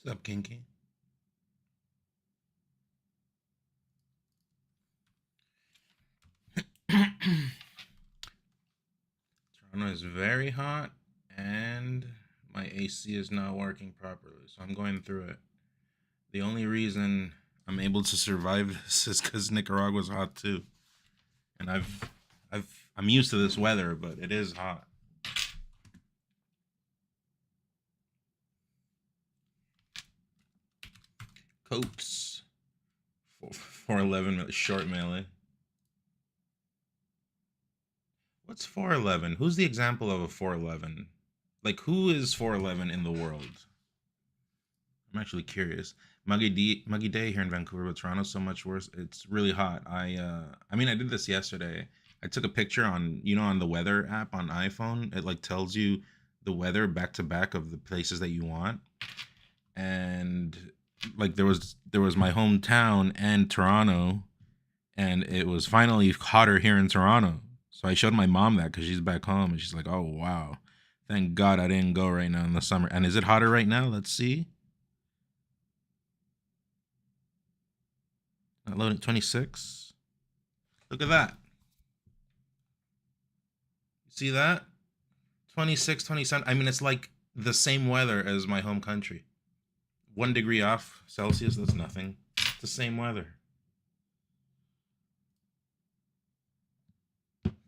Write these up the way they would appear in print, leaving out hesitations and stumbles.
What's up, Kinky? Toronto is very hot, and my AC is not working properly, so I'm going through it. The only reason I'm able to survive this is because Nicaragua's hot too, and I'm used to this weather, but it is hot. Coats, 411 short melee. What's 411? Who's the example of a 411? Like, who is 411 in the world? I'm actually curious. Muggy day here in Vancouver, but Toronto's so much worse. It's really hot. I mean, I did this yesterday. I took a picture on, on the weather app on iPhone. It like tells you the weather back to back of the places that you want. And like there was my hometown and Toronto, and it was finally hotter here in Toronto. So I showed my mom that because she's back home, and she's like, "Oh wow, thank God I didn't go right now in the summer." And is it hotter right now? Let's see. Loading 26. Look at that. See that? 26, 27. I mean, it's like the same weather as my home country. 1 degree off Celsius, that's nothing. It's the same weather.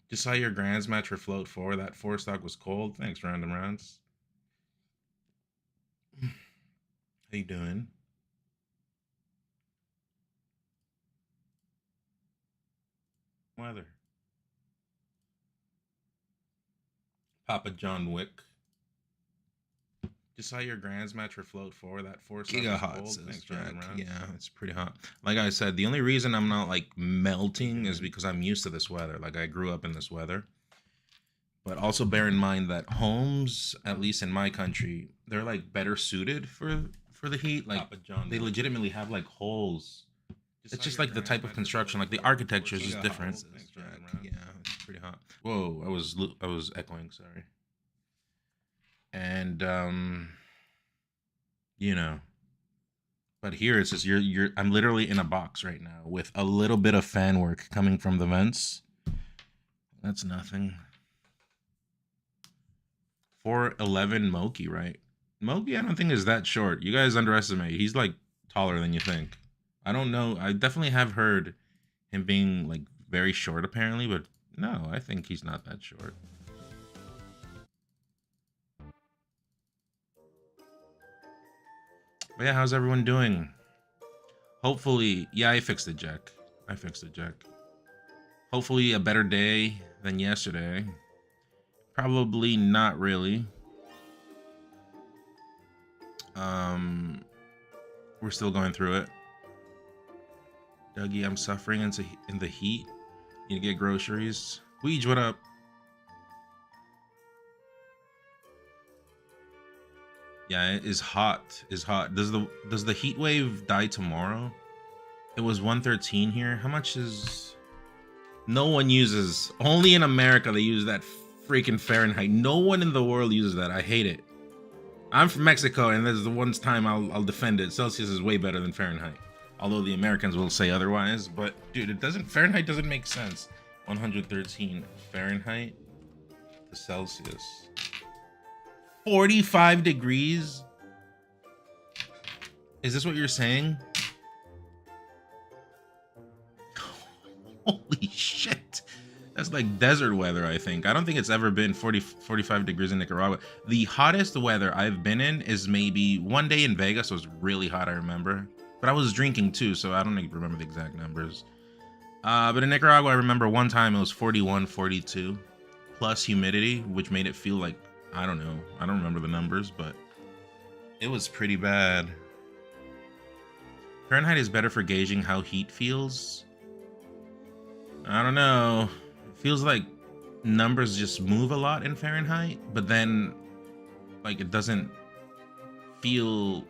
Just saw your Grands match for Float 4. That 4 stock was cold. Thanks, Random Rounds. How you doing? Weather. Papa John Wick. Just saw your Grands match for Float 4. That 4 stock was cold. Thanks, Random Rounds. Yeah, it's pretty hot. Like I said, the only reason I'm not like melting is because I'm used to this weather. Like I grew up in this weather. But also bear in mind that homes, at least in my country, they're like better suited for the heat. Like they legitimately have like holes. It's just like the type of construction, like the architecture is just different. Yeah, it's pretty hot. Whoa, I was echoing. Sorry. And you know, but here it's just you're. I'm literally in a box right now with a little bit of fan work coming from the vents. That's nothing. 4'11" Moki, right? Moki, I don't think is that short. You guys underestimate. He's like taller than you think. I don't know. I definitely have heard him being like very short apparently, but no, I think he's not that short. But yeah, how's everyone doing? Hopefully, yeah, I fixed it, Jack. I fixed it, Jack. Hopefully a better day than yesterday. Probably not really. Um, we're still going through it. Dougie, I'm suffering in the heat. Need to get groceries. Weege, what up? Yeah, it is hot. Is hot. Does the heat wave die tomorrow? It was 113 here. How much is? No one uses. Only in America they use that freaking Fahrenheit. No one in the world uses that. I hate it. I'm from Mexico, and there's the one time I'll defend it. Celsius is way better than Fahrenheit. Although the Americans will say otherwise, but dude, Fahrenheit doesn't make sense. 113 Fahrenheit to Celsius. 45 degrees? Is this what you're saying? Holy shit. That's like desert weather, I think. I don't think it's ever been 45 degrees in Nicaragua. The hottest weather I've been in is maybe one day in Vegas. It was really hot, I remember. But I was drinking too, so I don't remember the exact numbers. But in Nicaragua, I remember one time it was 41, 42, plus humidity, which made it feel like, I don't know. I don't remember the numbers, but it was pretty bad. Fahrenheit is better for gauging how heat feels. I don't know. It feels like numbers just move a lot in Fahrenheit, but then like it doesn't feel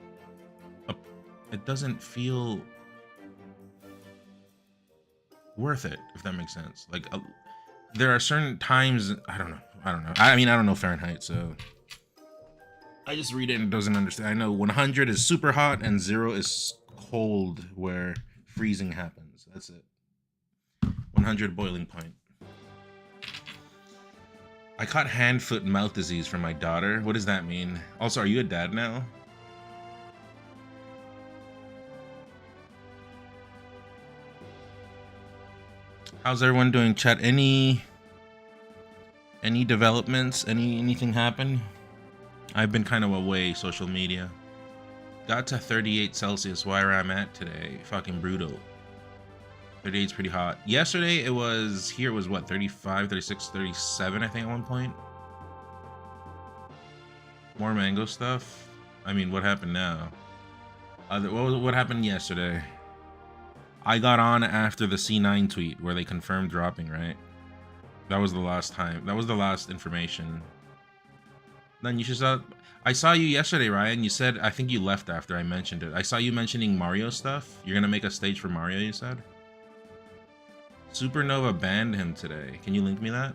worth it, if that makes sense. Like there are certain times, I don't know. I mean, I don't know Fahrenheit, so I just read it and it doesn't understand. I know 100 is super hot and 0 is cold, where freezing happens. That's it. 100 boiling point. I caught hand, foot, and mouth disease from my daughter. What does that mean? Also, are you a dad now? How's everyone doing, chat? Any developments? Anything happen? I've been kind of away social media. Got to 38 Celsius where I'm at today. Fucking brutal. 38 is pretty hot. Yesterday it was what, 35, 36, 37 I think at one point. More mango stuff. I mean, what happened now? What happened yesterday? I got on after the C9 tweet where they confirmed dropping, right? That was the last time. That was the last information. Then you should I saw you yesterday, Ryan. You said, I think you left after I mentioned it. I saw you mentioning Mario stuff. You're gonna make a stage for Mario, you said? Supernova banned him today. Can you link me that?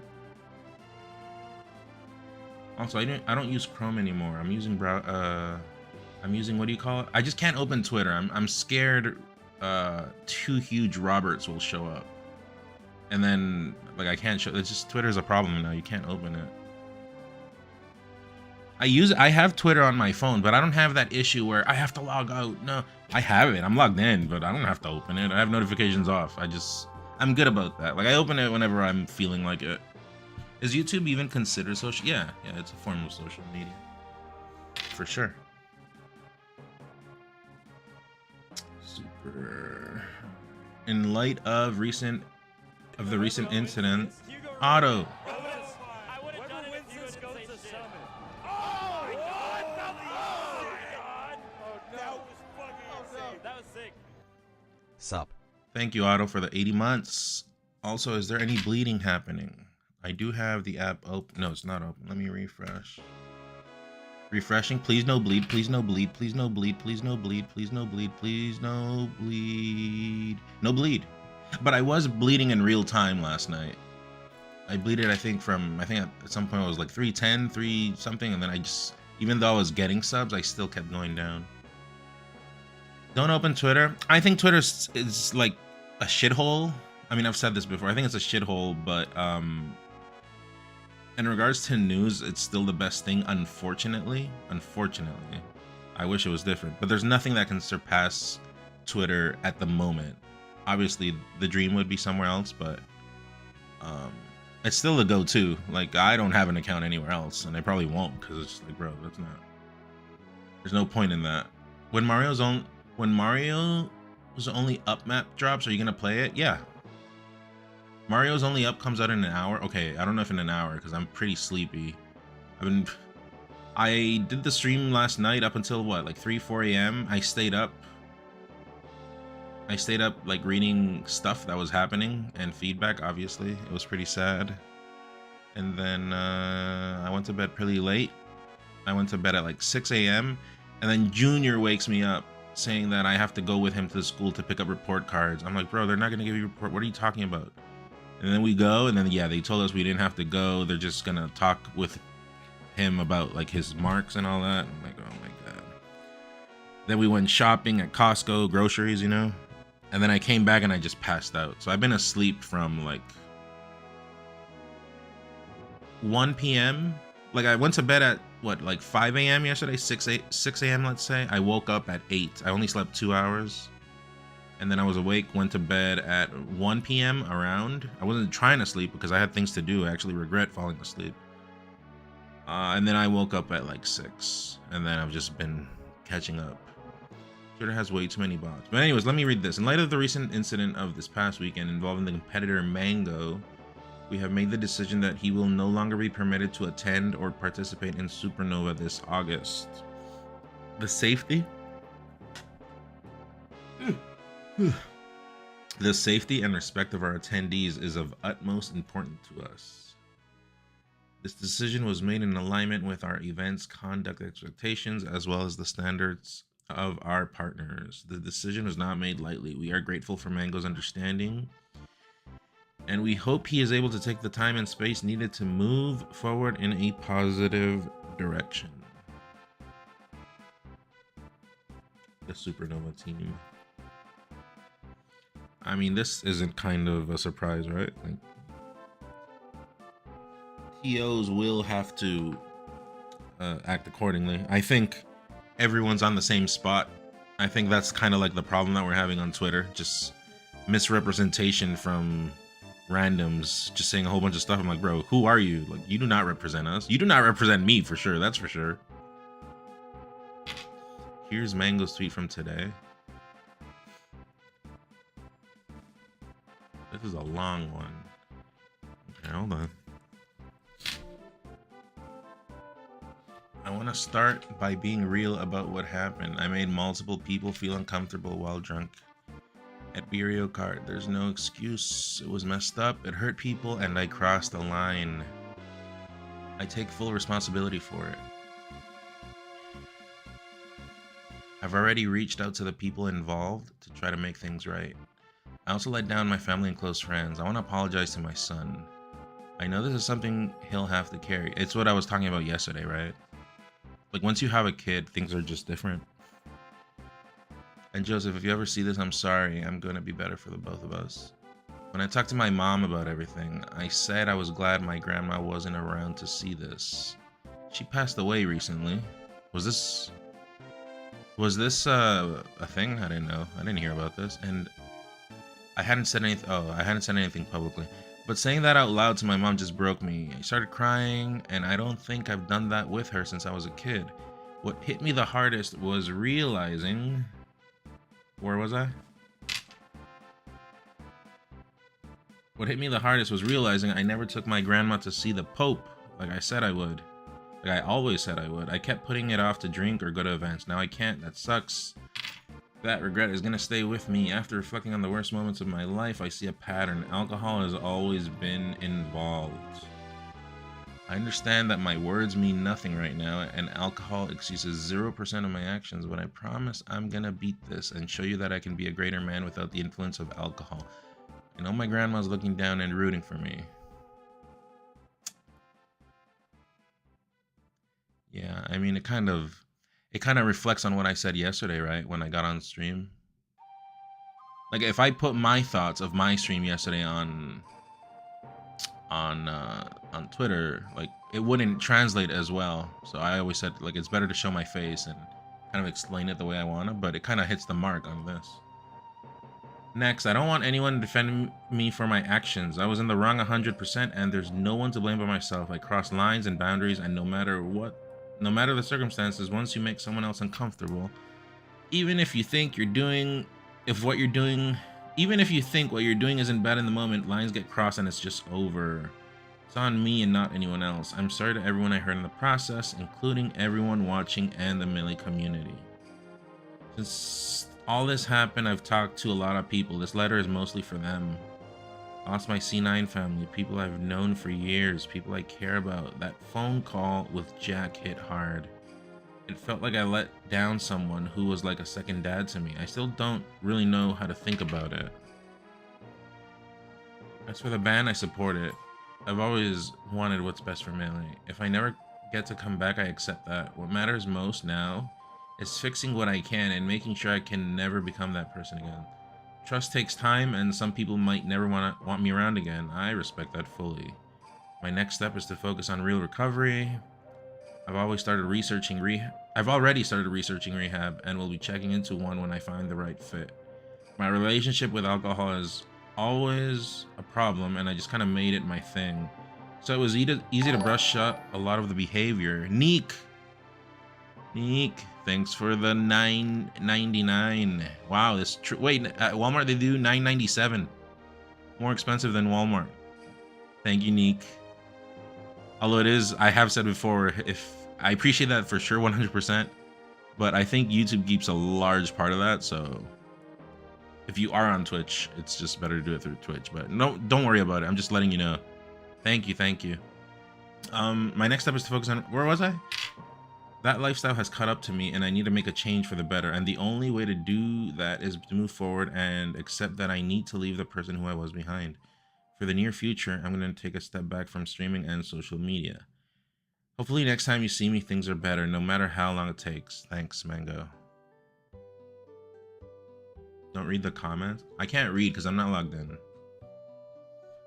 Also, I don't use Chrome anymore. I'm using what do you call it? I just can't open Twitter. I'm scared two huge Roberts will show up. And then like I can't show, it's just Twitter's a problem now. You can't open it. I have Twitter on my phone, but I don't have that issue where I have to log out. No, I have it. I'm logged in, but I don't have to open it. I have notifications off. I'm good about that. Like I open it whenever I'm feeling like it. Is YouTube even considered social? Yeah, it's a form of social media. For sure. Super. In light of the recent incident, Otto. Sup. Thank you, Otto, for the 80 months. Also, is there any bleeding happening? I do have the app open. No, it's not open. Let me refresh. Refreshing. Please no bleed. Please no bleed. Please no bleed. Please no bleed. Please no bleed. Please no bleed. No bleed. But I was bleeding in real time last night. I bleeded, I think at some point it was like 310, 3 something, and then I just, even though I was getting subs, I still kept going down. Don't open Twitter. I think Twitter is like a shithole. I mean, I've said this before. I think it's a shithole, but in regards to news, it's still the best thing, unfortunately. Unfortunately. I wish it was different. But there's nothing that can surpass Twitter at the moment. Obviously, the dream would be somewhere else, but it's still the go-to. Like, I don't have an account anywhere else, and I probably won't, because it's just like, bro, that's not... There's no point in that. When Mario's only up map drops, are you gonna play it? Yeah. Mario's only up comes out in an hour. Okay, I don't know if in an hour because I'm pretty sleepy. I did the stream last night up until what, like 3-4 a.m. I stayed up like reading stuff that was happening and feedback. Obviously, it was pretty sad. And then I went to bed pretty late. I went to bed at like 6 a.m. and then Junior wakes me up saying that I have to go with him to the school to pick up report cards. I'm like, bro, they're not gonna give you a report. What are you talking about? And then we go, and then yeah, they told us we didn't have to go. They're just gonna talk with him about like his marks and all that. I'm like, oh my god. Then we went shopping at Costco, groceries, you know. And then I came back and I just passed out. So I've been asleep from like 1 p.m. Like I went to bed at what, like 5 a.m. yesterday, 6 a.m. let's say. I woke up at 8. I only slept 2 hours. And then I was awake, went to bed at 1 p.m. around. I wasn't trying to sleep because I had things to do. I actually regret falling asleep. And then I woke up at like 6. And then I've just been catching up. Twitter has way too many bots. But anyways, let me read this. In light of the recent incident of this past weekend involving the competitor Mango, we have made the decision that he will no longer be permitted to attend or participate in Supernova this August. The safety and respect of our attendees is of utmost importance to us. This decision was made in alignment with our event's conduct expectations as well as the standards of our partners. The decision was not made lightly. We are grateful for Mango's understanding, and we hope he is able to take the time and space needed to move forward in a positive direction. the Supernova team. I mean, this isn't kind of a surprise, right? Like, TOs will have to act accordingly. I think everyone's on the same spot. I think that's kind of like the problem that we're having on Twitter. Just misrepresentation from randoms just saying a whole bunch of stuff. I'm like, bro, who are you? Like, you do not represent us. You do not represent me for sure. That's for sure. Here's Mango's tweet from today. This is a long one. Okay, hold on. I want to start by being real about what happened. I made multiple people feel uncomfortable while drunk. At Berio Kart, there's no excuse. It was messed up, it hurt people, and I crossed the line. I take full responsibility for it. I've already reached out to the people involved to try to make things right. I also let down my family and close friends. I want to apologize to my son. I know this is something he'll have to carry. It's what I was talking about yesterday, right? Like, once you have a kid, things are just different. And Joseph, if you ever see this, I'm sorry. I'm going to be better for the both of us. When I talked to my mom about everything, I said I was glad my grandma wasn't around to see this. She passed away recently. Was this a thing? I didn't know. I didn't hear about this. And I hadn't said anything. Oh, I hadn't said anything publicly. But saying that out loud to my mom just broke me. I started crying, and I don't think I've done that with her since I was a kid. What hit me the hardest was realizing... Where was I? What hit me the hardest was realizing I never took my grandma to see the Pope, like I said I would. Like I always said I would. I kept putting it off to drink or go to events. Now I can't. That sucks. That regret is gonna stay with me. After reflecting on the worst moments of my life, I see a pattern. Alcohol has always been involved. I understand that my words mean nothing right now, and alcohol excuses 0% of my actions, but I promise I'm gonna beat this and show you that I can be a greater man without the influence of alcohol. I know my grandma's looking down and rooting for me. Yeah, I mean, it kind of reflects on what I said yesterday, right? When I got on stream. Like, if I put my thoughts of my stream yesterday on Twitter, like, it wouldn't translate as well. So I always said, like, it's better to show my face and kind of explain it the way I want to, but it kind of hits the mark on this. Next, I don't want anyone to defend me for my actions. I was in the wrong 100%, and there's no one to blame but myself. I crossed lines and boundaries, and no matter the circumstances, once you make someone else uncomfortable, even if you think what you're doing isn't bad in the moment, lines get crossed and it's just over. It's on me and not anyone else. I'm sorry to everyone I hurt in the process, including everyone watching and the Millie community. Since all this happened, I've talked to a lot of people. This letter is mostly for them. Lost my C9 family, people I've known for years, people I care about. That phone call with Jack hit hard. It felt like I let down someone who was like a second dad to me. I still don't really know how to think about it. As for the band, I support it. I've always wanted what's best for Melee. If I never get to come back, I accept that. What matters most now is fixing what I can and making sure I can never become that person again. Trust takes time, and some people might never want me around again. I respect that fully. My next step is to focus on real recovery. I've already started researching rehab, and will be checking into one when I find the right fit. My relationship with alcohol is always a problem, and I just kind of made it my thing. So it was easy to brush shut a lot of the behavior. Neek, thanks for the $9.99. Wow, this wait, at Walmart they do $9.97. More expensive than Walmart. Thank you, Neek. Although it is, I have said before, if I appreciate that for sure, 100%, but I think YouTube keeps a large part of that. So if you are on Twitch, it's just better to do it through Twitch. But no, don't worry about it. I'm just letting you know. Thank you. My next step is to focus on, where was I? That lifestyle has caught up to me, and I need to make a change for the better. And the only way to do that is to move forward and accept that I need to leave the person who I was behind. For the near future, I'm going to take a step back from streaming and social media. Hopefully next time you see me, things are better, no matter how long it takes. Thanks, Mango. Don't read the comments. I can't read because I'm not logged in.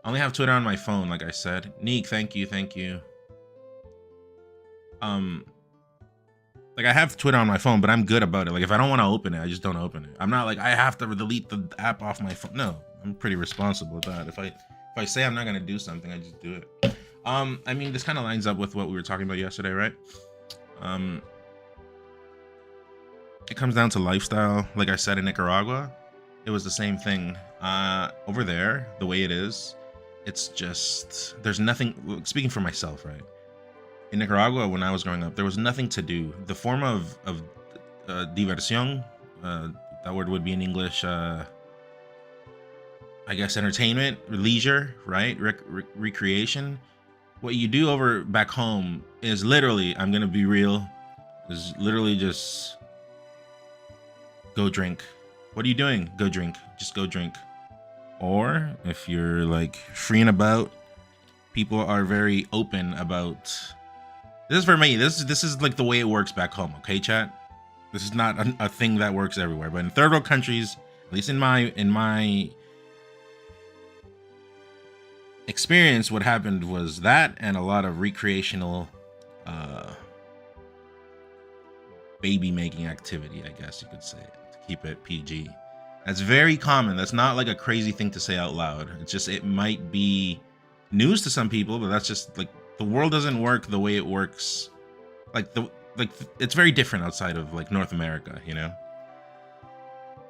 I only have Twitter on my phone, like I said. Neek, thank you, thank you. Like I have Twitter on my phone, but I'm good about it. Like if I don't want to open it, I just don't open it. I'm not like I have to delete the app off my phone. No, I'm pretty responsible with that. If I say I'm not gonna do something, I just do it. I mean, this kind of lines up with what we were talking about yesterday, right? It comes down to lifestyle. Like I said, in Nicaragua, it was the same thing. Over there, the way it is, it's just there's nothing. Speaking for myself, right? In Nicaragua, when I was growing up, there was nothing to do. The form of diversión, that word would be in English, I guess entertainment, leisure, right? Recreation. What you do over back home is literally, I'm gonna be real, is literally just go drink. What are you doing? Go drink. Just go drink. Or if you're like free and about, people are very open about. This is for me. This is like the way it works back home, okay, chat? This is not a thing that works everywhere, but in third world countries, at least in my experience, what happened was that and a lot of recreational baby making activity, I guess you could say, to keep it PG. That's very common. That's not like a crazy thing to say out loud. It's just, it might be news to some people, but that's just like, the world doesn't work the way it works. Like it's very different outside of like North America, you know?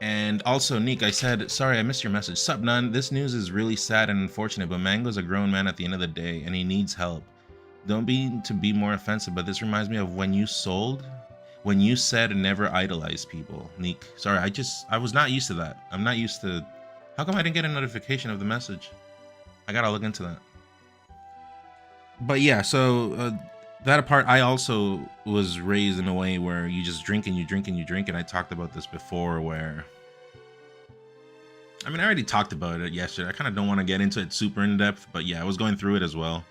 And also, Neek, I said, sorry, I missed your message. Sup, none. This news is really sad and unfortunate, but Mango's a grown man at the end of the day, and he needs help. Don't be to be more offensive, but this reminds me of when you said never idolize people. Neek, sorry, I was not used to that. I'm not used to. How come I didn't get a notification of the message? I gotta look into that. But yeah, so that apart, I also was raised in a way where you just drink and you drink and you drink, and I talked about this before where, I mean, I already talked about it yesterday. I kind of don't want to get into it super in depth, but yeah, I was going through it as well.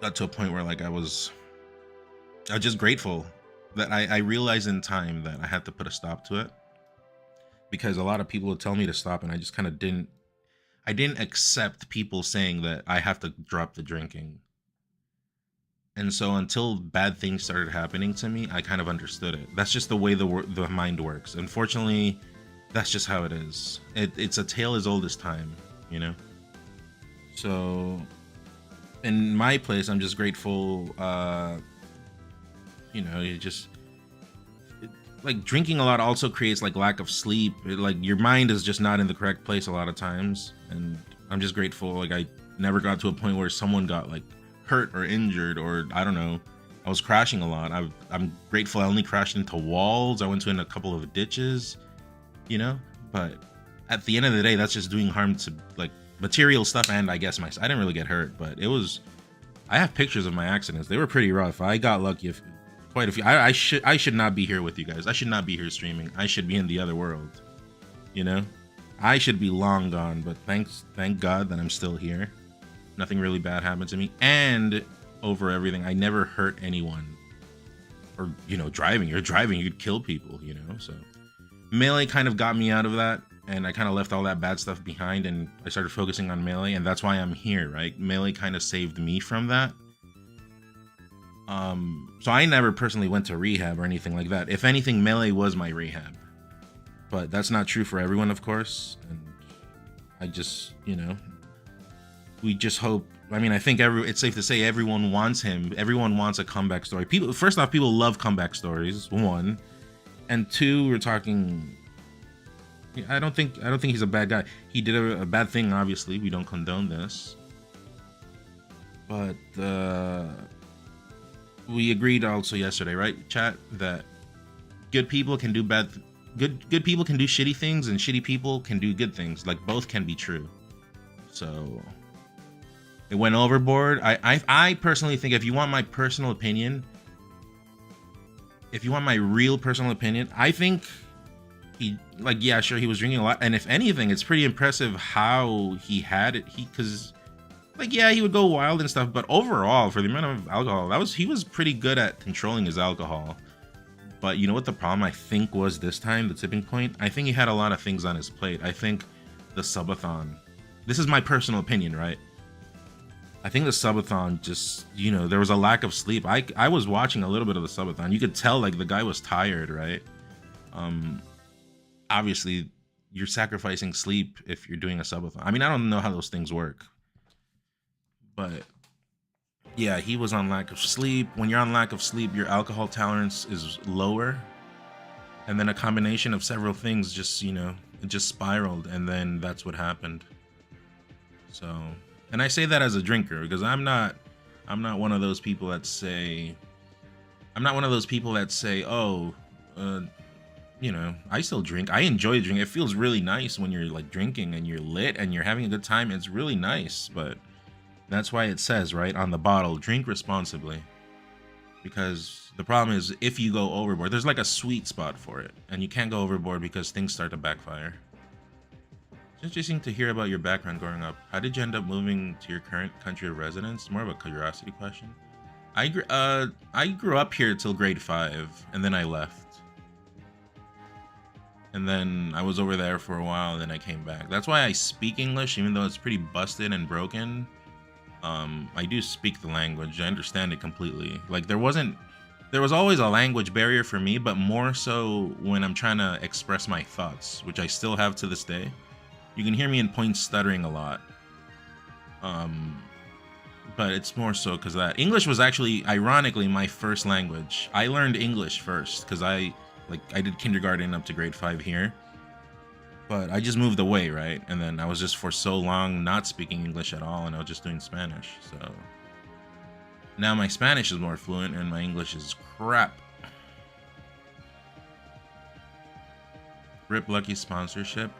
Got to a point where like I was just grateful that I realized in time that I had to put a stop to it, because a lot of people would tell me to stop, and I just kind of didn't accept people saying that I have to drop the drinking. And so until bad things started happening to me, I kind of understood it. That's just the way the mind works. Unfortunately, that's just how it is. It's a tale as old as time, you know? So in my place, I'm just grateful, you know, like drinking a lot also creates like lack of sleep. Like your mind is just not in the correct place a lot of times. And I'm just grateful. Like I never got to a point where someone got like hurt or injured, or I don't know. I was crashing a lot. I'm grateful I only crashed into walls. I went in a couple of ditches, you know, but at the end of the day, that's just doing harm to like material stuff. And I guess I didn't really get hurt, but I have pictures of my accidents. They were pretty rough. I got lucky quite a few. I should not be here with you guys. I should not be here streaming. I should be in the other world, you know? I should be long gone, but thank God that I'm still here. Nothing really bad happened to me. And over everything, I never hurt anyone. Or, you know, you're driving, you could kill people, you know? So Melee kind of got me out of that, and I kind of left all that bad stuff behind, and I started focusing on Melee, and that's why I'm here, right? Melee kind of saved me from that. So I never personally went to rehab or anything like that. If anything, Melee was my rehab. But that's not true for everyone, of course. And I just, you know, we just hope. I mean, I think it's safe to say everyone wants him. Everyone wants a comeback story. First off, people love comeback stories. One, and two, we're talking. I don't think he's a bad guy. He did a bad thing. Obviously, we don't condone this. But we agreed also yesterday, right, chat, that good people can do good people can do shitty things, and shitty people can do good things. Like both can be true. So it went overboard. I personally think, if you want my personal opinion, if you want my real personal opinion, I think he, like, yeah, sure, he was drinking a lot, and if anything, it's pretty impressive how he had it. Because like, yeah, he would go wild and stuff, but overall, for the amount of alcohol, he was pretty good at controlling his alcohol. But you know what the problem I think was this time, the tipping point? I think he had a lot of things on his plate. I think the subathon, this is my personal opinion, right? I think the subathon just, you know, there was a lack of sleep. I was watching a little bit of the subathon. You could tell like the guy was tired, right? Obviously you're sacrificing sleep if you're doing a subathon. I mean, I don't know how those things work, but yeah, he was on lack of sleep. When you're on lack of sleep, your alcohol tolerance is lower. And then a combination of several things just, you know, it just spiraled, and then that's what happened. So, and I say that as a drinker because I'm not one of those people that say, oh, you know, I still drink. I enjoy drinking. It feels really nice when you're like drinking and you're lit and you're having a good time. It's really nice, but that's why it says right on the bottle, drink responsibly. Because the problem is if you go overboard, there's like a sweet spot for it, and you can't go overboard because things start to backfire. It's interesting to hear about your background growing up. How did you end up moving to your current country of residence? More of a curiosity question. I grew up here till grade 5, and then I left. And then I was over there for a while, and then I came back. That's why I speak English, even though it's pretty busted and broken. I do speak the language. I understand it completely. Like there was always a language barrier for me, but more so when I'm trying to express my thoughts, which I still have to this day. You can hear me in points stuttering a lot. But it's more so because that English was actually, ironically, my first language. I learned English first because I did kindergarten up to grade 5 here. But I just moved away, right? And then I was just for so long not speaking English at all, and I was just doing Spanish. So now my Spanish is more fluent and my English is crap. Rip Lucky sponsorship.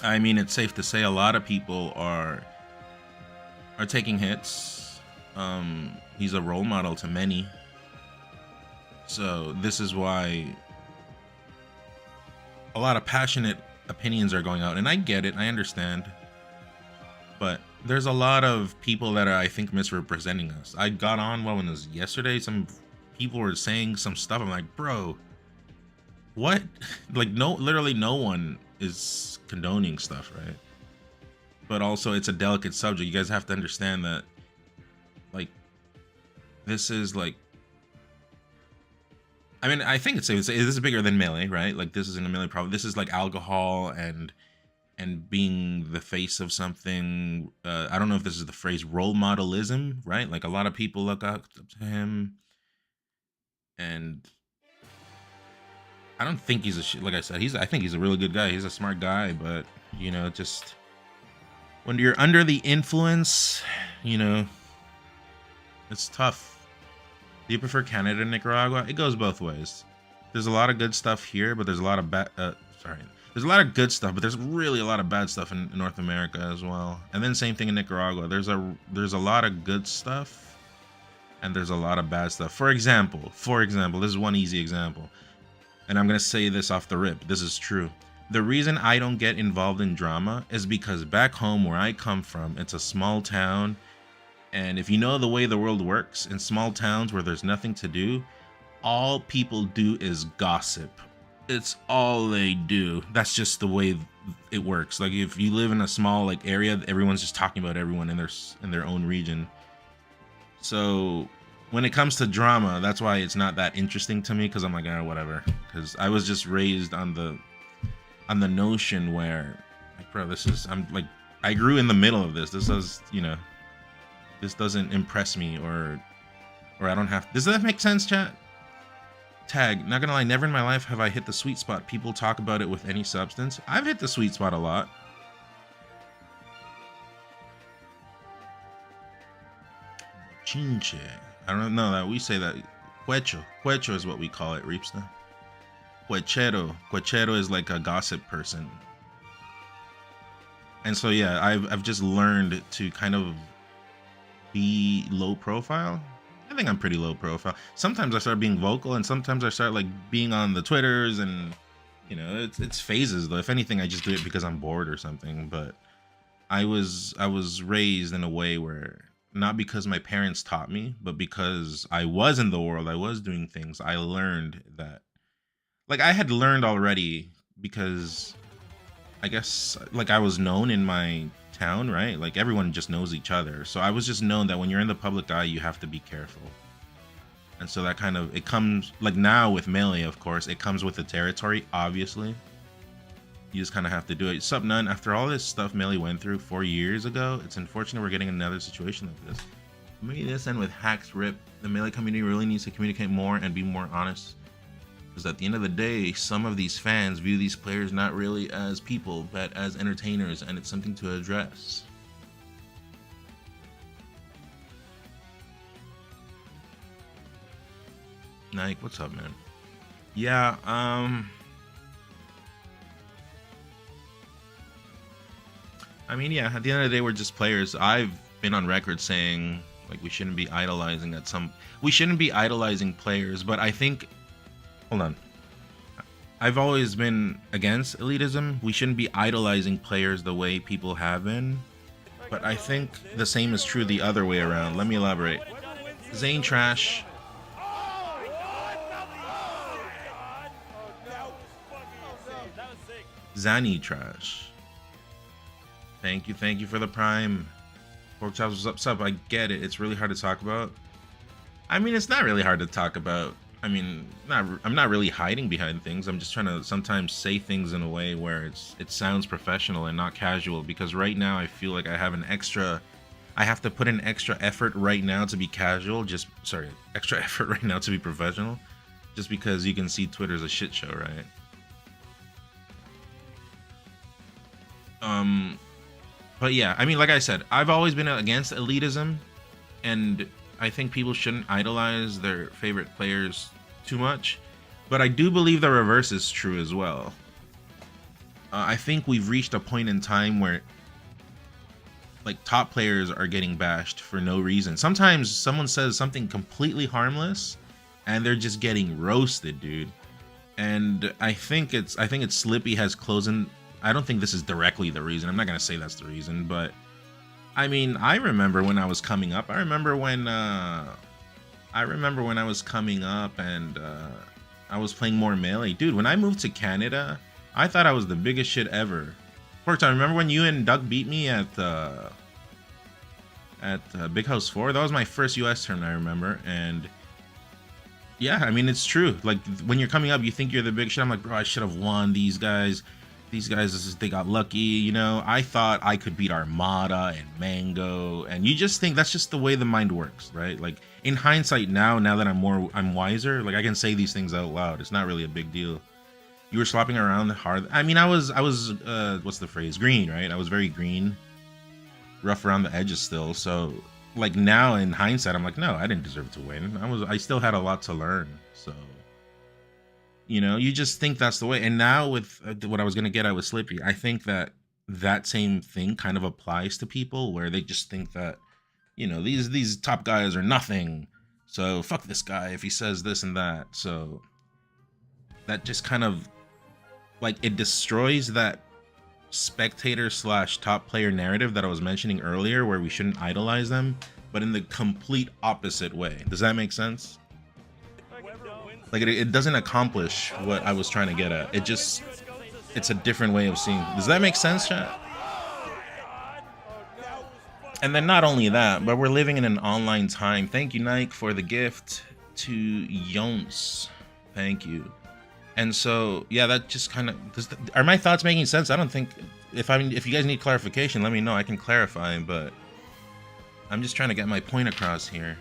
I mean, it's safe to say a lot of people are taking hits. He's a role model to many. So this is why a lot of passionate opinions are going out, and I get it, I understand, but there's a lot of people that are, I think, misrepresenting us. I got on, when it was yesterday, some people were saying some stuff. I'm like, bro, what? Like, no, literally no one is condoning stuff, right? But also it's a delicate subject. You guys have to understand that, like, this is like, I mean, I think it's safe to say this is bigger than melee, right? Like this isn't a melee problem. This is like alcohol and being the face of something. I don't know if this is the phrase role modelism, right? Like a lot of people look up to him, and I don't think he's like I said, I think he's a really good guy. He's a smart guy, but you know, just when you're under the influence, you know, it's tough. Do you prefer Canada and Nicaragua? It goes both ways. There's a lot of good stuff here, but there's a lot of there's a lot of good stuff, but there's really a lot of bad stuff in North America as well. And then same thing in Nicaragua. There's a lot of good stuff, and there's a lot of bad stuff. For example, this is one easy example, and I'm gonna say this off the rip. This is true. The reason I don't get involved in drama is because back home where I come from, it's a small town. And if you know the way the world works, in small towns where there's nothing to do, all people do is gossip. It's all they do. That's just the way it works. Like if you live in a small like area, everyone's just talking about everyone in their own region. So when it comes to drama, that's why it's not that interesting to me, because I'm like, whatever. Because I was just raised on the notion where, like, bro, I grew in the middle of this. This is, you know. This doesn't impress me, or I don't have. Does that make sense, chat? Tag, not gonna lie, never in my life have I hit the sweet spot. People talk about it with any substance. I've hit the sweet spot a lot. Chinche. I don't know that we say that. Cuecho is what we call it, Reepsta. Cuechero is like a gossip person. And so yeah, I've just learned to kind of be low profile. I think I'm pretty low profile. Sometimes I start being vocal, and sometimes I start like being on the Twitters, and you know, it's phases though. If anything, I just do it because I'm bored or something. But I was raised in a way where not because my parents taught me, but because I was in the world, I was doing things. I learned that, like, I had learned already because I guess, like, I was known in my town, right? Like, everyone just knows each other. So I was just known that when you're in the public eye, you have to be careful. And so that kind of, it comes, like, now with Melee, of course, it comes with the territory, obviously. You just kind of have to do it. Sup, None, after all this stuff Melee went through 4 years ago, it's unfortunate we're getting another situation like this. Maybe this end with hacks rip. The Melee community really needs to communicate more and be more honest. Because at the end of the day, some of these fans view these players not really as people, but as entertainers, and it's something to address. Nike, what's up, man? Yeah, I mean, yeah, at the end of the day, we're just players. I've been on record saying, like, we shouldn't be idolizing we shouldn't be idolizing players, but I think, hold on. I've always been against elitism. We shouldn't be idolizing players the way people have been, but I think the same is true the other way around. Let me elaborate. Zane trash. Zani trash. Thank you for the prime. Pork chops, what's up? I get it. It's really hard to talk about. I mean, it's not really hard to talk about. I mean, I'm not really hiding behind things. I'm just trying to sometimes say things in a way where it sounds professional and not casual. Because right now I feel like I have to put in extra effort right now to be casual. Extra effort right now to be professional. Just because you can see Twitter's a shit show, right? But yeah, I mean, like I said, I've always been against elitism, and I think people shouldn't idolize their favorite players too much. But I do believe the reverse is true as well. I think we've reached a point in time where, like, top players are getting bashed for no reason. Sometimes someone says something completely harmless, and they're just getting roasted, dude. And I think it's Slippy has closed in. I don't think this is directly the reason. I'm not gonna say that's the reason, but I mean, I remember when I was coming up. I remember when I was coming up and I was playing more Melee. Dude, when I moved to Canada, I thought I was the biggest shit ever. Pork Time, remember when you and Doug beat me at Big House 4? That was my first US tournament, I remember. And yeah, I mean, it's true. Like, when you're coming up, you think you're the big shit. I'm like, bro, I should have won. These guys, they got lucky, you know. I thought I could beat Armada and Mango, and you just think that's just the way the mind works, right? Like, in hindsight now that I'm wiser, like, I can say these things out loud. It's not really a big deal. You were slopping around hard. I mean, I was what's the phrase? Green, right? I was very green, rough around the edges still. So, like, now in hindsight, I'm like, no, I didn't deserve to win. I still had a lot to learn. So, you know, you just think that's the way. And now with what I was going to get at with Slippy, I think that same thing kind of applies to people where they just think that, you know, these top guys are nothing. So fuck this guy if he says this and that. So that just kind of, like, it destroys that spectator / top player narrative that I was mentioning earlier, where we shouldn't idolize them, but in the complete opposite way. Does that make sense? Like, it doesn't accomplish what I was trying to get at. It's a different way of seeing. Does that make sense, chat? And then not only that, but we're living in an online time. Thank you, Nike, for the gift to Yons. Thank you. And so, yeah, that just kind of, are my thoughts making sense? I don't think, if you guys need clarification, let me know. I can clarify, but I'm just trying to get my point across here.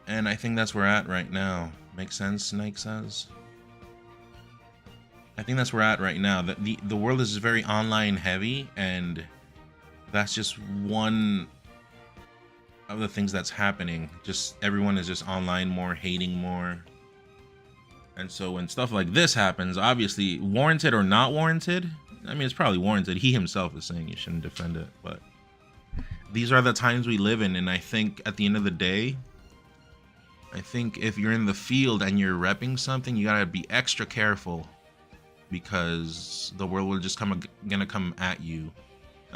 And I think that's where we're at right now. Makes sense, Nike says? I think that's where we're at right now. The world is very online heavy, and that's just one of the things that's happening. Just everyone is just online more, hating more. And so when stuff like this happens, obviously, warranted or not warranted, I mean, it's probably warranted. He himself is saying you shouldn't defend it, but these are the times we live in, and I think at the end of the day, I think if you're in the field and you're repping something, you gotta be extra careful, because the world will just gonna come at you.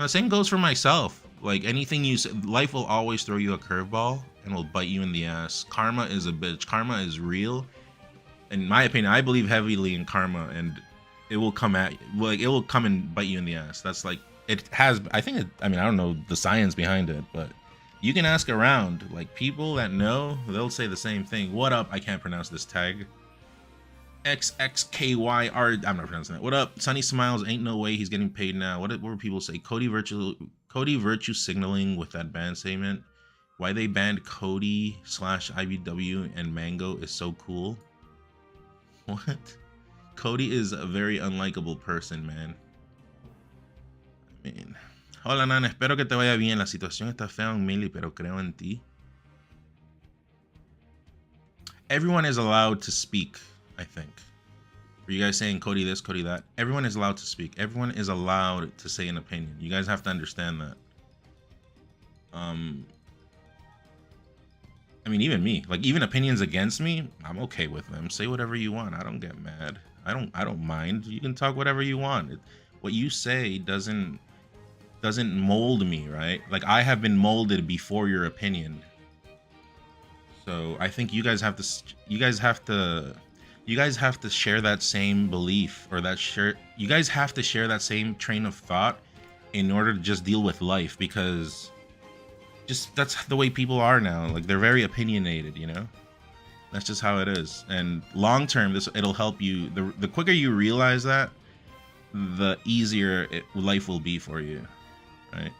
Same goes for myself. Like anything you say, life will always throw you a curveball and will bite you in the ass. Karma is a bitch. Karma is real. In my opinion, I believe heavily in karma, and it will come at like it will come and bite you in the ass. That's like it has. I think. I mean, I don't know the science behind it, but you can ask around. Like people that know, they'll say the same thing. What up? I can't pronounce this tag. XXKYR. I'm not pronouncing that. What up? Sunny Smiles. Ain't no way he's getting paid now. What were people say? Cody virtue signaling with that ban statement. Why they banned Cody / IBW and Mango is so cool. What? Cody is a very unlikable person, man. I mean, hola, Nana. Espero que te vaya bien. La situación está fea en Millie, pero creo en ti. Everyone is allowed to speak, I think. Are you guys saying Cody this, Cody that? Everyone is allowed to speak. Everyone is allowed to say an opinion. You guys have to understand that. I mean, even me, like even opinions against me, I'm okay with them. Say whatever you want. I don't get mad. I don't mind. You can talk whatever you want. What you say doesn't mold me, right? Like I have been molded before your opinion. So I think you guys have to share that same belief, or you guys have to share that same train of thought in order to just deal with life, because just that's the way people are now. Like they're very opinionated, you know. That's just how it is. And long term, it'll help you. The quicker you realize that, the easier life will be for you, right?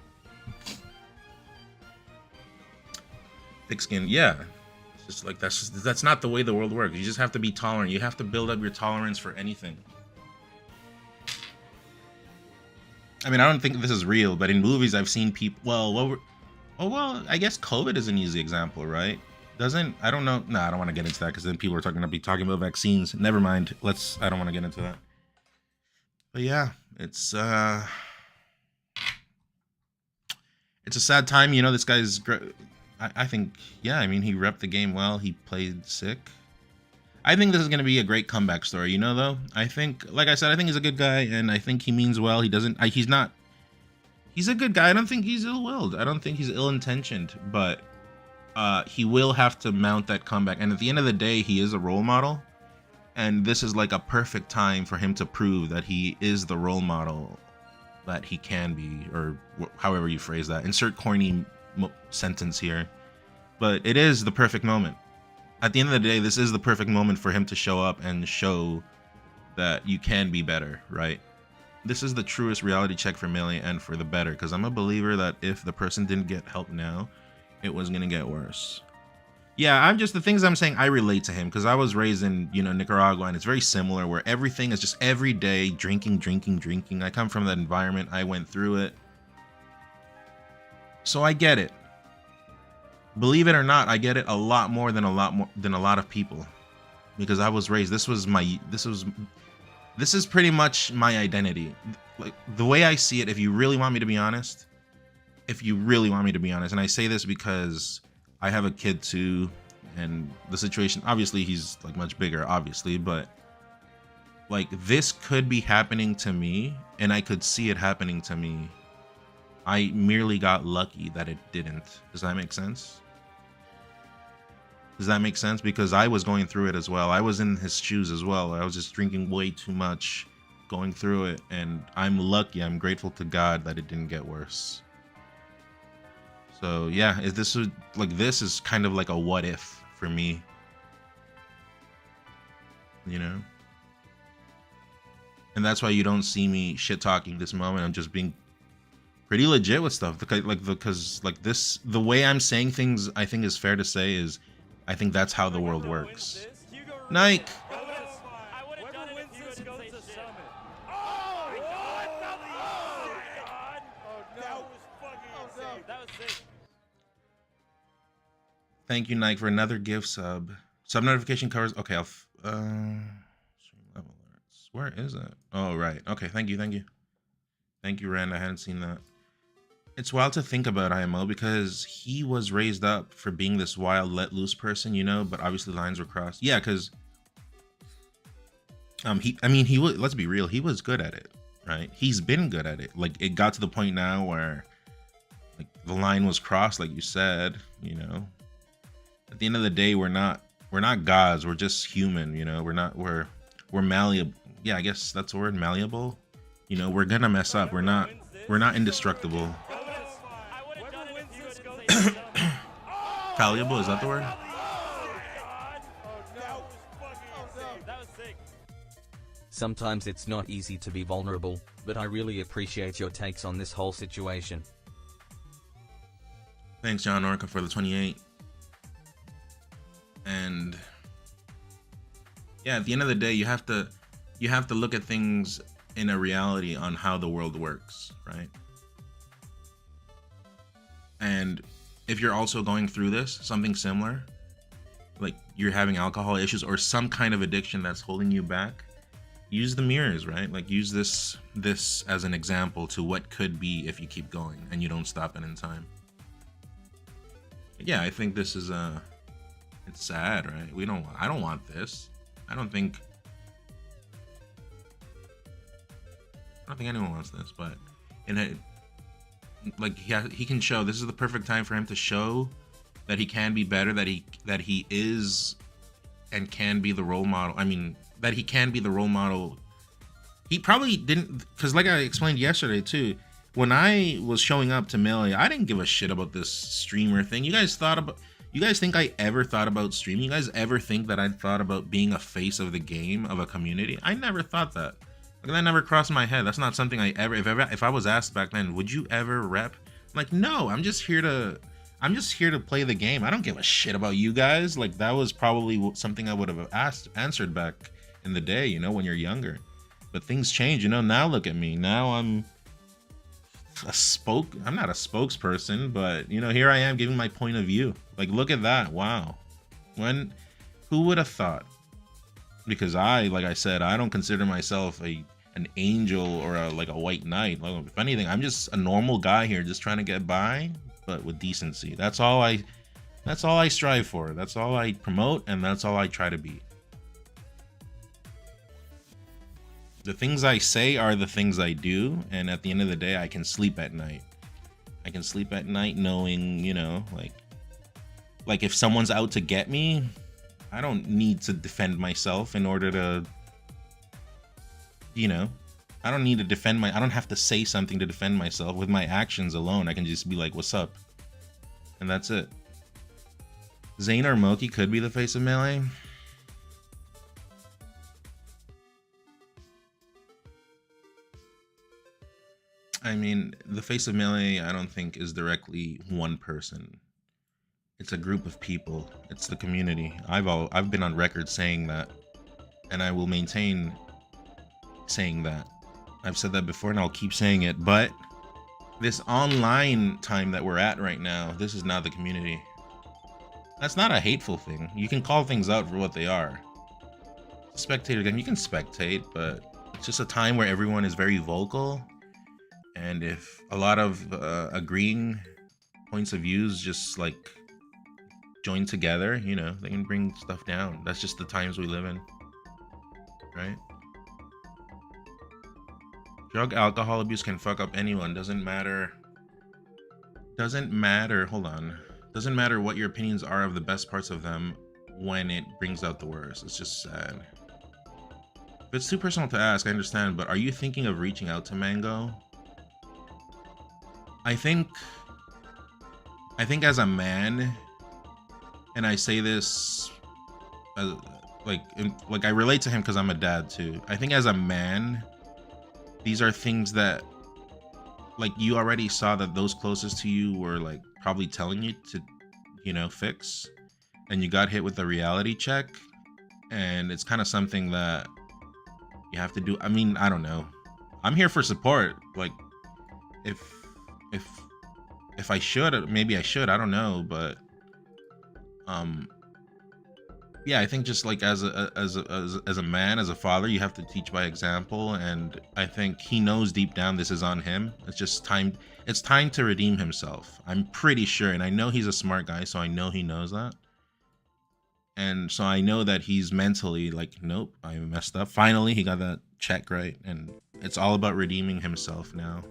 Thick skin, yeah. It's just like that's not the way the world works. You just have to be tolerant. You have to build up your tolerance for anything. I mean, I don't think this is real, but in movies I've seen people. Well, I guess COVID is an easy example, right? I don't know. No, I don't want to get into that because then people are going to be talking about vaccines. Never mind. I don't want to get into that. But yeah, it's a sad time. You know, this guy's great. I think, yeah, I mean, he repped the game well. He played sick. I think this is going to be a great comeback story, you know, though. I think, like I said, I think he's a good guy, and I think he means well. He's a good guy. I don't think he's ill-willed. I don't think he's ill-intentioned, but he will have to mount that comeback. And at the end of the day, he is a role model, and this is like a perfect time for him to prove that he is the role model that he can be, or however you phrase that. Insert corny sentence here, but it is the perfect moment. At the end of the day, this is the perfect moment for him to show up and show that you can be better, right? This is the truest reality check for Millie, and for the better, because I'm a believer that if the person didn't get help now, it was gonna get worse. Yeah, the things I'm saying, I relate to him because I was raised in, you know, Nicaragua, and it's very similar, where everything is just every day drinking. I come from that environment. I went through it. So I get it. Believe it or not, I get it a lot more than a lot of people, because I was raised. This is pretty much my identity. Like the way I see it, if you really want me to be honest, and I say this because I have a kid too, and the situation, obviously he's like much bigger, obviously, but like this could be happening to me, and I could see it happening to me. I merely got lucky that it didn't. Does that make sense? Because I was going through it as well. I was in his shoes as well. I was just drinking way too much, going through it, and I'm lucky. I'm grateful to God that it didn't get worse. So yeah, this is kind of like a what if for me, you know? And that's why you don't see me shit talking this moment. I'm just being pretty legit with stuff, because the way I'm saying things, I think is fair to say, is I think that's how the world works. Nike. Thank you, Nike, for another gift sub. Sub notification covers. Okay, stream level alerts. Where is it? Oh, right. Okay, thank you. Thank you, Rand. I hadn't seen that. It's wild to think about IMO, because he was raised up for being this wild, let loose person, you know, but obviously lines were crossed. Yeah, because he was, let's be real, he was good at it. right? He's been good at it. Like, it got to the point now where like the line was crossed, like you said, you know. At the end of the day, we're not gods, we're just human, you know. We're malleable. Yeah, I guess that's the word, malleable. You know, we're gonna mess up. We're not indestructible. Fallible, is that the word? Sometimes it's not easy to be vulnerable, but I really appreciate your takes on this whole situation. Thanks, John Orca, for the 28. And yeah, at the end of the day, you have to look at things in a reality on how the world works, right? And if you're also going through this, something similar, like you're having alcohol issues or some kind of addiction that's holding you back, use the mirrors, right? Like, use this as an example to what could be if you keep going and you don't stop it in time. Yeah, I think this is it's sad, right? I don't want this. I don't think anyone wants this, but like, he can show, this is the perfect time for him to show that he can be better, that he is and can be the role model. I mean, that he can be the role model. He probably didn't, because like I explained yesterday too, when I was showing up to Melee, I didn't give a shit about this streamer thing. You guys think I ever thought about streaming? You guys ever think that I'd thought about being a face of the game, of a community? I never thought that. Like, that never crossed my head. That's not something I ever, if I was asked back then, would you ever rep? I'm like, no, I'm just here to play the game. I don't give a shit about you guys. Like, that was probably something I would have answered back in the day, you know, when you're younger. But things change, you know. Now look at me. Now I'm not a spokesperson, but you know, here I am giving my point of view. Like, look at that. Wow. Who would have thought? Because like I said, I don't consider myself an angel or a white knight. Like, if anything, I'm just a normal guy here, just trying to get by, but with decency. That's all I strive for. That's all I promote, and that's all I try to be. The things I say are the things I do, and at the end of the day, I can sleep at night. I can sleep at night knowing, you know, like if someone's out to get me, I don't need to defend myself in order to, you know, I don't have to say something to defend myself. With my actions alone, I can just be like, what's up? And that's it. Zayn or Moki could be the face of Melee. I mean, the face of Melee, I don't think is directly one person. It's a group of people. It's the community. I've been on record saying that, and I will maintain saying that. I've said that before, and I'll keep saying it. But this online time that we're at right now, this is not the community. That's not a hateful thing. You can call things out for what they are. Spectator game, you can spectate, but it's just a time where everyone is very vocal. And if a lot of agreeing points of views just like join together, you know, they can bring stuff down. That's just the times we live in, right? Drug alcohol abuse can fuck up anyone. Doesn't matter. Hold on. Doesn't matter what your opinions are of the best parts of them when it brings out the worst. It's just sad. If it's too personal to ask, I understand, but are you thinking of reaching out to Mango? I think as a man, and I say this as, like I relate to him because I'm a dad too. I think as a man, these are things that, like, you already saw that those closest to you were like probably telling you to, you know, fix, and you got hit with a reality check, and it's kind of something that you have to do. I mean, I don't know. I'm here for support. Like, if I should, maybe I should, I don't know, but yeah, I think just like as a man, as a father, you have to teach by example, and I think he knows deep down this is on him. It's just time. It's time to redeem himself. I'm pretty sure, and I know he's a smart guy, so I know he knows that. And so I know that he's mentally like, nope, I messed up. Finally, he got that check right, and it's all about redeeming himself now.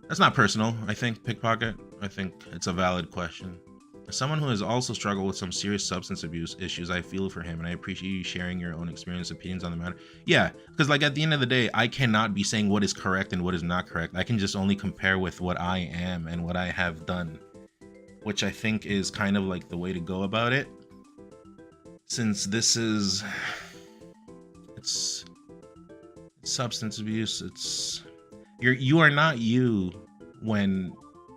That's not personal, I think, Pickpocket. I think it's a valid question. As someone who has also struggled with some serious substance abuse issues, I feel for him, and I appreciate you sharing your own experience, opinions on the matter. Yeah, because like at the end of the day, I cannot be saying what is correct and what is not correct. I can just only compare with what I am and what I have done, which I think is kind of like the way to go about it. Since this is, it's substance abuse, you are not you when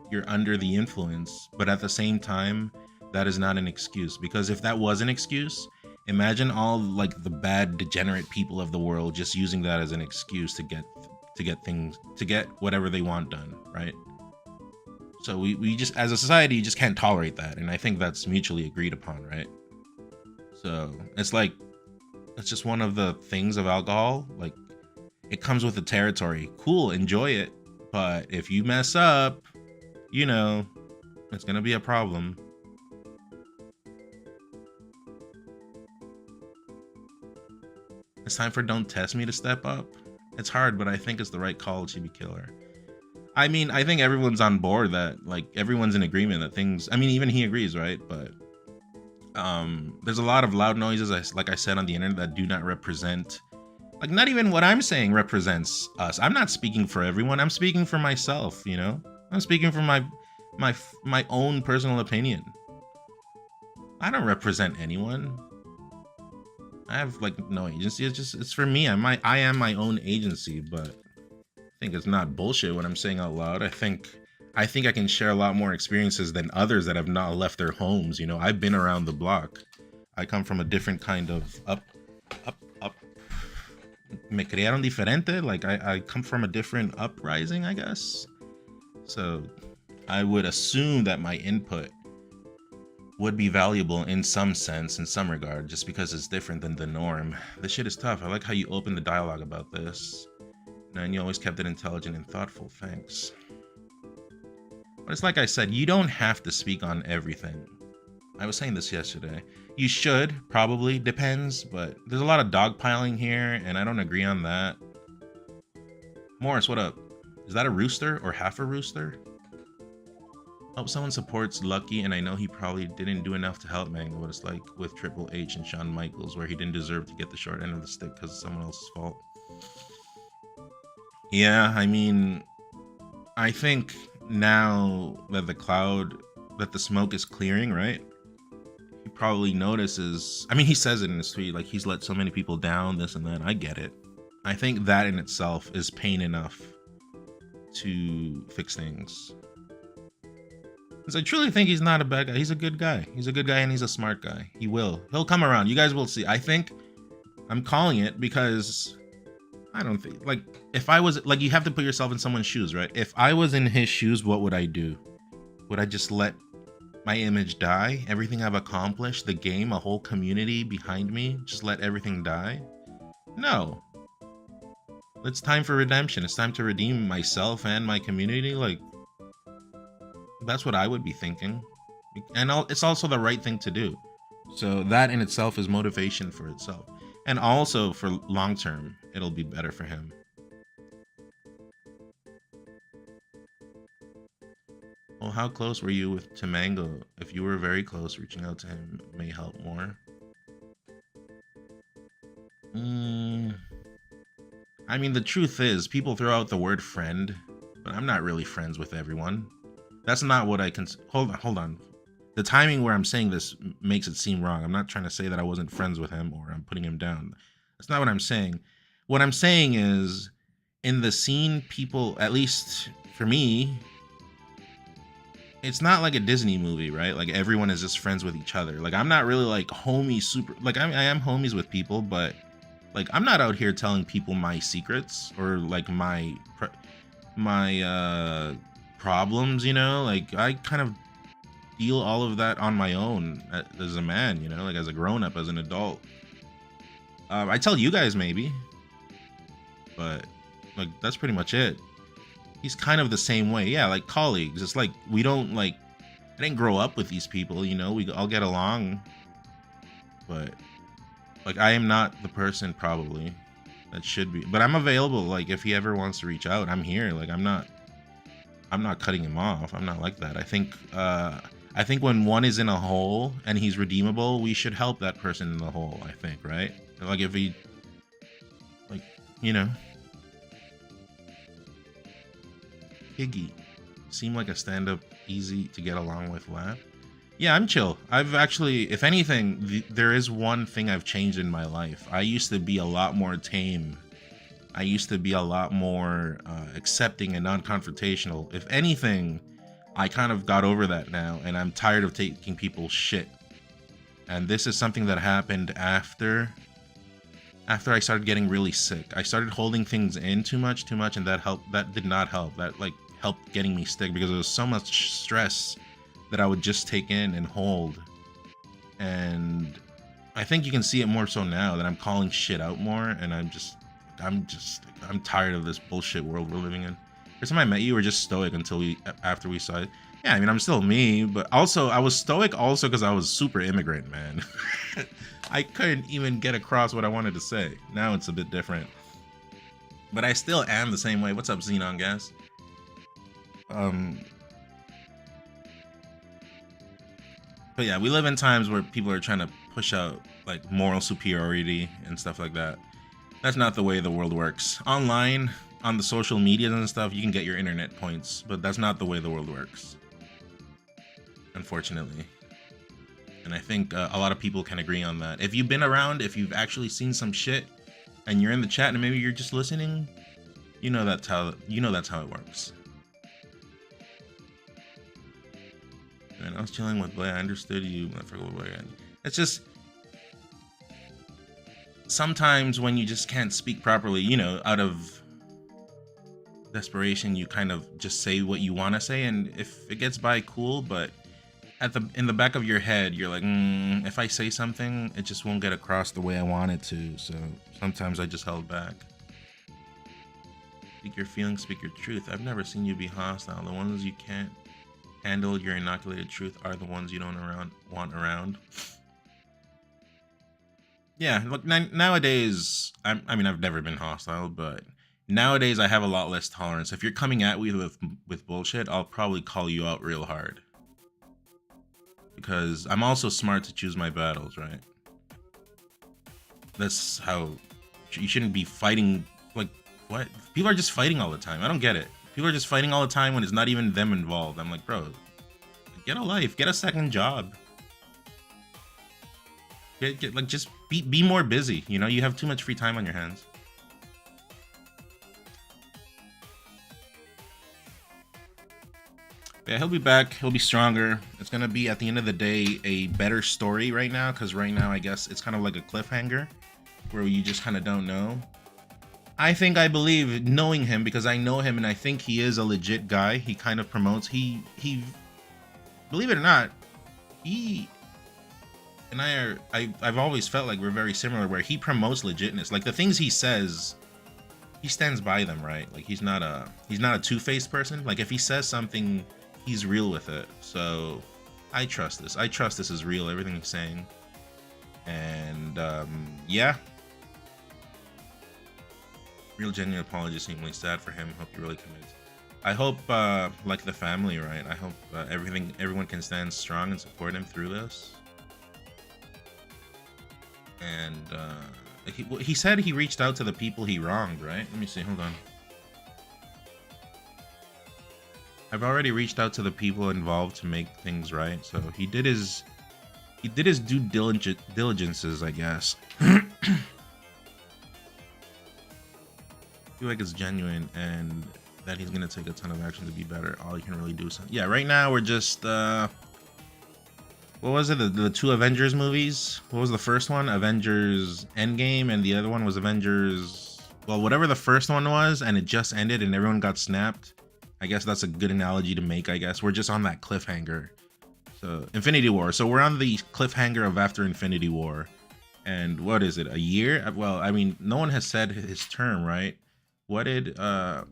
you're under the influence, but at the same time, that is not an excuse. Because if that was an excuse, imagine all like the bad degenerate people of the world just using that as an excuse to get whatever they want done, right? So we just, as a society, you just can't tolerate that, and I think that's mutually agreed upon, right? So it's like, it's just one of the things of alcohol. Like, it comes with the territory. Cool, enjoy it, but if you mess up, you know, it's gonna be a problem. It's time for Don't Test Me to step up. It's hard, but I think it's the right call, Chibi Killer. I mean, I think everyone's on board that, like, everyone's in agreement that things, I mean, even he agrees, right? But there's a lot of loud noises, like I said, on the internet that do not represent, like, not even what I'm saying represents us. I'm not speaking for everyone. I'm speaking for myself, you know? I'm speaking for my own personal opinion. I don't represent anyone. I have like no agency. It's for me. I am my own agency, but I think it's not bullshit what I'm saying out loud. I think I can share a lot more experiences than others that have not left their homes. You know, I've been around the block. I come from a different kind of up. Me criaron diferente. Like I come from a different uprising, I guess. So I would assume that my input would be valuable in some sense, in some regard, just because it's different than the norm. This shit is tough. I like how you opened the dialogue about this. And you always kept it intelligent and thoughtful. Thanks. But it's like I said, you don't have to speak on everything. I was saying this yesterday. You should, probably, depends, but there's a lot of dogpiling here, and I don't agree on that. Morris, what up? Is that a rooster or half a rooster? Hope someone supports Lucky, and I know he probably didn't do enough to help Mango, but it's like with Triple H and Shawn Michaels, where he didn't deserve to get the short end of the stick because it's someone else's fault. Yeah, I mean, I think now that the smoke is clearing, right? He probably notices, I mean, he says it in his tweet, like he's let so many people down, this and that. I get it. I think that in itself is pain enough to fix things. Because I truly think he's not a bad guy. He's a good guy. He's a good guy and he's a smart guy. He'll come around. You guys will see. I think I'm calling it because I don't think, like, if I was, like, you have to put yourself in someone's shoes, right? If I was in his shoes, what would I do? Would I just let my image die? Everything I've accomplished, the game, a whole community behind me, just let everything die? No. It's time for redemption. It's time to redeem myself and my community. Like, that's what I would be thinking. And it's also the right thing to do. So that in itself is motivation for itself. And also for long term, it'll be better for him. Well, how close were you to Mango? If you were very close, reaching out to him may help more. I mean, the truth is, people throw out the word friend, but I'm not really friends with everyone. That's not what I can. Hold on. The timing where I'm saying this makes it seem wrong. I'm not trying to say that I wasn't friends with him or I'm putting him down. That's not what I'm saying. What I'm saying is, in the scene, people, at least for me, it's not like a Disney movie, right? Like everyone is just friends with each other. Like I'm not really like homie super. Like I am homies with people, but like I'm not out here telling people my secrets or like my problems. You know, like I kind of deal all of that on my own as a man. You know, like as a grown up, as an adult. I tell you guys maybe, but like that's pretty much it. He's kind of the same way. Yeah, like colleagues. It's like we don't like, I didn't grow up with these people, you know, we all get along. but like I am not the person probably that should be. But I'm available. Like if he ever wants to reach out, I'm here. Like I'm not cutting him off. I'm not like that. I think when one is in a hole and he's redeemable, we should help that person in the hole, I think, right? Like if he, like, you know, Higgy seemed like a stand-up, easy to get along with laugh. Yeah, I'm chill. I've actually, if anything, there is one thing I've changed in my life. I used to be a lot more tame. I used to be a lot more accepting and non-confrontational. If anything, I kind of got over that now, and I'm tired of taking people's shit. And this is something that happened after I started getting really sick. I started holding things in too much, and that did not help. That like helped getting me sick because there was so much stress that I would just take in and hold. And I think you can see it more so now that I'm calling shit out more, and I'm tired of this bullshit world we're living in. First time I met you, were just stoic after we saw it. Yeah, I mean, I'm still me, but also I was stoic also because I was super immigrant, man. I couldn't even get across what I wanted to say. Now it's a bit different, but I still am the same way. What's up, Xenon Gas? But yeah, we live in times where people are trying to push out like moral superiority and stuff like that. That's not the way the world works. Online, on the social medias and stuff, you can get your internet points, but that's not the way the world works, unfortunately. And I think a lot of people can agree on that. If you've been around, if you've actually seen some shit, and you're in the chat and maybe you're just listening, you know that's how it works. And I was chilling with Blair. I understood you. I forgot what I. It's just sometimes when you just can't speak properly, you know, out of desperation, you kind of just say what you want to say, and if it gets by, cool. But in the back of your head, you're like, if I say something, it just won't get across the way I want it to. So sometimes I just held back. Speak your feelings, speak your truth. I've never seen you be hostile. The ones you can't handle your inoculated truth are the ones you don't want around. Yeah, look, nowadays, I mean, I've never been hostile, but nowadays I have a lot less tolerance. If you're coming at me with bullshit, I'll probably call you out real hard. Because I'm also smart to choose my battles, right? That's how you shouldn't be fighting. Like, what? People are just fighting all the time. I don't get it. People are just fighting all the time when it's not even them involved. I'm like, bro, get a life, get a second job. Like, just be more busy. You know, you have too much free time on your hands. Yeah, he'll be back. He'll be stronger. It's gonna be, at the end of the day, a better story right now, because right now I guess it's kind of like a cliffhanger where you just kind of don't know. I believe, knowing him, because I know him and I think he is a legit guy. He kind of promotes, he believe it or not, he and I've always felt like we're very similar, where he promotes legitness. Like the things he says, he stands by them, right? Like he's not a two-faced person. Like if he says something, he's real with it. So I trust this. I trust this is real, everything he's saying. And yeah. Real genuine apology, seemingly sad for him. Hope he really commits. I hope, like the family, right? I hope everyone can stand strong and support him through this. And he said he reached out to the people he wronged, right? Let me see. Hold on. I've already reached out to the people involved to make things right. So he did his due diligences, I guess. I feel like it's genuine and that he's gonna take a ton of action to be better. All you can really do is, yeah, right now we're just what was it, the two Avengers movies? What was the first one? Avengers Endgame, and the other one was Avengers, well, whatever the first one was, and it just ended and everyone got snapped. I guess that's a good analogy to make. I guess we're just on that cliffhanger. So Infinity War, so we're on the cliffhanger of after Infinity War. And what is it, a year? Well, I mean, no one has said his term, right? What did Supernova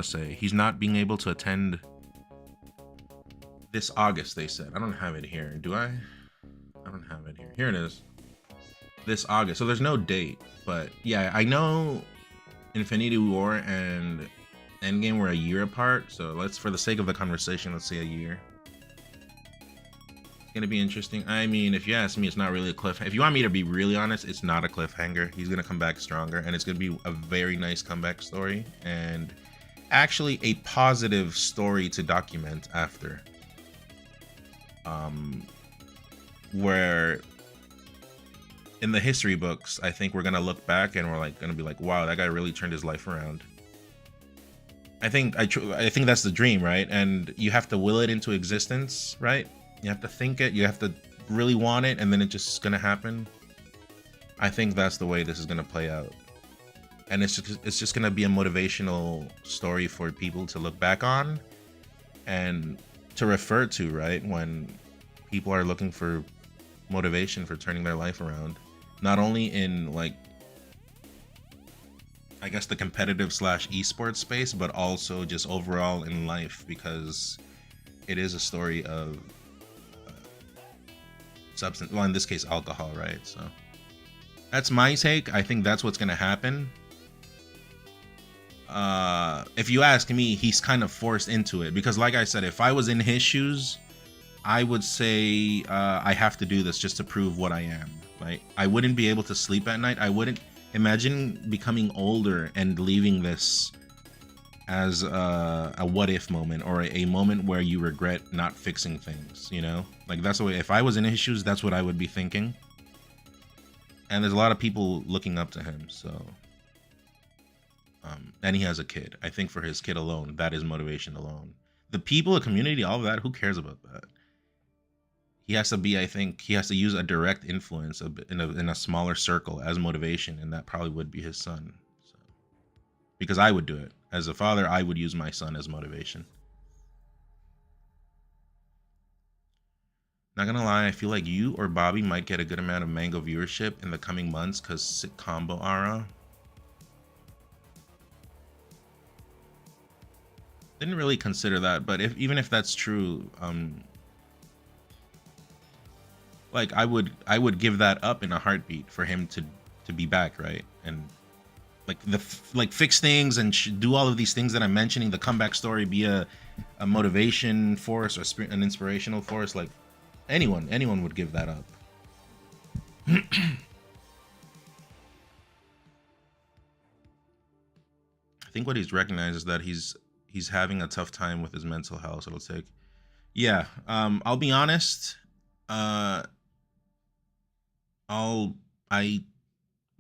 say? He's not being able to attend This August, they said. I don't have it here. Do I? I don't have it here. Here it is. This August. So there's no date, but yeah, I know Infinity War and Endgame were a year apart. So let's, for the sake of the conversation, let's say a year. It's gonna be interesting. I mean, if you ask me, it's not really a cliffhanger. If you want me to be really honest, it's not a cliffhanger. He's gonna come back stronger, and it's gonna be a very nice comeback story, and actually a positive story to document after. Where in the history books, I think we're gonna look back and we're like gonna be like, wow, that guy really turned his life around. I think that's the dream, right? And you have to will it into existence, right? You have to think it, you have to really want it, and then it's just gonna happen. I think that's the way this is gonna play out. And it's just gonna be a motivational story for people to look back on and to refer to, right? When people are looking for motivation for turning their life around, not only in, like, I guess the competitive / esports space, but also just overall in life, because it is a story of substance, well, in this case alcohol, right? So that's my take. I think that's what's gonna happen. If you ask me, he's kind of forced into it, because like I said, if I was in his shoes, I would say I have to do this just to prove what I am. Like, I wouldn't be able to sleep at night. I wouldn't imagine becoming older and leaving this as a what if moment, or a moment where you regret not fixing things, you know? Like, that's the way, if I was in his shoes, that's what I would be thinking. And there's a lot of people looking up to him, so and he has a kid. I think for his kid alone, that is motivation alone. The people, the community, all of that, who cares about that? He has to be, I think he has to use a direct influence in a smaller circle as motivation, and that probably would be his son. So, because I would do it as a father, I would use my son as motivation. Not gonna lie, I feel like you or Bobby might get a good amount of Mango viewership in the coming months because sick combo aura. Didn't really consider that, but even if that's true, like I would give that up in a heartbeat for him to be back, right? And like fix things and do all of these things that I'm mentioning. The comeback story, be a motivation force or an inspirational force. Like anyone would give that up. I think what he's recognized is that he's having a tough time with his mental health. It'll take, yeah. I'll be honest.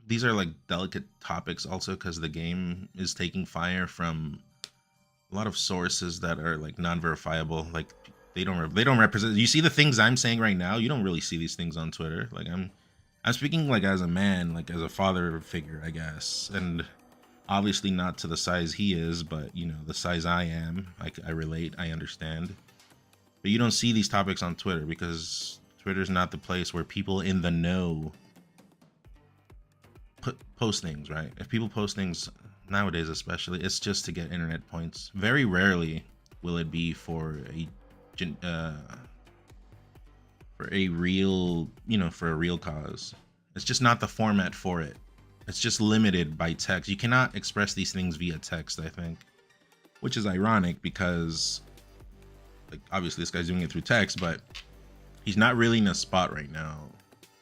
These are like delicate topics also, because the game is taking fire from a lot of sources that are like non-verifiable. Like they don't represent. You see the things I'm saying right now, you don't really see these things on Twitter. Like I'm speaking like as a man, like as a father figure, I guess, and obviously not to the size he is, but you know, the size I am. I relate, I understand. But you don't see these topics on Twitter because Twitter's not the place where people in the know post things, right? If people post things nowadays, especially, it's just to get internet points. Very rarely will it be for a real, you know, for a real cause. It's just not the format for it. It's just limited by text. You cannot express these things via text, I think, which is ironic because, like, obviously this guy's doing it through text, but he's not really in a spot right now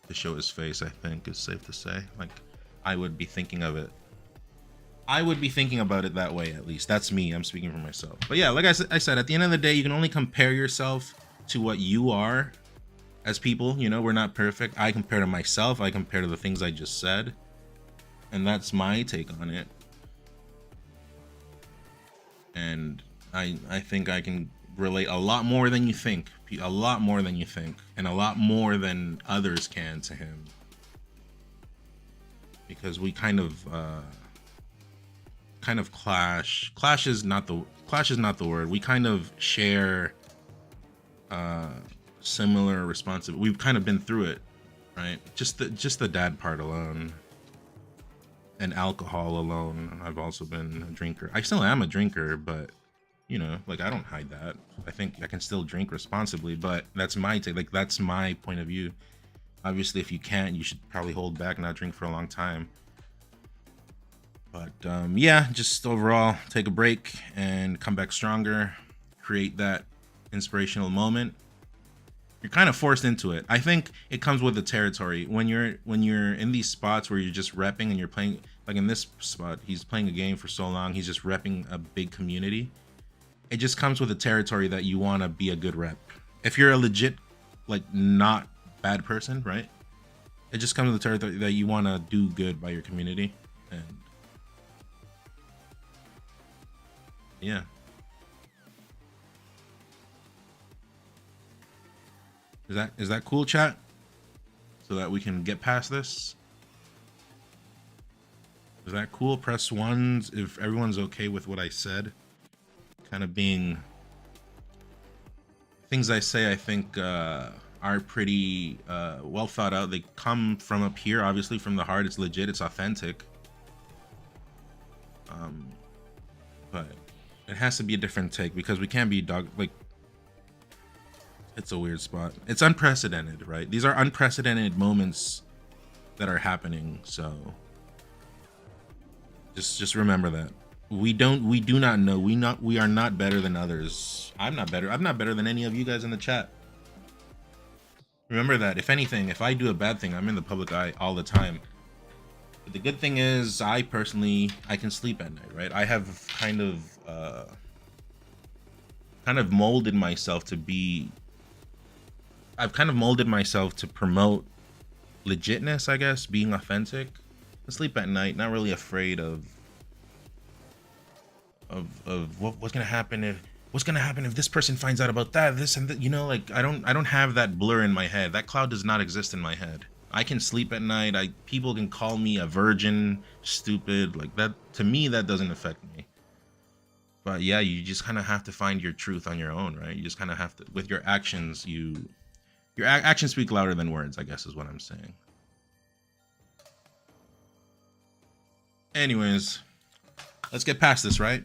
to show his face, I think is safe to say. Like, I would be thinking of it. I would be thinking about it that way, at least. That's me. I'm speaking for myself. But yeah, like I said, at the end of the day, you can only compare yourself to what you are as people. You know, we're not perfect. I compare to myself. I compare to the things I just said. And that's my take on it. And I think I can relate a lot more than you think. A lot more than you think. And a lot more than others can to him. Because we kind of clash. Clash is not the word. We kind of share similar responsibility. We've kind of been through it, right? Just the dad part alone. And alcohol alone. I've also been a drinker. I still am a drinker, but You know, like I don't hide that. I think I can still drink responsibly, but that's my take. Like that's my point of view. Obviously, if you can't, you should probably hold back, not drink for a long time. But yeah, just overall, take a break and come back stronger. Create that inspirational moment. You're kind of forced into it. I think it comes with the territory. When you're in these spots where you're just repping and you're playing, like in this spot, he's playing a game for so long, he's just repping a big community. It just comes with the territory that you want to be a good rep. If you're a legit, like not bad person, right? It just comes with the territory that you want to do good by your community. And yeah. Is that cool, chat? So that we can get past this? Is that cool? Press ones if everyone's okay with what I said. Kind of being things I say, I think are pretty well thought out. They come from up here, obviously from the heart. It's legit, it's authentic. But it has to be a different take because we can't be like, it's a weird spot. It's unprecedented, right? These are unprecedented moments that are happening. So just remember that. We do not know. We are not better than others. I'm not better than any of you guys in the chat. Remember that. If anything, if I do a bad thing, I'm in the public eye all the time. But the good thing is I can sleep at night, right? I have kind of molded myself to be I've kind of molded myself to promote legitness, I guess, being authentic. I sleep at night, not really afraid of what's gonna happen if this person finds out about that, this and that. You know, like I don't have that blur in my head. That cloud does not exist in my head. I can sleep at night. People can call me a virgin, stupid, like that. To me, that doesn't affect me. But yeah, you just kind of have to find your truth on your own, right? You just kind of have to, with your actions, your actions speak louder than words, I guess is what I'm saying. Anyways, let's get past this, right?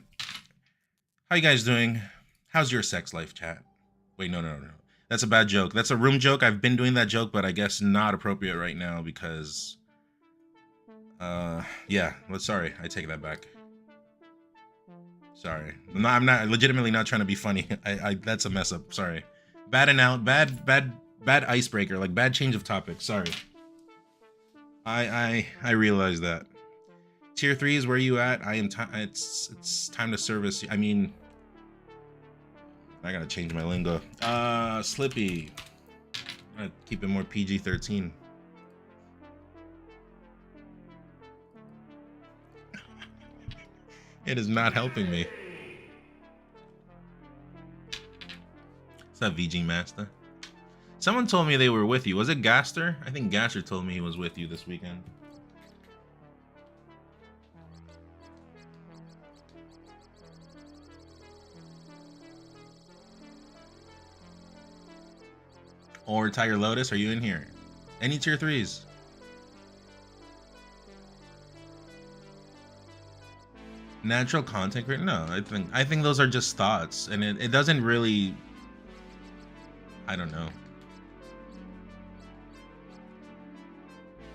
How you guys doing? How's your sex life, chat? Wait, no. That's a bad joke. That's a room joke. I've been doing that joke, but I guess not appropriate right now because, yeah. Sorry, I take that back. Sorry. No, I'm not legitimately not trying to be funny. That's a mess up. Sorry. Bad icebreaker, like bad change of topic. Sorry. I realize that. Tier 3 is where you at? It's time to service. I mean, I gotta change my lingo. Slippy. I'm gonna keep it more PG-13. It is not helping me. What's up, VG Master? Someone told me they were with you. Was it Gaster? I think Gaster told me he was with you this weekend. Or Tiger Lotus, are you in here? Any tier 3s? Natural content creator? No, I think those are just thoughts, and it doesn't really, I don't know.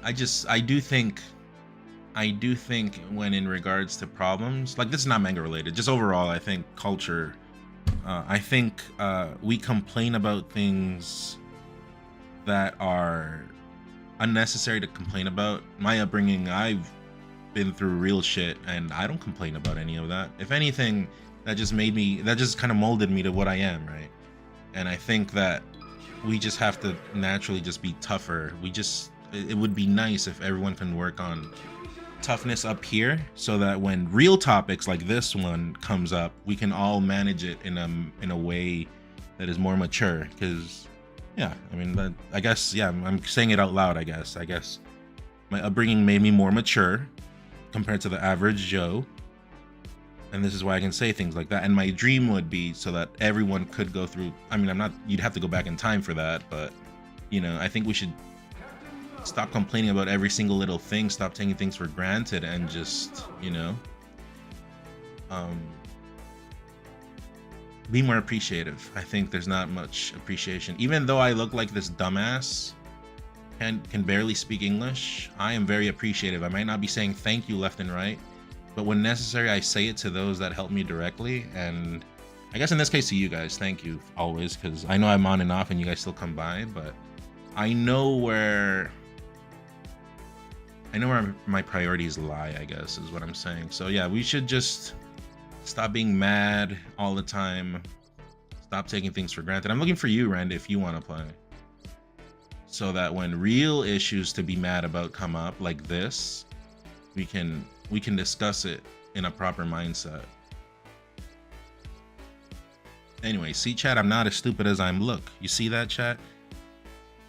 I do think when in regards to problems, like this is not manga related, just overall, I think culture, I think we complain about things that are unnecessary to complain about. My upbringing, I've been through real shit and I don't complain about any of that. If anything, that just kind of molded me to what I am, right? And I think that we just have to naturally just be tougher. It would be nice if everyone can work on toughness up here so that when real topics like this one comes up, we can all manage it in a way that is more mature. Because yeah, I mean, I guess, yeah, I'm saying it out loud, I guess my upbringing made me more mature compared to the average Joe, and this is why I can say things like that. And my dream would be so that everyone could go through, I mean, you'd have to go back in time for that, but you know, I think we should stop complaining about every single little thing, stop taking things for granted, and just, you know, be more appreciative. I think there's not much appreciation. Even though I look like this dumbass and can barely speak English, I am very appreciative. I might not be saying thank you left and right, but when necessary, I say it to those that help me directly. And I guess in this case to you guys, thank you always, because I know I'm on and off and you guys still come by, but I know where my priorities lie, I guess, is what I'm saying. So yeah, we should just stop being mad all the time. Stop taking things for granted. I'm looking for you, Randy, if you want to play. So that when real issues to be mad about come up like this, we can discuss it in a proper mindset. Anyway, see chat, I'm not as stupid as I'm look. You see that, chat?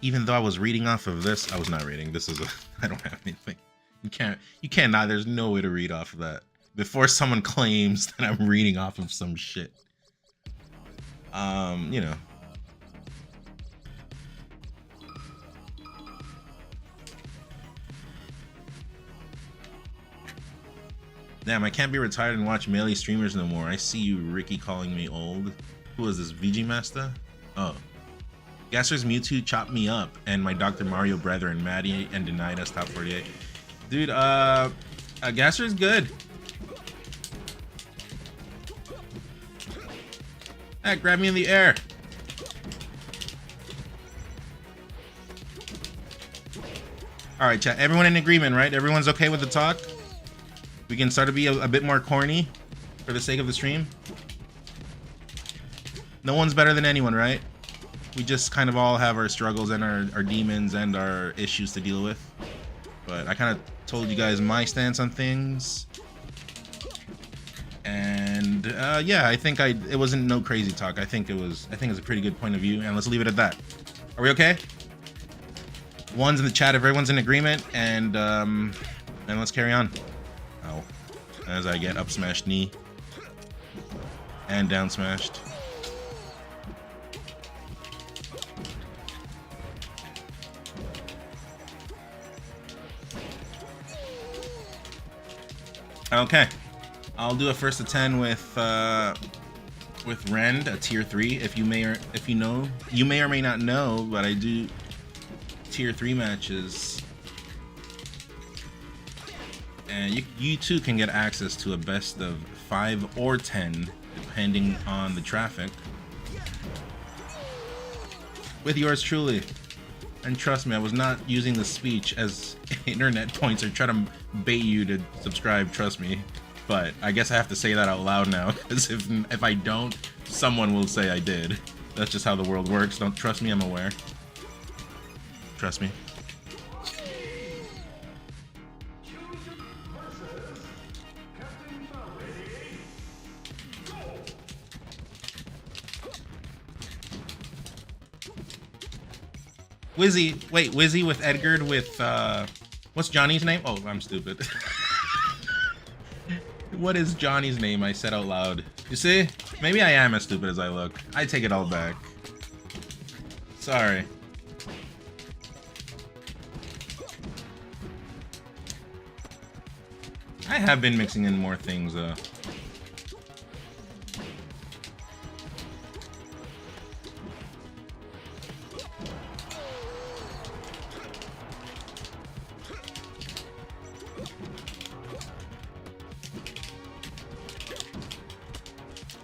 Even though I was reading off of this, I was not reading. This is I don't have anything. You cannot, there's no way to read off of that. Before someone claims that I'm reading off of some shit. You know. Damn, I can't be retired and watch melee streamers no more. I see you, Ricky, calling me old. Who is this, VG Master? Oh. Gasser's Mewtwo chopped me up, and my Dr. Mario brethren, Maddie and denied us top 48. Dude, Gasser's good. Hey, grab me in the air. All right, chat. Everyone in agreement, right? Everyone's okay with the talk? We can start to be a bit more corny for the sake of the stream. No one's better than anyone, right? We just kind of all have our struggles and our demons and our issues to deal with. But I kind of told you guys my stance on things. And yeah, I think it wasn't no crazy talk. I think it was a pretty good point of view, and let's leave it at that. Are we okay? One's in the chat if everyone's in agreement, and let's carry on. Ow. As I get up smashed knee and down smashed. Okay, I'll do a first to 10 with Rend, a tier 3. If you may or may not know, but I do tier 3 matches, and you too can get access to a best of 5 or 10 depending on the traffic with yours truly. And trust me, I was not using the speech as internet points or try to bait you to subscribe, trust me. But I guess I have to say that out loud now, because if I don't, someone will say I did. That's just how the world works. Don't trust me, I'm aware. Trust me. Wizzy with Edgar with, what's Johnny's name? Oh, I'm stupid. What is Johnny's name? I said out loud. You see? Maybe I am as stupid as I look. I take it all back. Sorry. I have been mixing in more things,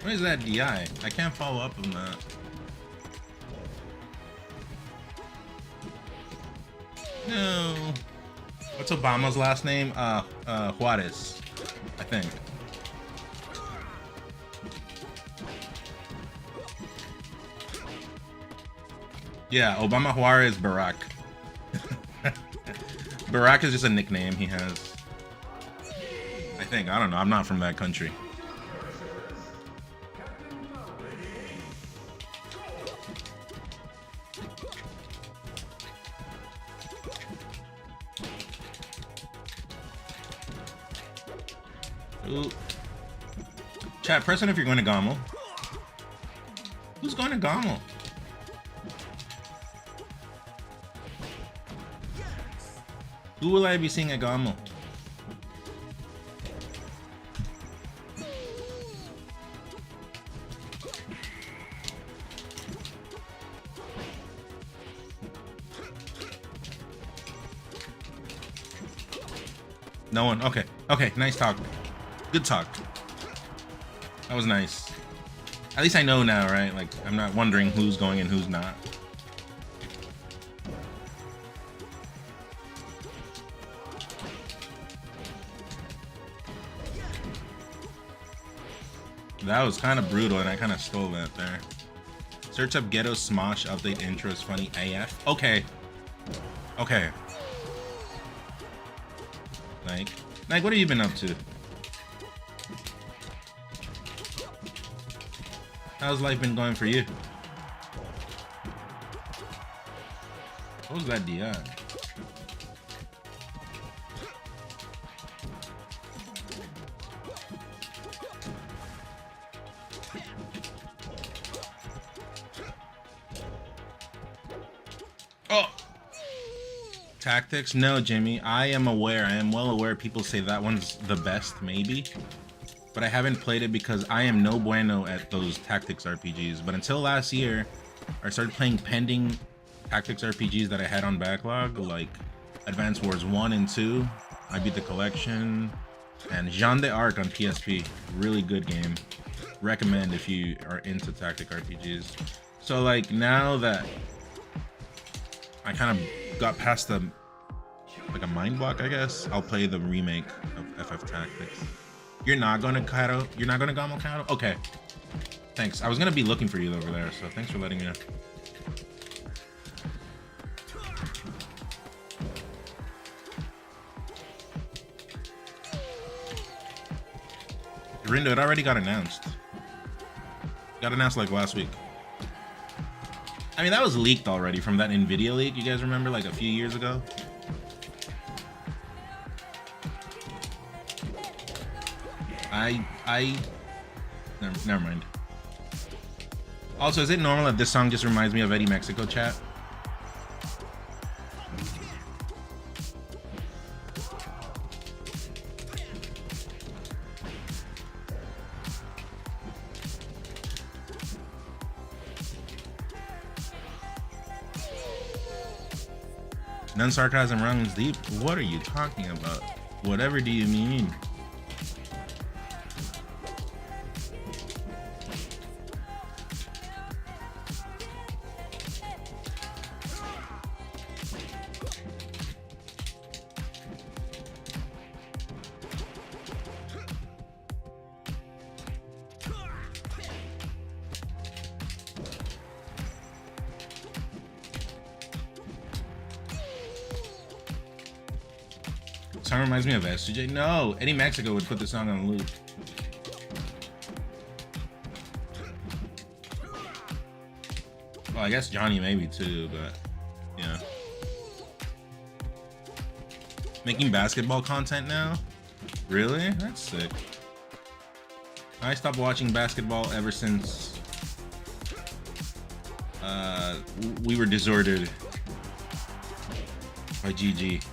What is that DI? I can't follow up on that. No. What's Obama's last name? Juarez, I think. Yeah, Obama Juarez Barack. Barack is just a nickname he has. I think. I don't know. I'm not from that country. Ooh. Chat, press on if you're going to Gommel. Who's going to Gommel? Who will I be seeing at Gommel? No one. Okay. Okay. Nice talk. Good talk. That was nice. At least I know now, right? Like, I'm not wondering who's going and who's not. That was kind of brutal, and I kind of stole that there. Search up Ghetto Smosh update intro is funny AF. Okay. Okay. Like, what have you been up to? How's life been going for you? What was that DI? Oh! Tactics? No, Jimmy. I am aware. I am well aware people say that one's the best, maybe. But I haven't played it because I am no bueno at those tactics RPGs. But until last year, I started playing pending tactics RPGs that I had on backlog, like Advance Wars 1 and 2. I beat the collection. And Jeanne d'Arc on PSP. Really good game. Recommend if you are into tactic RPGs. So like now that I kind of got past the like a mind block, I guess, I'll play the remake of FF Tactics. You're not gonna Kato? You're not gonna Gamo Kato? Okay. Thanks. I was gonna be looking for you over there, so thanks for letting me know. Rindo, it already got announced. Got announced like last week. I mean, that was leaked already from that NVIDIA leak. You guys remember, like a few years ago? Never mind. Also, is it normal that this song just reminds me of Eddie Mexico chat? None sarcasm runs deep. What are you talking about? Whatever do you mean? Song reminds me of SJ. No, Eddie Mexico would put the song on loop. Well, I guess Johnny maybe too, but yeah. Making basketball content now? Really? That's sick. I stopped watching basketball ever since we were disordered by GG.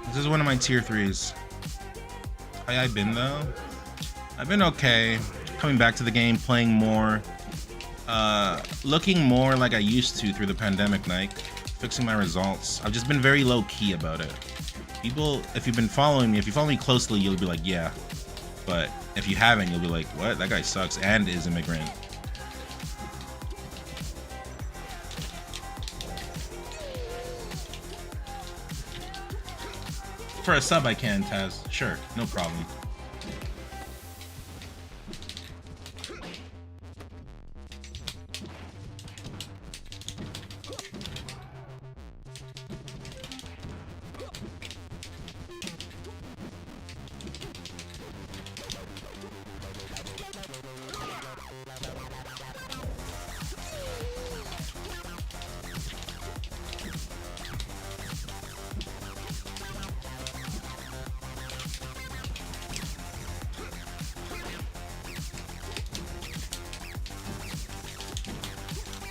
This is one of my tier 3s. How I been though? I've been okay. Coming back to the game, playing more. Looking more like I used to through the pandemic, Nike. Fixing my results. I've just been very low key about it. People, if you've been following me, if you follow me closely, you'll be like, yeah. But if you haven't, you'll be like, what? That guy sucks and is immigrant. For a sub I can, Taz. Sure, no problem.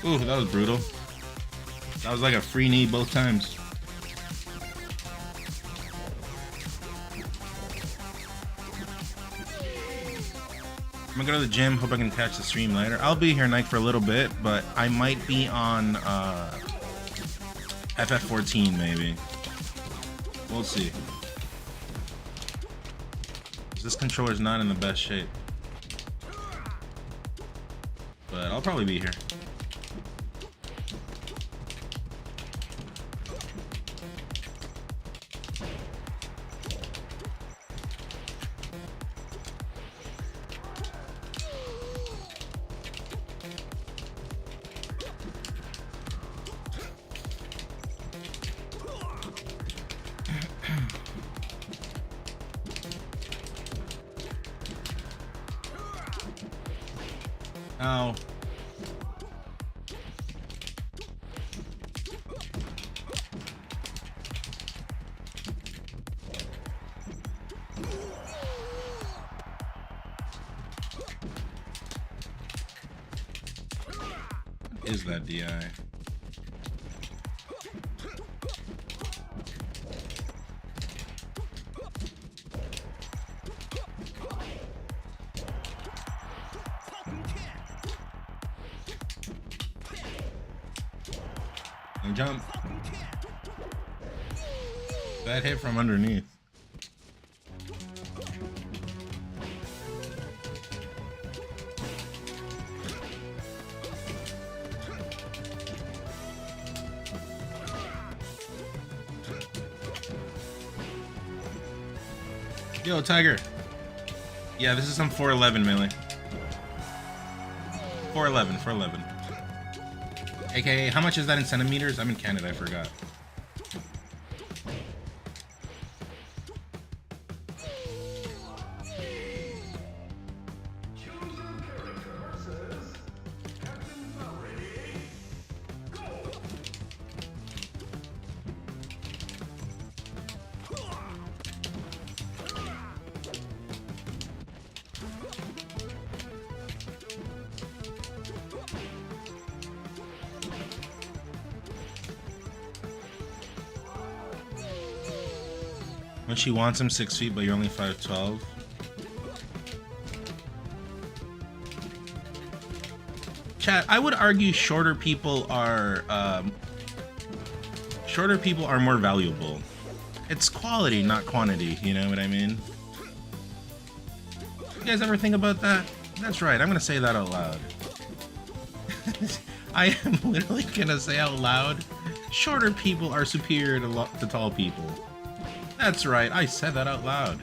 Ooh, that was brutal. That was like a free knee both times. I'm gonna go to the gym. Hope I can catch the stream later. I'll be here, Nike, for a little bit, but I might be on FF14 maybe. We'll see. This controller's not in the best shape, but I'll probably be here. Ow. What is that DI? And jump. That hit from underneath. Yo, Tiger. Yeah, this is some 411 melee. 411, 411. AKA, how much is that in centimeters? I'm in Canada, I forgot. When she wants him 6 feet, but you're only 5'12". Chat, I would argue shorter people are more valuable. It's quality, not quantity, you know what I mean? You guys ever think about that? That's right, I'm gonna say that out loud. I am literally gonna say out loud, shorter people are superior to tall people. That's right, I said that out loud.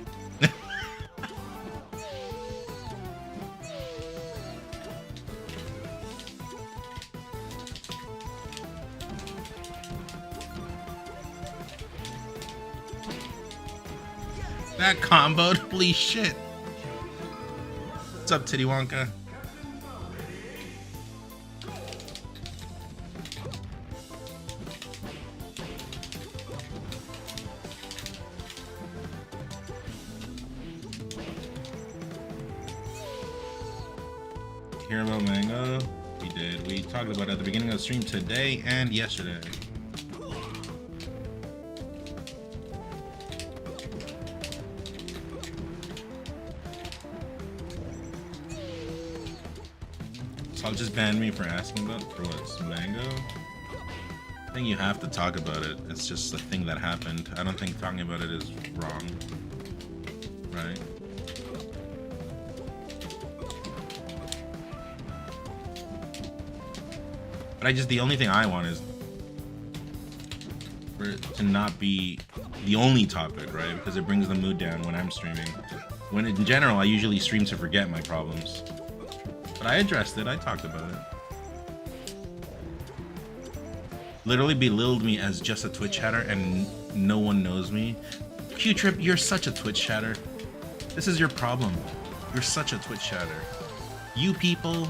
That comboed, holy shit. What's up, Titty Wonka? Hear about Mango? We did. We talked about it at the beginning of the stream today and yesterday. So I'll just ban me for asking about for what's Mango? I think you have to talk about it. It's just a thing that happened. I don't think talking about it is wrong. Right? But the only thing I want is for it to not be the only topic, right? Because it brings the mood down when I'm streaming. When in general, I usually stream to forget my problems. But I addressed it, I talked about it. Literally belittled me as just a Twitch chatter and no one knows me. Q-Trip, you're such a Twitch chatter. This is your problem. You're such a Twitch chatter. You people,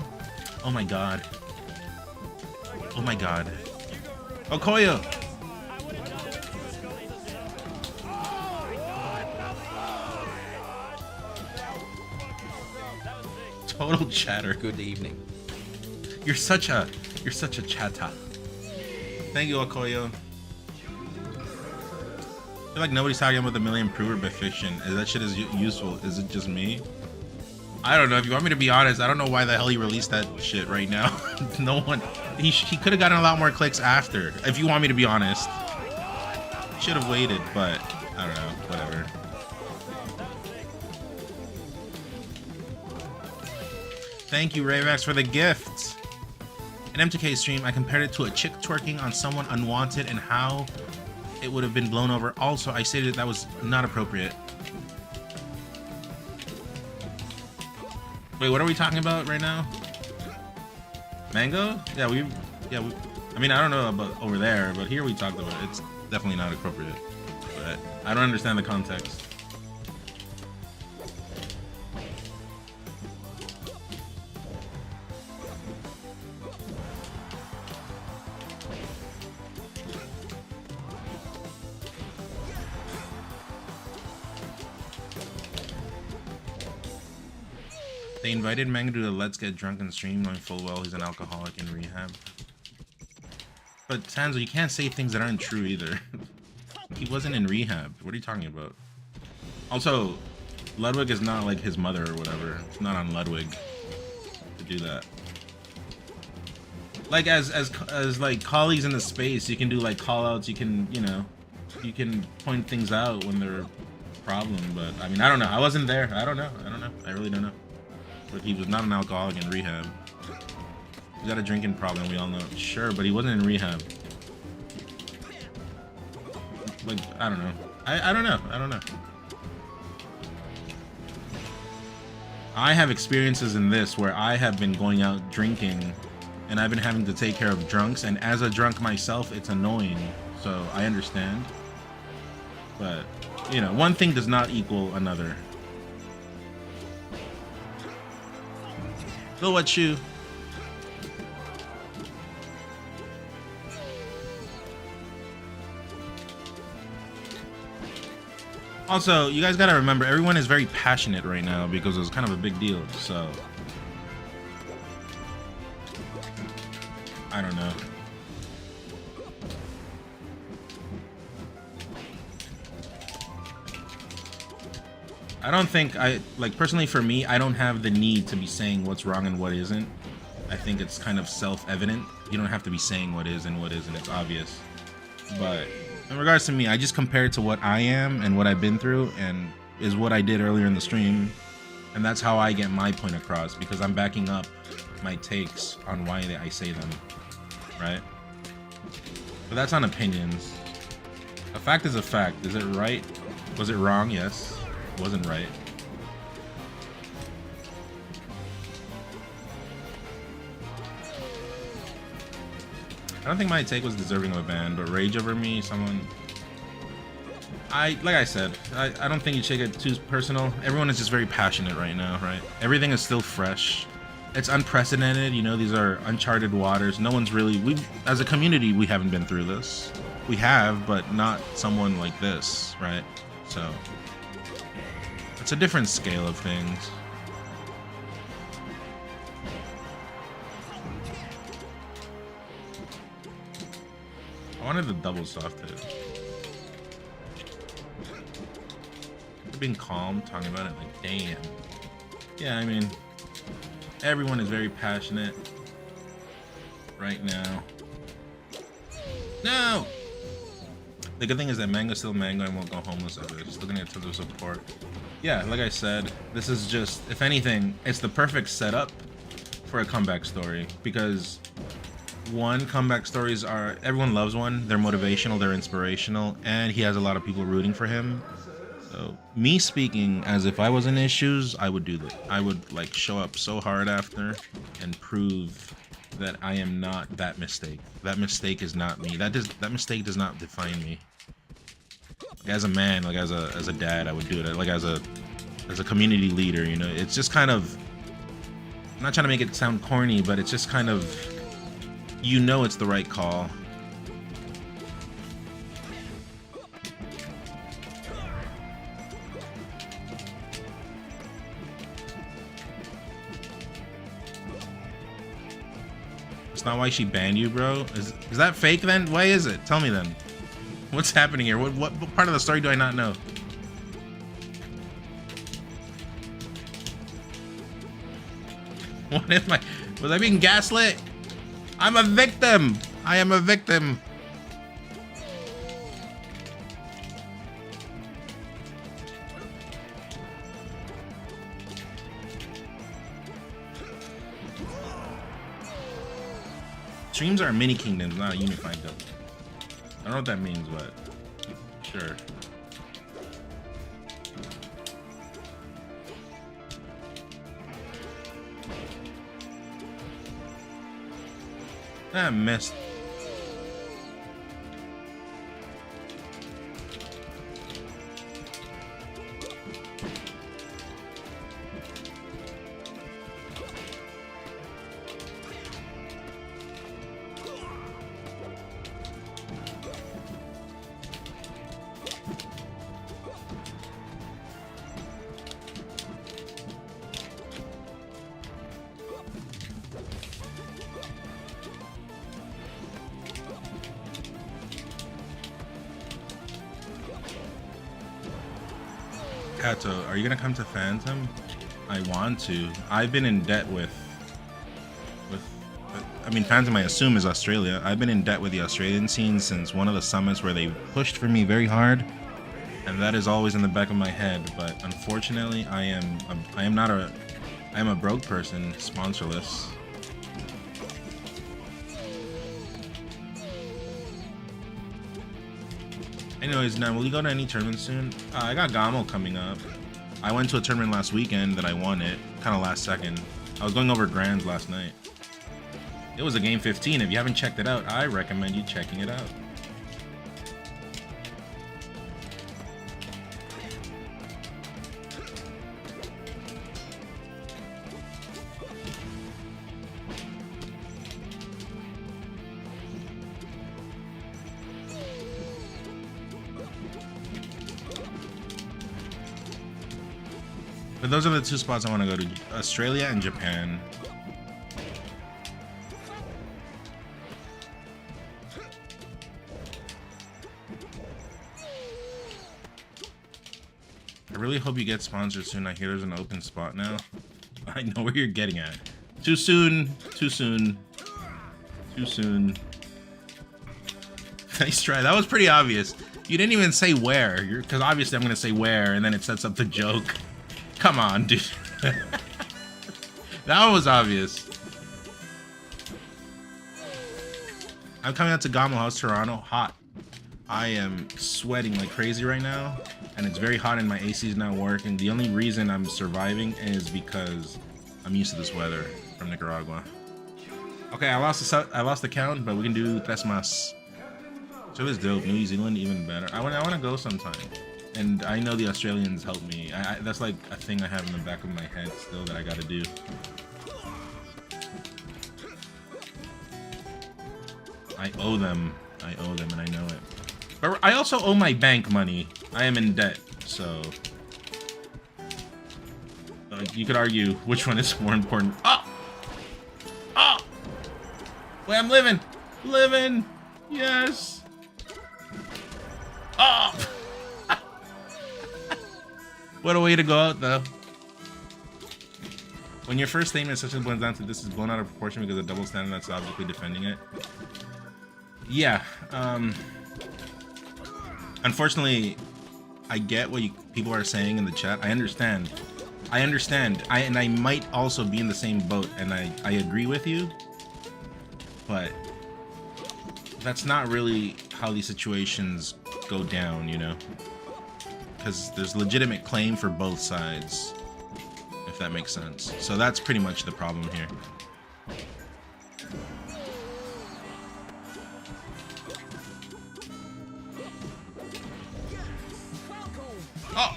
oh my god. Oh my god. Okoyo! Total chatter. Good evening. You're such a You're such a chata. Thank you, Okoyo. I feel like nobody's talking about the million improver by fiction. Is that shit is useful? Is it just me? I don't know. If you want me to be honest, I don't know why the hell he released that shit right now. No one. He could have gotten a lot more clicks after. If you want me to be honest, should have waited. But I don't know. Whatever. Thank you, Rayvax, for the gift. In M2K stream, I compared it to a chick twerking on someone unwanted and how it would have been blown over. Also, I stated that was not appropriate. Wait, what are we talking about right now? Mango? Yeah, we. I mean, I don't know about over there, but here we talked about it. It's definitely not appropriate. But I don't understand the context. They invited Mango to the Let's Get Drunk and stream, knowing full well he's an alcoholic in rehab. But Sanzo, you can't say things that aren't true either. He wasn't in rehab. What are you talking about? Also, Ludwig is not like his mother or whatever. It's not on Ludwig to do that. Like as like colleagues in the space, you can do like call outs, you can, you know, you can point things out when they're a problem, but I mean, I don't know. I wasn't there. I don't know. I really don't know. But he was not an alcoholic in rehab. He's got a drinking problem, we all know. Sure, but he wasn't in rehab. Like, I don't know. I don't know. I have experiences in this where I have been going out drinking and I've been having to take care of drunks, and as a drunk myself, it's annoying. So I understand. But, you know, one thing does not equal another. So what you? Also, you guys gotta remember, everyone is very passionate right now because it's kind of a big deal, so I don't know. I don't think personally for me, I don't have the need to be saying what's wrong and what isn't. I think it's kind of self-evident. You don't have to be saying what is and what isn't, it's obvious. But in regards to me, I just compare it to what I am and what I've been through, and is what I did earlier in the stream. And that's how I get my point across, because I'm backing up my takes on why I say them, right? But that's on opinions. A fact is a fact. Is it right? Was it wrong? Yes. Wasn't right. I don't think my take was deserving of a ban, but rage over me, someone. Like I said, I don't think you should get too personal. Everyone is just very passionate right now, right? Everything is still fresh. It's unprecedented, you know, these are uncharted waters. No one's really, as a community, we haven't been through this. We have, but not someone like this, right? So it's a different scale of things. I wanted the double soft hit. Being calm, talking about it like, damn. Yeah, I mean, everyone is very passionate right now. No! The good thing is that Mango's still Mango and won't go homeless ever. Just looking at tons of support. Yeah, like I said, this is just, if anything, it's the perfect setup for a comeback story, because one, comeback stories are, everyone loves one. They're motivational, they're inspirational, and he has a lot of people rooting for him. So me speaking as if I was in his shoes, I would do that. I would like show up so hard after and prove that I am not that mistake. That mistake is not me. That mistake does not define me. Like, as a man, like as a dad, I would do it. Like as a community leader, you know. It's just kind of, I'm not trying to make it sound corny, but it's just kind of, you know, it's the right call. That's not why she banned you, bro. Is that fake then? Why is it? Tell me then. What's happening here? What part of the story do I not know? What am I? Was I being gaslit? I'm a victim. I am a victim. Streams are mini kingdoms, not a unified double. I don't know what that means, but sure. I missed. Kato, are you gonna come to Phantom? I want to. I've been in debt with I mean, Phantom I assume is Australia. I've been in debt with the Australian scene since one of the summits where they pushed for me very hard, and that is always in the back of my head. But unfortunately, I am a broke person, sponsorless. Anyways, now will you go to any tournament soon? I got Gamo coming up. I went to a tournament last weekend that I won it, kind of last second. I was going over grands last night. It was a game 15. If you haven't checked it out, I recommend you checking it out. But those are the two spots I want to go to, Australia and Japan. I really hope you get sponsored soon. I hear there's an open spot now. I know where you're getting at. Too soon, too soon, too soon. Nice try. That was pretty obvious. You didn't even say where, because obviously I'm going to say where, and then it sets up the joke. Come on, dude. That was obvious. I'm coming out to Gamo House, Toronto. Hot. I am sweating like crazy right now, and it's very hot and my AC is not working. The only reason I'm surviving is because I'm used to this weather from Nicaragua. Okay, I lost the count, but we can do tres más. So this dope. New Zealand even better. I want to go sometime. And I know the Australians helped me. That's like a thing I have in the back of my head still that I gotta do. I owe them, and I know it. But I also owe my bank money. I am in debt, so... you could argue which one is more important. Oh! Oh! Wait, I'm living! Living! Yes! Oh! What a way to go out, though. When your first statement essentially blends down to this is blown out of proportion because of double standard that's obviously defending it. Yeah. Unfortunately, I get what people are saying in the chat. I understand. And I might also be in the same boat, and I agree with you. But that's not really how these situations go down, you know? Because there's legitimate claim for both sides, if that makes sense. So that's pretty much the problem here. Oh!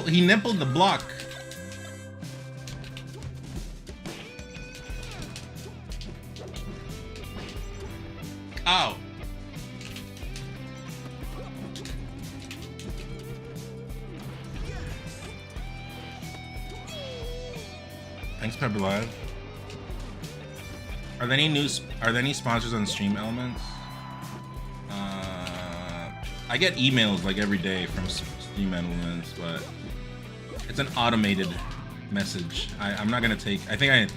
He nippled the block. Thanks, Pepper Live. Are there any sponsors on Stream Elements? I get emails like every day from Stream Elements, but it's an automated message. I'm not gonna take. I think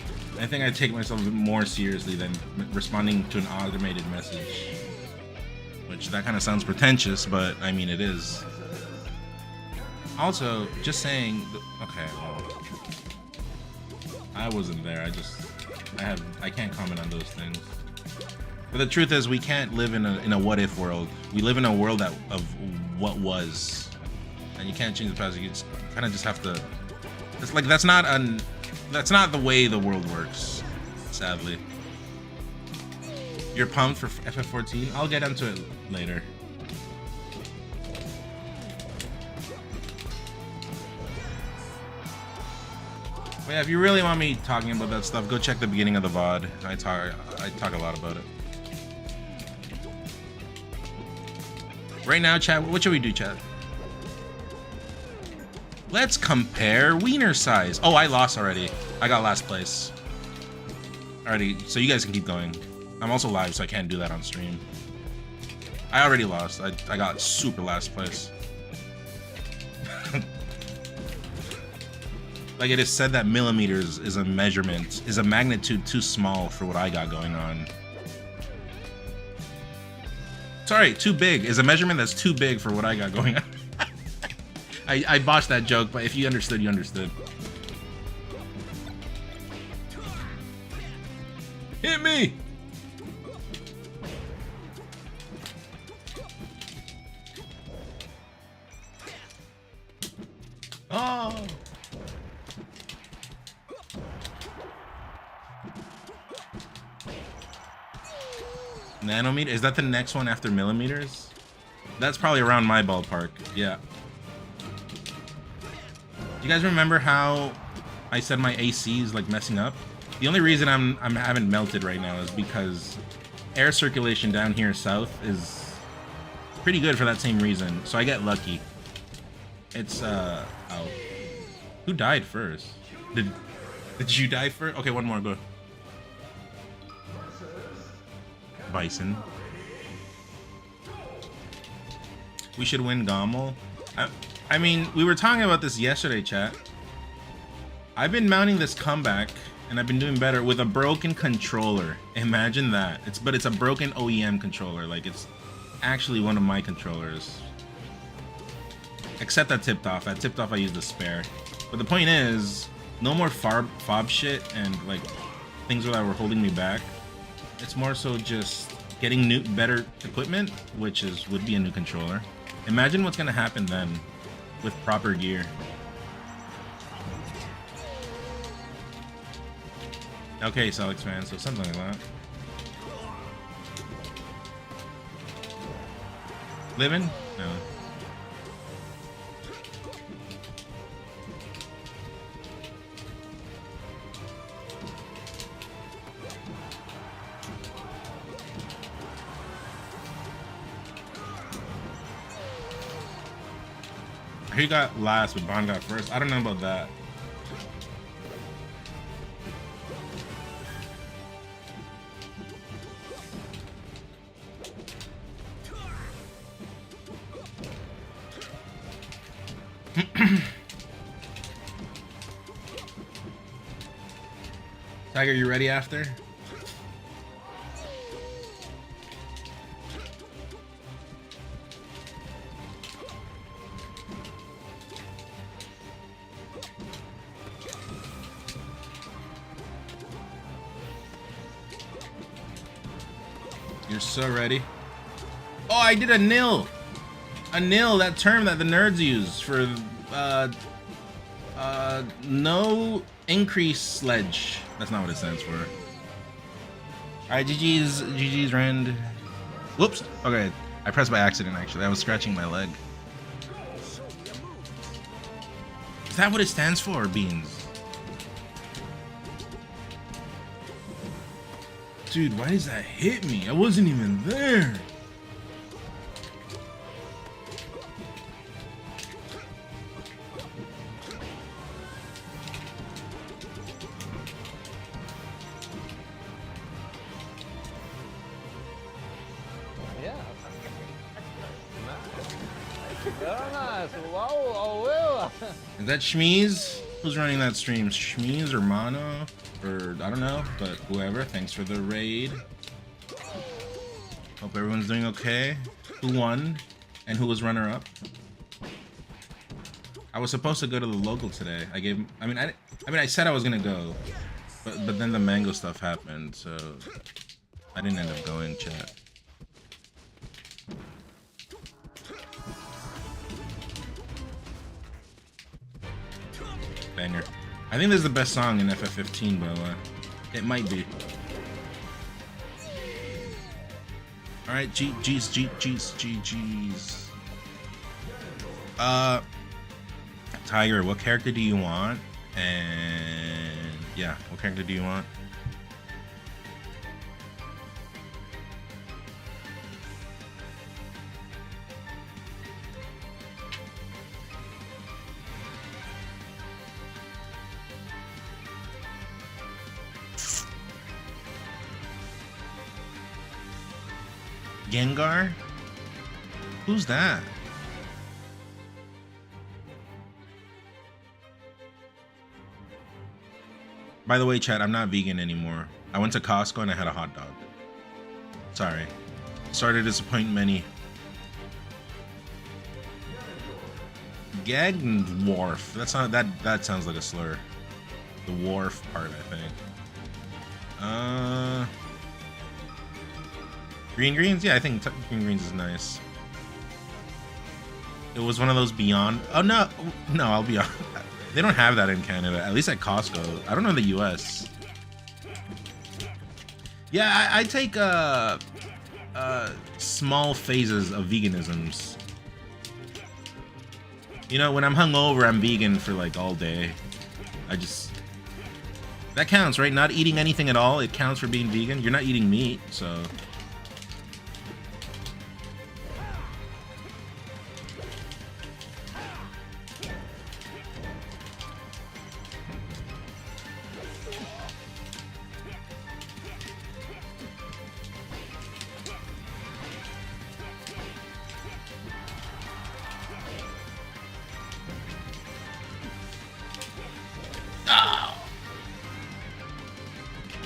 I take myself more seriously than responding to an automated message. Which that kind of sounds pretentious, but I mean it is. Also, just saying. Okay, well, I wasn't there. I can't comment on those things. But the truth is, we can't live in a what if world. We live in a world of what was, and you can't change the past. You kind of just have to. It's like that's not the way the world works. Sadly. You're pumped for FF14? I'll get into it later. But yeah, if you really want me talking about that stuff, go check the beginning of the VOD. I talk a lot about it. Right now, chat, what should we do, chat? Let's compare wiener size. Oh, I lost already. I got last place. Alrighty, so you guys can keep going. I'm also live, so I can't do that on stream. I already lost. I got super last place. Like it is said that millimeters is a magnitude too small for what I got going on. Sorry, too big is a measurement that's too big for what I got going on. I botched that joke, but if you understood, you understood. Hit me! Oh! Nanometer? Is that the next one after millimeters? That's probably around my ballpark. Yeah. Do you guys remember how I said my AC is like messing up? The only reason I haven't melted right now is because air circulation down here south is pretty good for that same reason. So I get lucky. It's oh. Who died first? Did you die first? Okay, one more, go. Bison. We should win Gommel. I mean, we were talking about this yesterday, chat. I've been mounting this comeback, and I've been doing better with a broken controller. Imagine that. But it's a broken OEM controller. Like, it's actually one of my controllers. Except that tipped off. That tipped off, I used a spare. But the point is, no more fob shit and, like, things that were holding me back. It's more so just getting better equipment, which would be a new controller. Imagine what's gonna happen then with proper gear. Okay, Celtics fan, so something like that. Living? No. He got last, but Bond got first. I don't know about that. Tiger, you ready after? You're so ready. Oh, I did a nil. A nil, that term that the nerds use for no increase sledge. That's not what it stands for. Alright, GG's Rand. Whoops. Okay, I pressed by accident actually. I was scratching my leg. Is that what it stands for, Beans? Dude, why does that hit me? I wasn't even there. Is that Shmeez? Who's running that stream? Shmeez or Mono? Or I don't know, but whoever. Thanks for the raid. Hope everyone's doing okay. Who won? And who was runner-up? I was supposed to go to the local today. I said I was gonna go, but then the mango stuff happened, so I didn't end up going. Chat. Banger. I think this is the best song in FF14, by the way. It might be. Alright, G's. Tiger, what character do you want? And yeah, what character do you want? Gengar? Who's that? By the way, chat, I'm not vegan anymore. I went to Costco and I had a hot dog. Sorry. Sorry to disappoint many. Gagdwarf. That's not that sounds like a slur. The wharf part, I think. Green Greens? Yeah, I think Green Greens is nice. It was one of those Beyond. Oh no, I'll be honest. They don't have that in Canada. At least at Costco. I don't know in the U.S. Yeah, I take small phases of veganisms. You know, when I'm hungover, I'm vegan for like all day. That counts, right? Not eating anything at all, it counts for being vegan. You're not eating meat, so.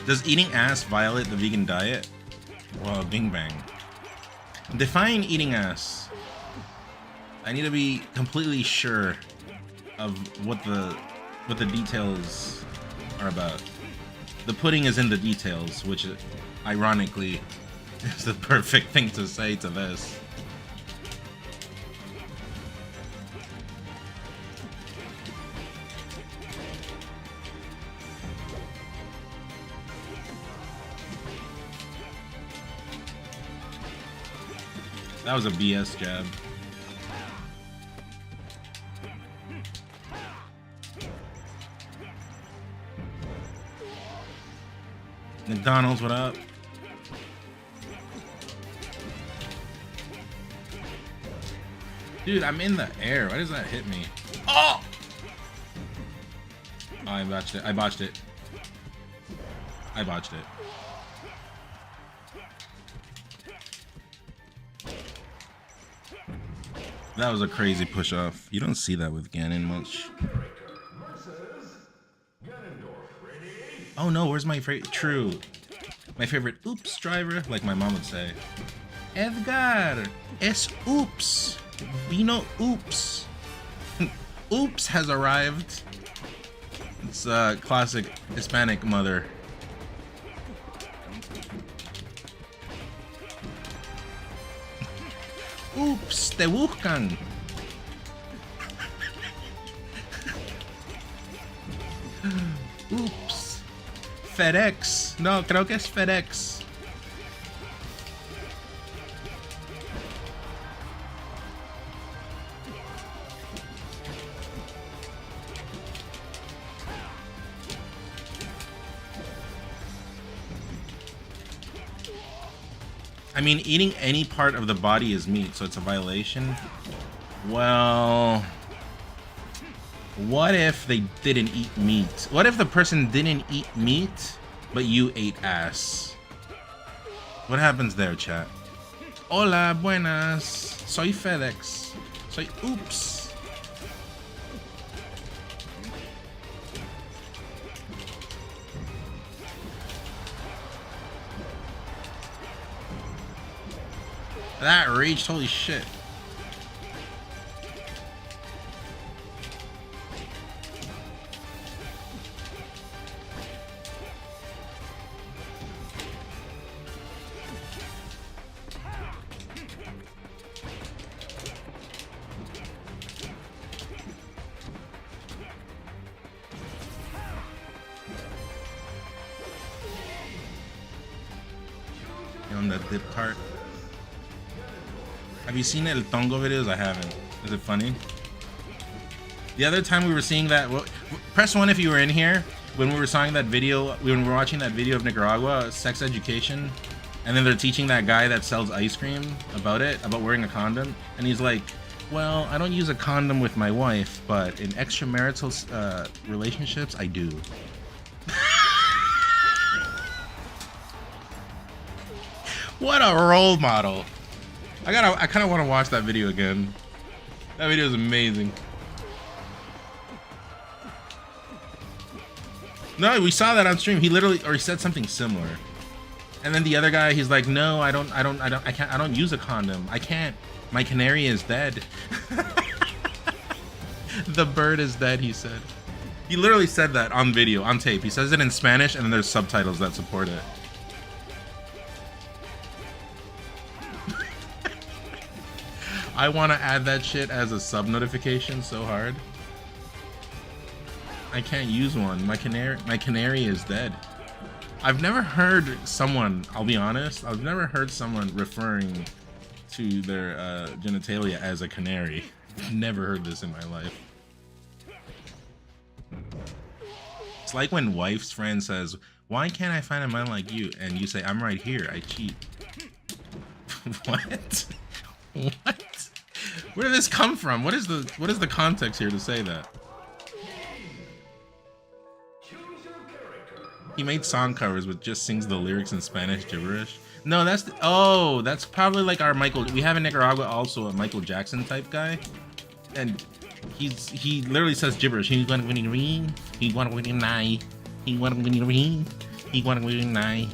Does eating ass violate the vegan diet? Well, bing bang. Define eating ass. I need to be completely sure of what the details are about. The pudding is in the details, which ironically is the perfect thing to say to this. That was a BS jab. McDonald's, what up? Dude, I'm in the air. Why does that hit me? Oh! Oh, I botched it. I botched it. That was a crazy push off. You don't see that with Ganon much. Oh no, where's my favorite? True. My favorite oops driver, like my mom would say. Edgar, es oops. Vino oops. Oops has arrived. It's a classic Hispanic mother. Oops, te buscan. Oops. FedEx. No, creo que es FedEx. I mean, eating any part of the body is meat, so it's a violation. Well, what if they didn't eat meat? What if the person didn't eat meat, but you ate ass? What happens there, chat? Hola, buenas. Soy FedEx. Say oops. That reached, holy shit. On the dip cart. Have you seen El Tongo videos? I haven't. Is it funny? The other time we were seeing that, well, press 1 if you were in here when we were seeing that video, when we were watching that video of Nicaragua, sex education, and then they're teaching that guy that sells ice cream about it, about wearing a condom, and he's like, well, I don't use a condom with my wife, but in extramarital relationships, I do. What a role model. I kind of want to watch that video again. That video is amazing. No, we saw that on stream. He literally, or he said something similar. And then the other guy, he's like, no, I don't use a condom. I can't. My canary is dead. The bird is dead, he said. He literally said that on video, on tape. He says it in Spanish, and then there's subtitles that support it. I want to add that shit as a sub notification so hard. I can't use one. My canary is dead. I've never heard someone, I'll be honest, I've never heard someone referring to their genitalia as a canary. I've never heard this in my life. It's like when wife's friend says, why can't I find a man like you? And you say, I'm right here, I cheat. What? What? Where did this come from? What is the context here to say that? He made song covers but just sings the lyrics in Spanish gibberish. No, that's probably like our Michael. We have in Nicaragua also a Michael Jackson type guy, and he literally says gibberish. He want to ring. He want to ring. He want to ring. He want to ring.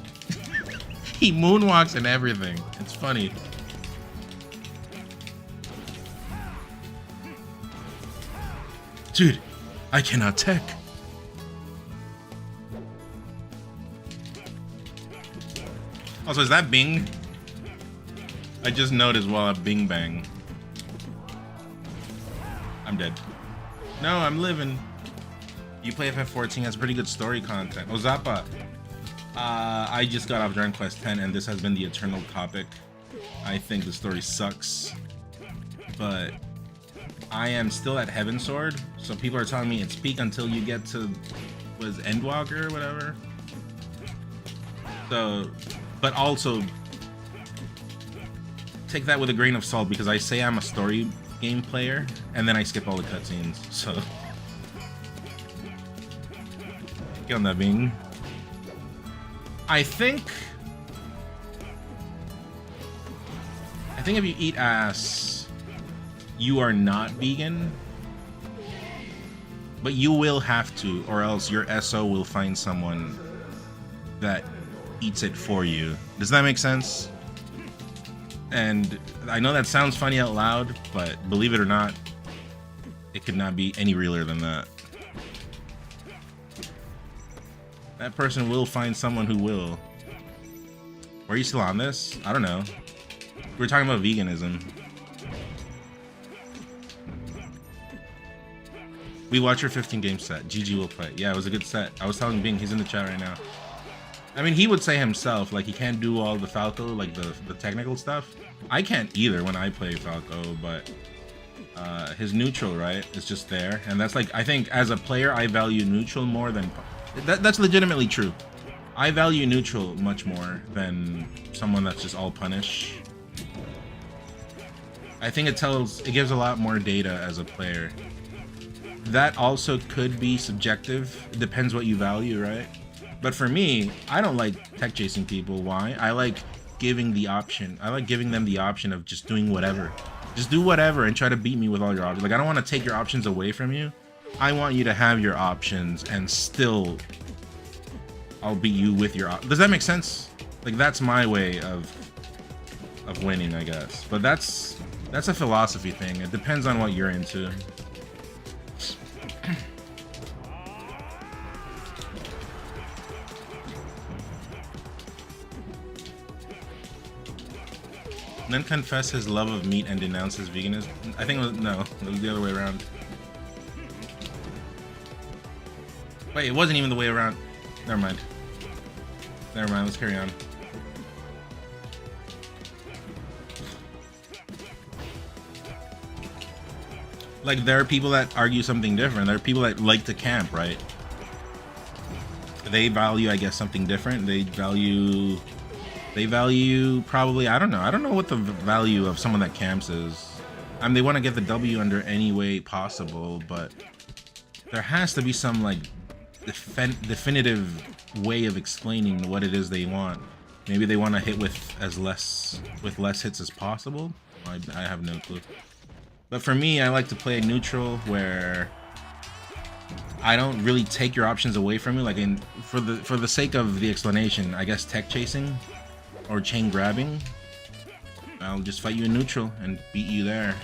He moonwalks and everything. It's funny. Dude, I cannot tech. Also, is that Bing? I just noticed while I Bing bang. I'm dead. No, I'm living. You play FF14, has pretty good story content. Oh, Zappa. I just got off Dragon Quest X, and this has been the eternal topic. I think the story sucks, but I am still at Heaven Sword, so people are telling me it's peak until you get to, was Endwalker or whatever. So, but also take that with a grain of salt, because I say I'm a story game player and then I skip all the cutscenes. So get on that, Bing. I think if you eat ass, you are not vegan, but you will have to, or else your SO will find someone that eats it for you. Does that make sense? And I know that sounds funny out loud, but believe it or not, it could not be any realer than that. That person will find someone who will. Are you still on this? I don't know. We're talking about veganism. We watch your 15 game set. GG will play. Yeah, it was a good set. I was telling Bing, he's in the chat right now. I mean, he would say himself, like, he can't do all the Falco, like the technical stuff. I can't either when I play Falco, but his neutral, right, is just there. And that's like, I think as a player, I value neutral more than... That's legitimately true. I value neutral much more than someone that's just all punish. I think it gives a lot more data as a player. That also could be subjective. It depends what you value, right? But for me, I don't like tech chasing people. Why? I like giving the option. I like giving them the option of just doing whatever. Just do whatever and try to beat me with all your options. Like, I don't want to take your options away from you. I want you to have your options and still I'll beat you with your Does that make sense? Like, that's my way of winning, I guess. But that's a philosophy thing. It depends on what you're into. And then confess his love of meat and denounce his veganism. I think it was, no, it was the other way around. Wait, it wasn't even the way around. Never mind. Never mind, let's carry on. Like, there are people that argue something different. There are people that like to camp, right? They value, I guess, something different. They value probably, I don't know what the value of someone that camps is. I mean, they want to get the W under any way possible, but there has to be some like definitive way of explaining what it is they want. Maybe they want to hit with less hits as possible. I have no clue. But for me, I like to play a neutral where I don't really take your options away from you. Like, for the sake of the explanation, I guess tech chasing or chain grabbing, I'll just fight you in neutral and beat you there.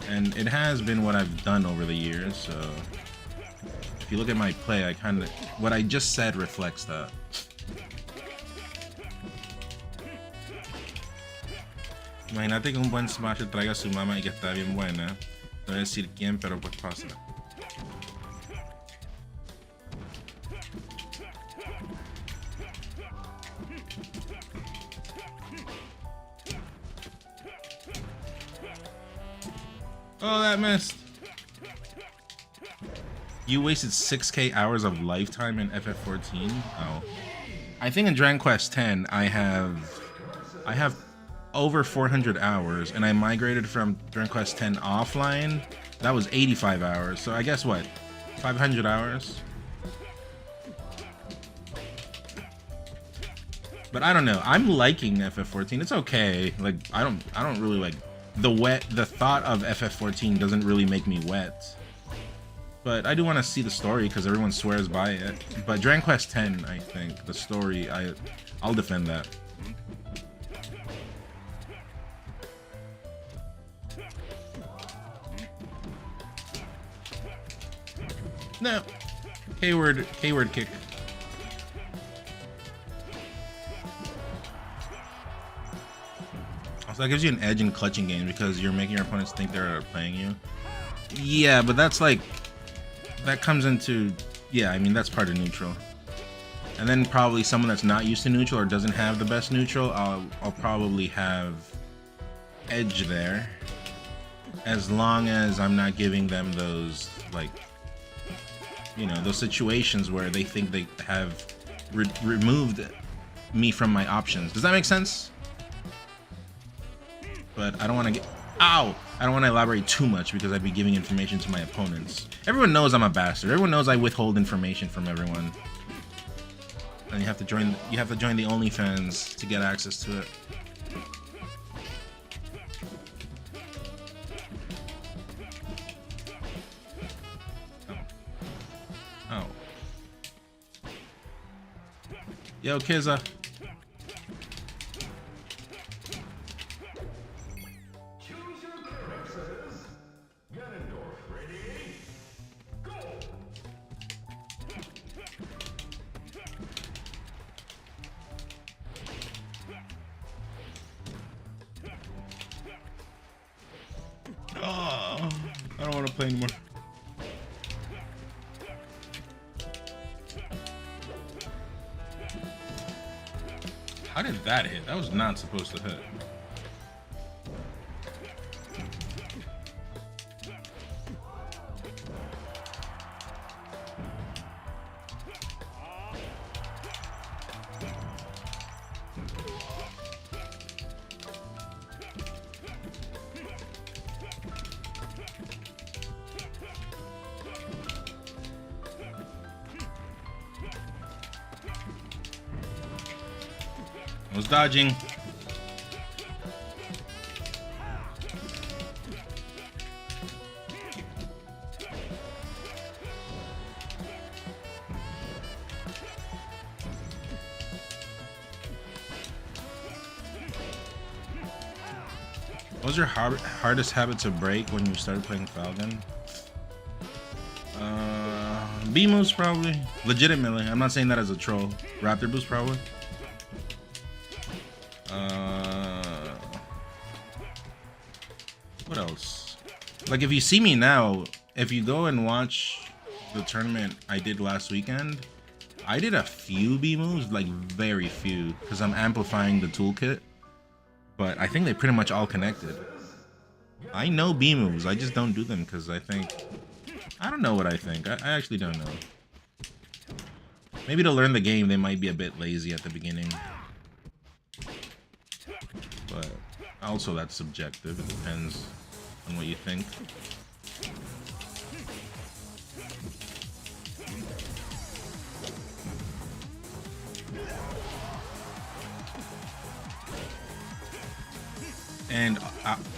And it has been what I've done over the years, so if you look at my play, what I just said reflects that. Imagínate que un buen smasher traiga a su mamá y que está bien buena. No voy a decir quién, pero pues pasa. Oh, that missed. You wasted 6k hours of lifetime in FF14? Oh. I think in Dragon Quest X, I have over 400 hours, and I migrated from Dragon Quest X offline. That was 85 hours, so I guess what? 500 hours? But I don't know. I'm liking FF14. It's okay. Like, I don't really like the thought of FF14 doesn't really make me wet. But I do want to see the story because everyone swears by it. But Dragon Quest X, I think the story, I'll defend that. No. K-word kick. Also, that gives you an edge in clutching games because you're making your opponents think they're playing you. Yeah, but that's like, that comes into, yeah, I mean, that's part of neutral. And then probably someone that's not used to neutral or doesn't have the best neutral, I'll probably have edge there. As long as I'm not giving them those, like, you know, those situations where they think they have removed me from my options. Does that make sense? But I don't want to get... Ow! I don't want to elaborate too much because I'd be giving information to my opponents. Everyone knows I'm a bastard. Everyone knows I withhold information from everyone. And you have to join the OnlyFans to get access to it. Oh. Yo, Kizza. Oh, I don't want to play anymore. How did that hit? That was not supposed to hit. I was dodging. What was your hardest habit to break when you started playing Falcon? B moves probably. Legitimately, I'm not saying that as a troll. Raptor boost probably. What else? Like if you see me now, if you go and watch the tournament I did last weekend, I did a few B moves, like very few, because I'm amplifying the toolkit. But I think they pretty much all connected. I know B moves, I just don't do them because I don't know what I think. I actually don't know. Maybe to learn the game, they might be a bit lazy at the beginning. But also that's subjective, it depends on what you think.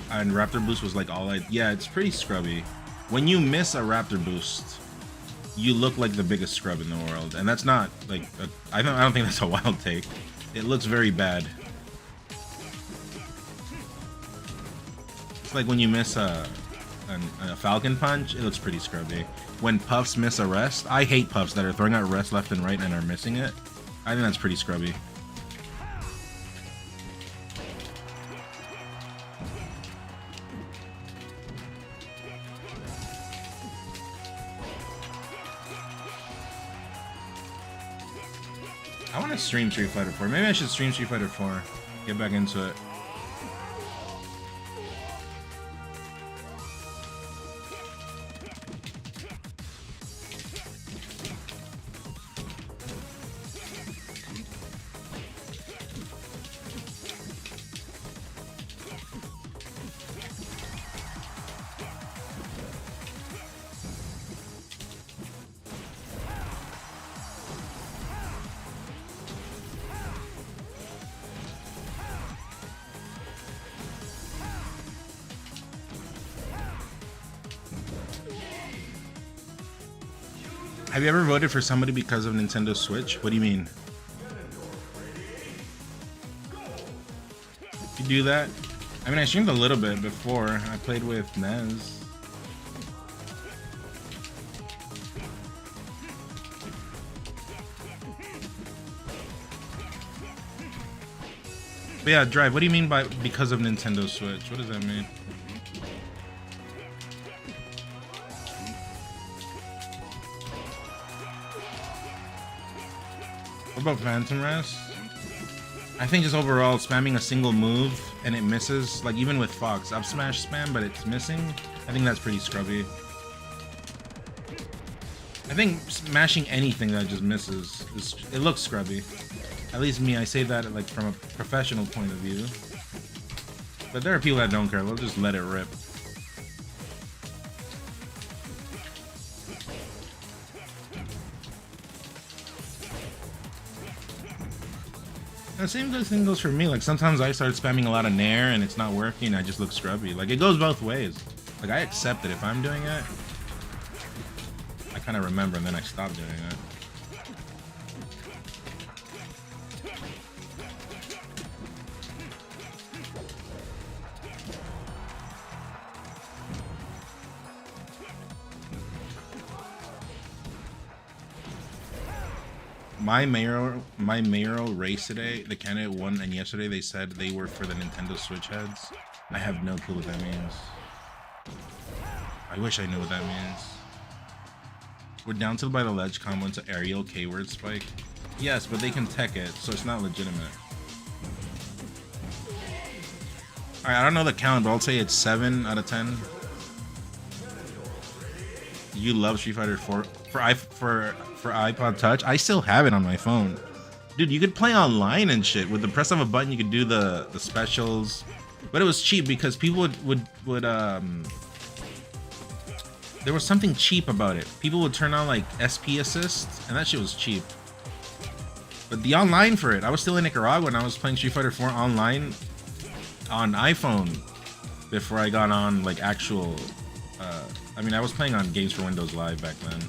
And Raptor boost was like yeah, it's pretty scrubby. When you miss a Raptor boost, you look like the biggest scrub in the world, and that's not like I don't think that's a wild take. It looks very bad. It's like when you miss a Falcon punch, it looks pretty scrubby. When puffs miss a rest, I hate puffs that are throwing out rest left and right and are missing it. I think that's pretty scrubby. I want to stream Street Fighter 4. Maybe I should stream Street Fighter 4. Get back into it. Have you ever voted for somebody because of Nintendo Switch? What do you mean? You do that? I mean, I streamed a little bit before. I played with Nez. But yeah, Drive, what do you mean by because of Nintendo Switch? What does that mean? What about Phantom Rest? I think just overall spamming a single move and it misses, like even with Fox, up smash spam but it's missing, I think that's pretty scrubby. I think smashing anything that just misses, it looks scrubby. At least me, I say that like from a professional point of view. But there are people that don't care, they'll just let it rip. The same thing goes for me. Like sometimes I start spamming a lot of Nair and it's not working. I just look scrubby. Like it goes both ways. Like I accept it if I'm doing it. I kind of remember and then I stop doing it. My mayoral race today, the candidate won, and yesterday they said they were for the Nintendo Switch heads. I have no clue what that means. I wish I knew what that means. We're down till by the ledge combo into aerial K-word spike. Yes, but they can tech it, so it's not legitimate. Alright, I don't know the count, but I'll say it's 7 out of 10. You love Street Fighter 4 for iPod Touch? I still have it on my phone. Dude, you could play online and shit. With the press of a button, you could do the specials. But it was cheap because people would there was something cheap about it. People would turn on like SP assist, and that shit was cheap. But the online for it, I was still in Nicaragua and I was playing Street Fighter 4 online on iPhone before I got on like actual I mean, I was playing on Games for Windows Live back then.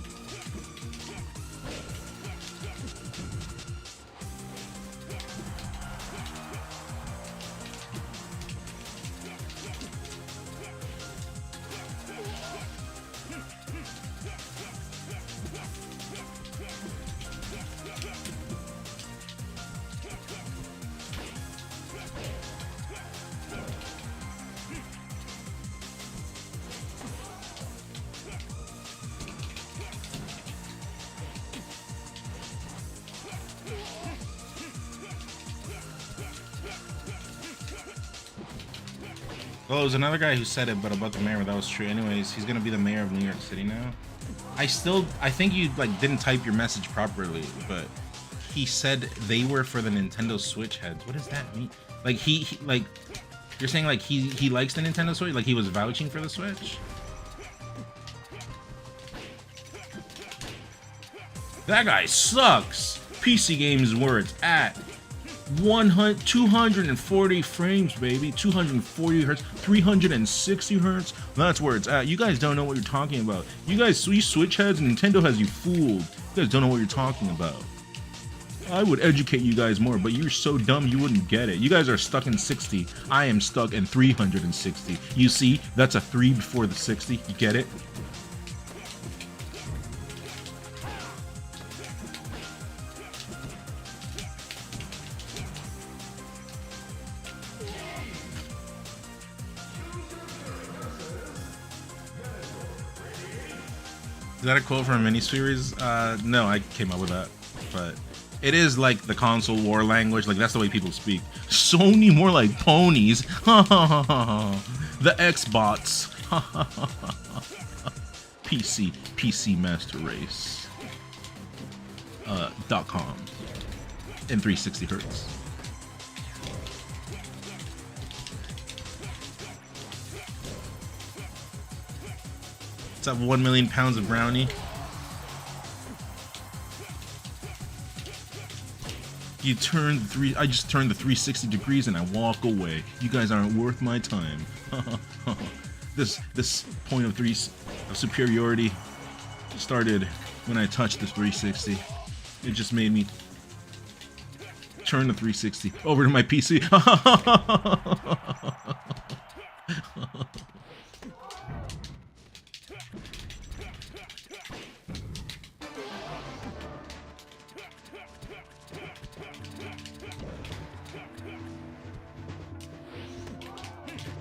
Well, it was another guy who said it, but about the mayor, that was true. Anyways, he's gonna be the mayor of New York City now. I think you like didn't type your message properly, but he said they were for the Nintendo Switch heads. What does that mean? Like he like, you're saying like he likes the Nintendo Switch, like he was vouching for the Switch? That guy sucks. PC games where it's at. 240 frames, baby. 240 hertz, 360 hertz. That's where it's at. You guys don't know what you're talking about. You Switch heads, Nintendo has you fooled. You guys don't know what you're talking about. I would educate you guys more, but you're so dumb you wouldn't get it. You guys are stuck in 60. I am stuck in 360. You see, that's a 3 before the 60. You get it? Is that a quote from a miniseries? No, I came up with that, but it is like the console war language. Like that's the way people speak. Sony more like ponies. The Xbots. PC Master Race. .com in 360 hertz. Let's have 1 million pounds of brownie. I just turned the 360 degrees and I walk away. You guys aren't worth my time. This point of superiority started when I touched the 360. It just made me turn the 360 over to my PC.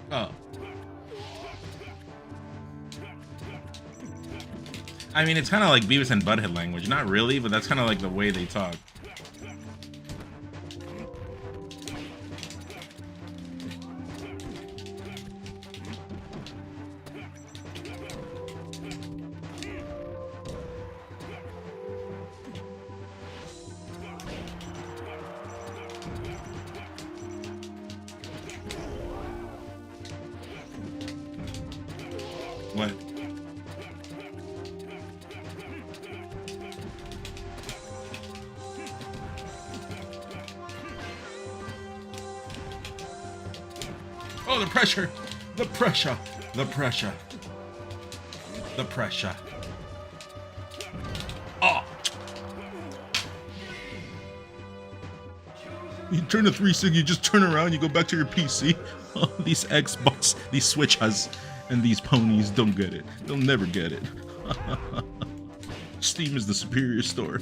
Oh. I mean, it's kind of like Beavis and Butthead language. Not really, but that's kind of like the way they talk. What? Oh, the pressure! The pressure! The pressure! The pressure! Oh! You turn the 360, you just turn around, you go back to your PC. Oh, these Xbox, these Switches, and these ponies don't get it. They'll never get it. Steam is the superior store.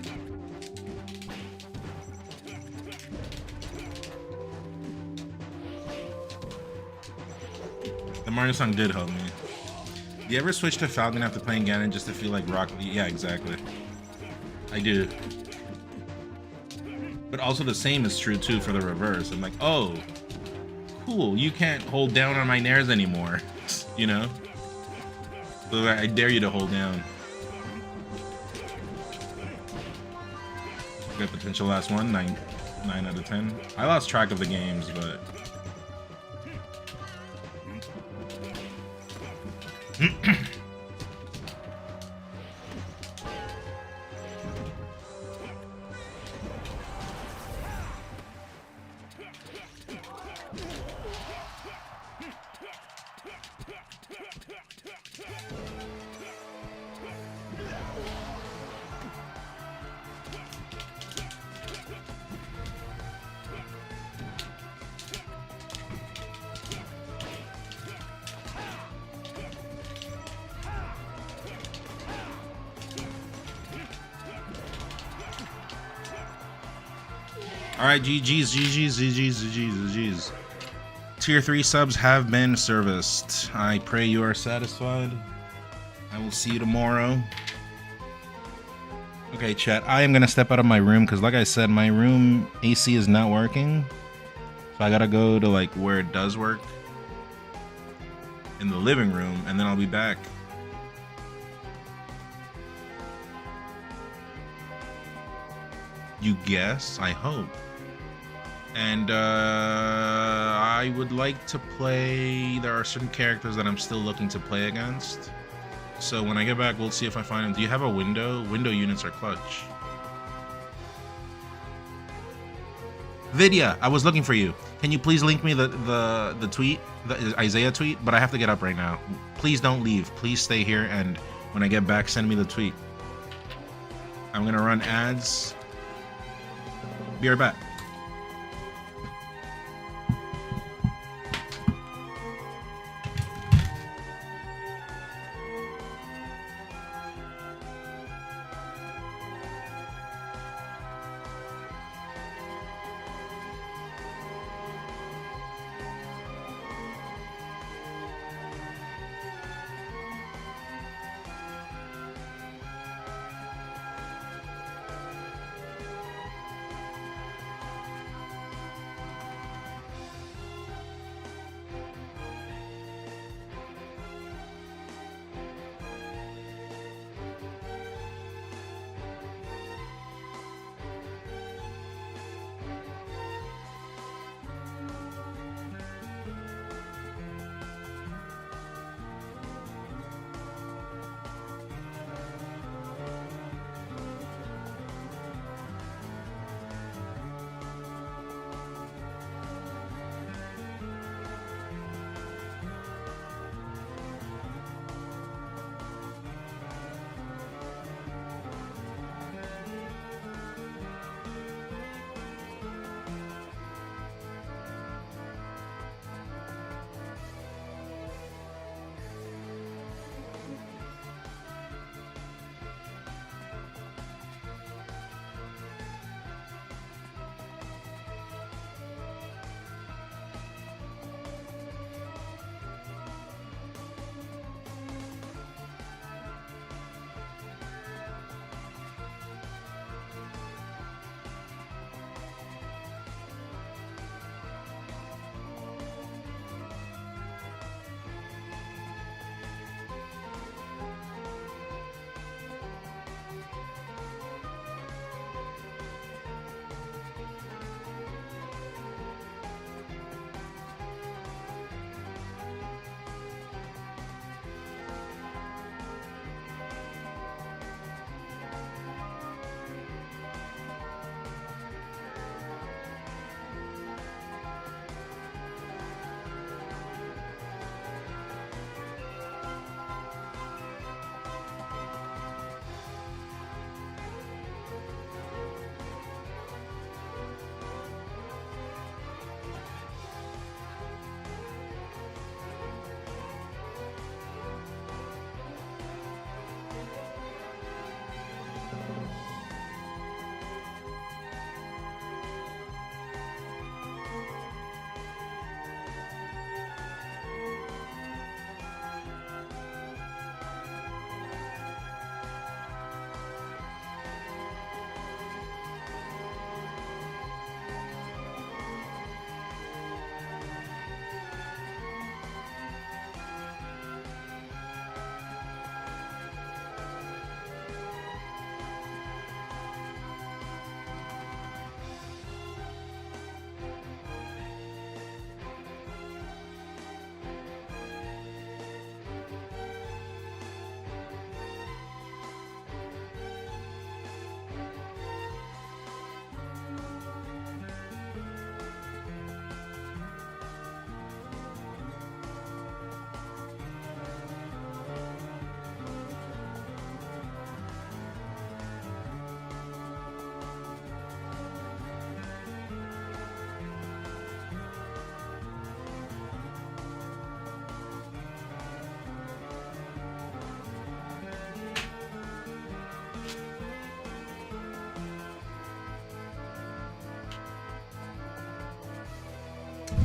The Mario song did help me. Do you ever switch to Falcon after playing Ganon just to feel like Rocket League? Yeah, exactly. I do. But also the same is true too for the reverse. I'm like, oh, cool, you can't hold down on my nairs anymore. You know? So I dare you to hold down. Good potential last one, 9 out of 10. I lost track of the games, but alright, GG's. Tier 3 subs have been serviced. I pray you are satisfied. I will see you tomorrow. Okay, chat, I am gonna step out of my room because like I said, my room AC is not working. So I gotta go to like where it does work. in the living room, and then I'll be back. You guess? I hope. And I would like to play. There are certain characters that I'm still looking to play against. So when I get back, we'll see if I find them. Do you have a window? Window units are clutch. Vidya, I was looking for you. Can you please link me the tweet, the Isaiah tweet? But I have to get up right now. Please don't leave. Please stay here, and when I get back, send me the tweet. I'm gonna run ads. Be right back.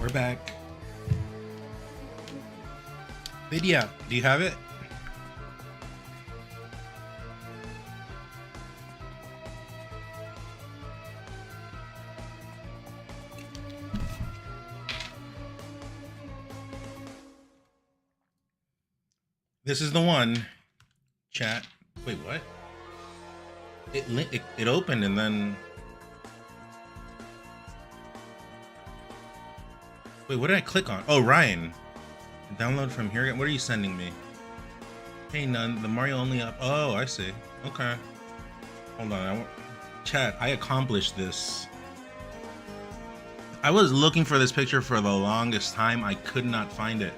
We're back. Vidya, do you have it? This is the one. Chat. Wait, what? It opened and then. Wait, what did I click on? Oh, Ryan. Download from here. What are you sending me? Hey, none. The Mario only up. Oh, I see. Okay. Hold on. Chat, I accomplished this. I was looking for this picture for the longest time. I could not find it.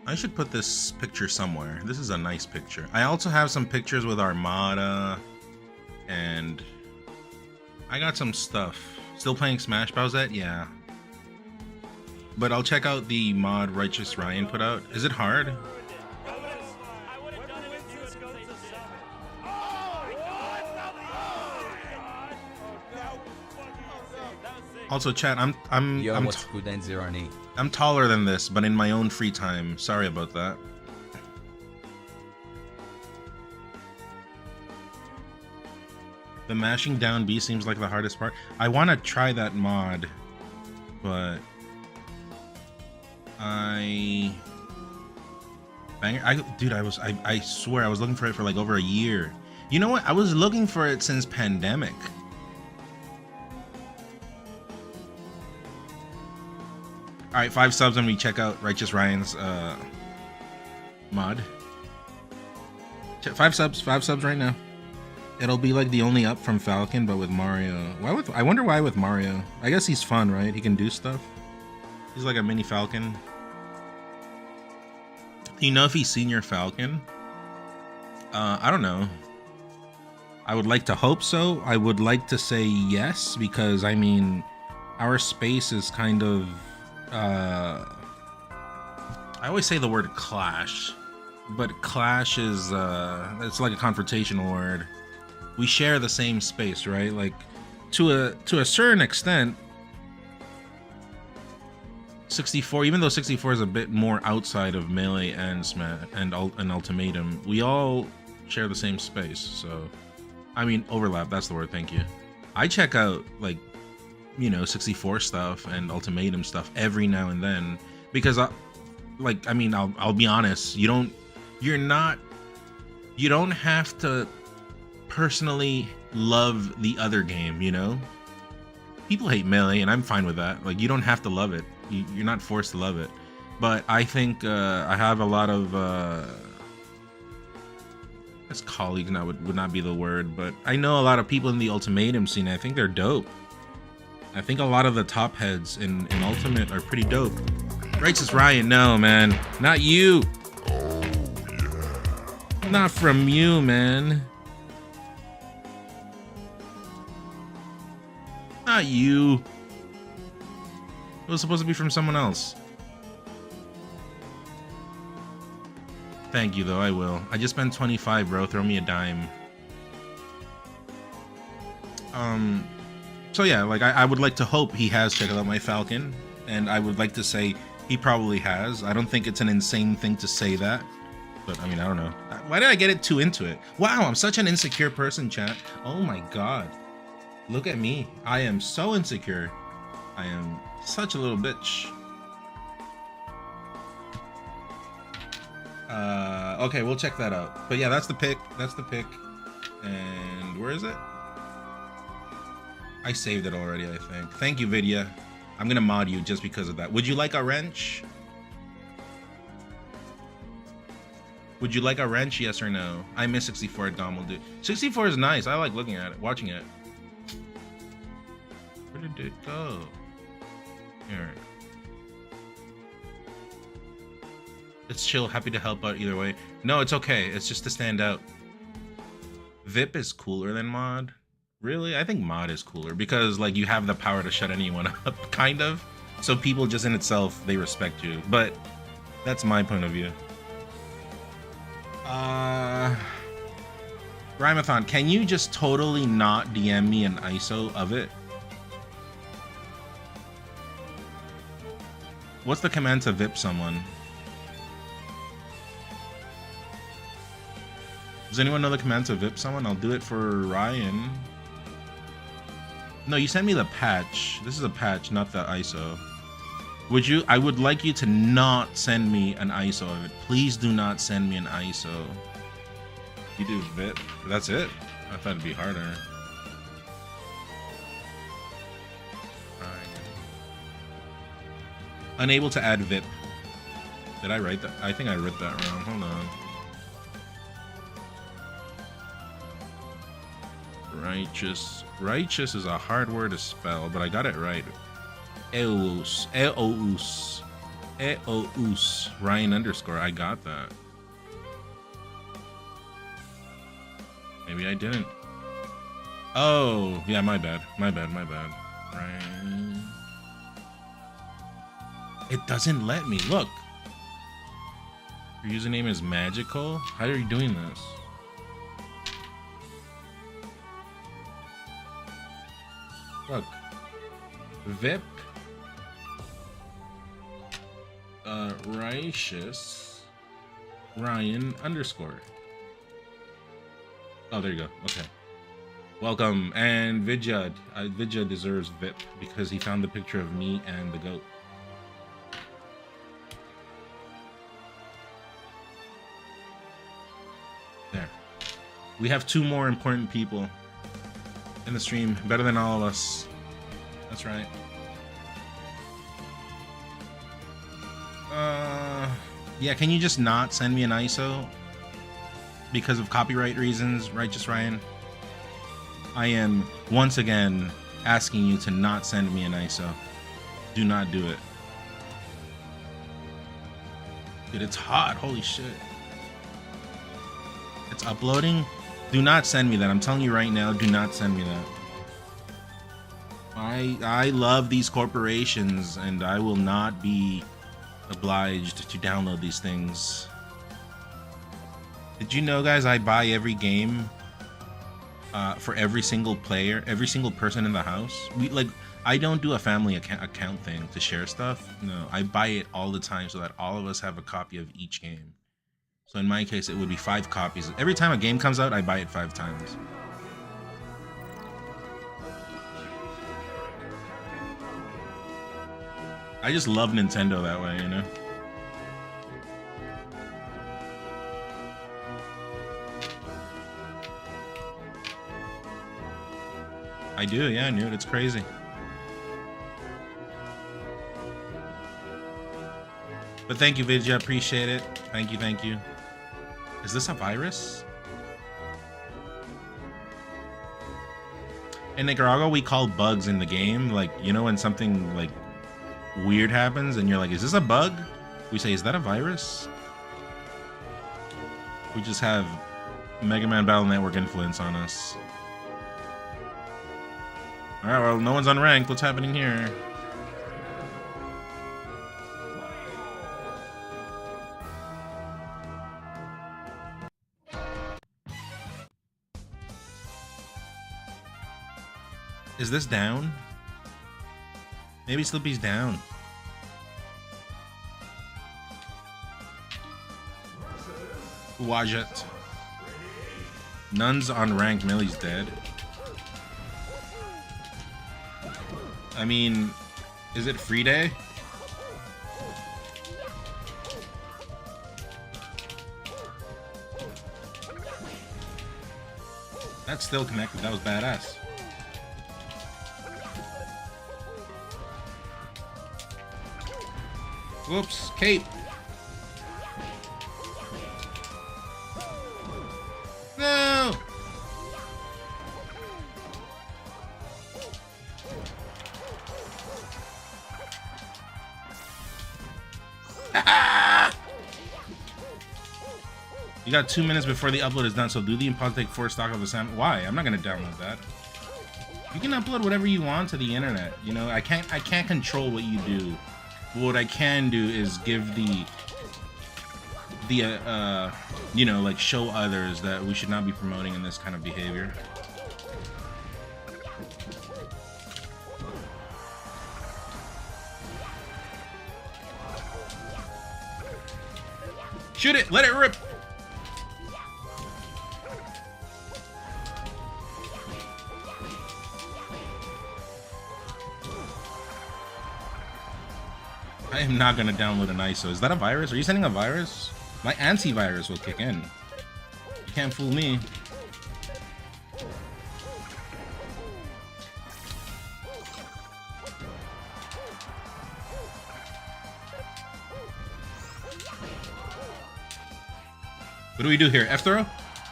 I should put this picture somewhere. This is a nice picture. I also have some pictures with Armada. And I got some stuff. Still playing Smash Bowsette? Yeah. But I'll check out the mod Righteous Ryan put out. Is it hard? Also, chat, I'm taller than this, but in my own free time. Sorry about that. The mashing down B seems like the hardest part. I want to try that mod, but dude, I swear I was looking for it for like over a year. You know what? I was looking for it since pandemic. All right, 5 subs when we check out Righteous Ryan's mod. 5 subs right now. It'll be like the only up from Falcon, but with Mario. I wonder why with Mario. I guess he's fun, right? He can do stuff. He's like a mini Falcon. Do you know if he's Senior Falcon? I don't know. I would like to hope so. I would like to say yes, because I mean, our space is kind of I always say the word clash, but clash is it's like a confrontational word. We share the same space, right? Like to a certain extent. 64, even though 64 is a bit more outside of Melee and Smash and Ultimatum, we all share the same space. So, I mean, overlap, that's the word, thank you. I check out, like, you know, 64 stuff and Ultimatum stuff every now and then, because I'll be honest, you don't have to personally love the other game, you know? People hate Melee, and I'm fine with that. Like, you don't have to love it. You're not forced to love it. But I think I have a lot of as colleagues now would not be the word, but I know a lot of people in the Ultimatum scene. I think they're dope. I think a lot of the top heads in Ultimate are pretty dope. Righteous Ryan, no, man. Not you. Oh, yeah. Not from you, man. Not you. It was supposed to be from someone else. Thank you, though. I will. I just spent 25, bro. Throw me a dime. So yeah, like I would like to hope he has checked out my Falcon, and I would like to say he probably has. I don't think it's an insane thing to say that, but I mean, I don't know. Why did I get it too into it? Wow, I'm such an insecure person, chat. Oh my god. Look at me. I am so insecure. I am such a little bitch. Okay, we'll check that out. But yeah, that's the pick. That's the pick. And where is it? I saved it already, I think. Thank you, Vidya. I'm gonna mod you just because of that. Would you like a wrench? Would you like a wrench? Yes or no? I miss 64 at Dom will do. 64 is nice. I like looking at it, watching it. Where did it go? Here. It's chill. Happy to help out either way. No, it's okay. It's just to stand out. VIP is cooler than mod. Really? I think mod is cooler because like you have the power to shut anyone up, kind of. So people just in itself, they respect you. But that's my point of view. Rhymathon, can you just totally not DM me an ISO of it? What's the command to VIP someone? Does anyone know the command to VIP someone? I'll do it for Ryan. No, you sent me the patch. This is a patch, not the ISO. Would you? I would like you to not send me an ISO of it. Please do not send me an ISO. You do VIP. That's it? I thought it'd be harder. Unable to add VIP. Did I write that? I think I wrote that wrong. Hold on. Righteous. Righteous is a hard word to spell, but I got it right. Eous. Eous. Eous. Ryan underscore. I got that. Maybe I didn't. Oh, yeah, my bad. My bad, my bad. Ryan. It doesn't let me. Look. Your username is magical? How are you doing this? Look. VIP. Righteous. Ryan underscore. Oh, there you go. Okay. Welcome. And Vidya. Vidya deserves VIP because he found the picture of me and the goat. There. We have 2 more important people in the stream. Better than all of us. That's right. Yeah, can you just not send me an ISO? Because of copyright reasons, Righteous Ryan? I am, once again, asking you to not send me an ISO. Do not do it. Dude, it's hot. Holy shit. It's uploading? Do not send me that. I'm telling you right now, do not send me that. I love these corporations, and I will not be obliged to download these things. Did you know, guys, I buy every game for every single player, every single person in the house? I don't do a family account thing to share stuff. No, I buy it all the time so that all of us have a copy of each game. So in my case, it would be 5 copies. Every time a game comes out, I buy it 5 times. I just love Nintendo that way, you know? I do, yeah, dude, it's crazy. But thank you, Vidya, appreciate it. Thank you, thank you. Is this a virus? In Nicaragua, we call bugs in the game, like, you know, when something, like, weird happens and you're like, is this a bug? We say, is that a virus? We just have Mega Man Battle Network influence on us. Alright, well, no one's unranked. What's happening here? Is this down? Maybe Slippy's down. Wajet. Nuns on rank. Millie's dead. I mean, is it free day? That's still connected. That was badass. Whoops, cape. No. You got 2 minutes before the upload is done, so do the impossible take 4 stock of the sound. Why? I'm not gonna download that. You can upload whatever you want to the internet. You know, I can't control what you do. What I can do is give the you know, like, show others that we should not be promoting in this kind of behavior. Shoot it! Let it rip! am not gonna download an ISO. Is that a virus? Are you sending a virus? My antivirus will kick in. You can't fool me. What do we do here? F throw?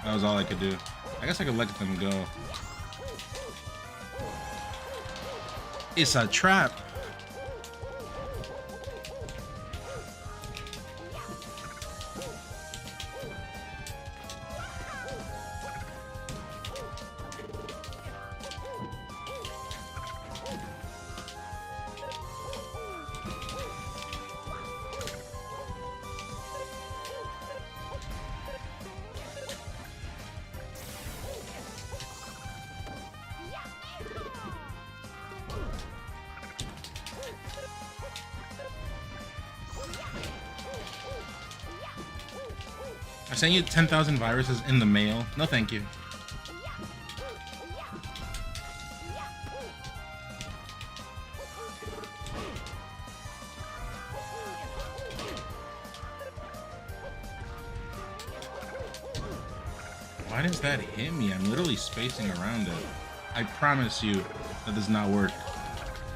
That was all I could do. I guess I could let them go. It's a trap. I sent you 10,000 viruses in the mail. No, thank you. Why does that hit me? I'm literally spacing around it. I promise you that does not work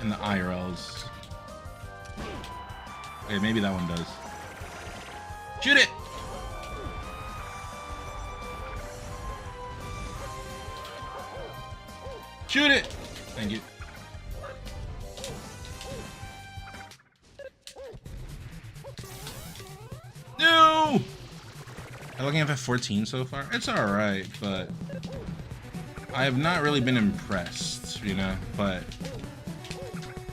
in the IRLs. Okay, maybe that one does. Shoot it! Shoot it! Thank you. No! I'm looking at FF14 so far. It's alright, but I have not really been impressed, you know? But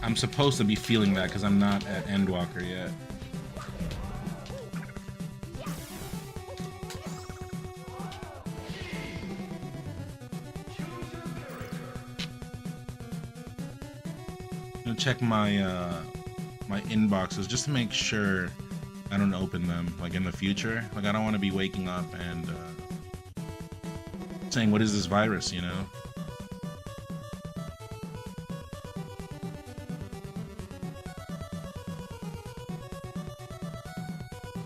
I'm supposed to be feeling that because I'm not at Endwalker yet. Check my my inboxes just to make sure I don't open them like in the future. Like I don't want to be waking up and saying, what is this virus, you know?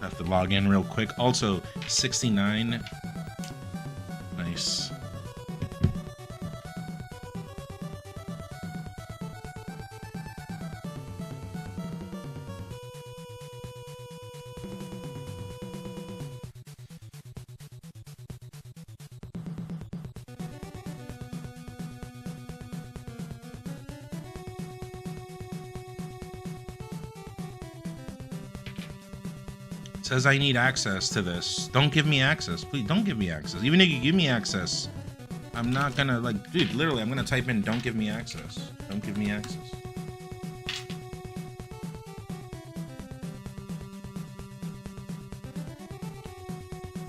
I have to log in real quick. Also 69. Nice. Says I need access to this. Don't give me access. Please don't give me access. Even if you give me access, I'm not gonna, like, dude, literally, I'm gonna type in don't give me access. Don't give me access.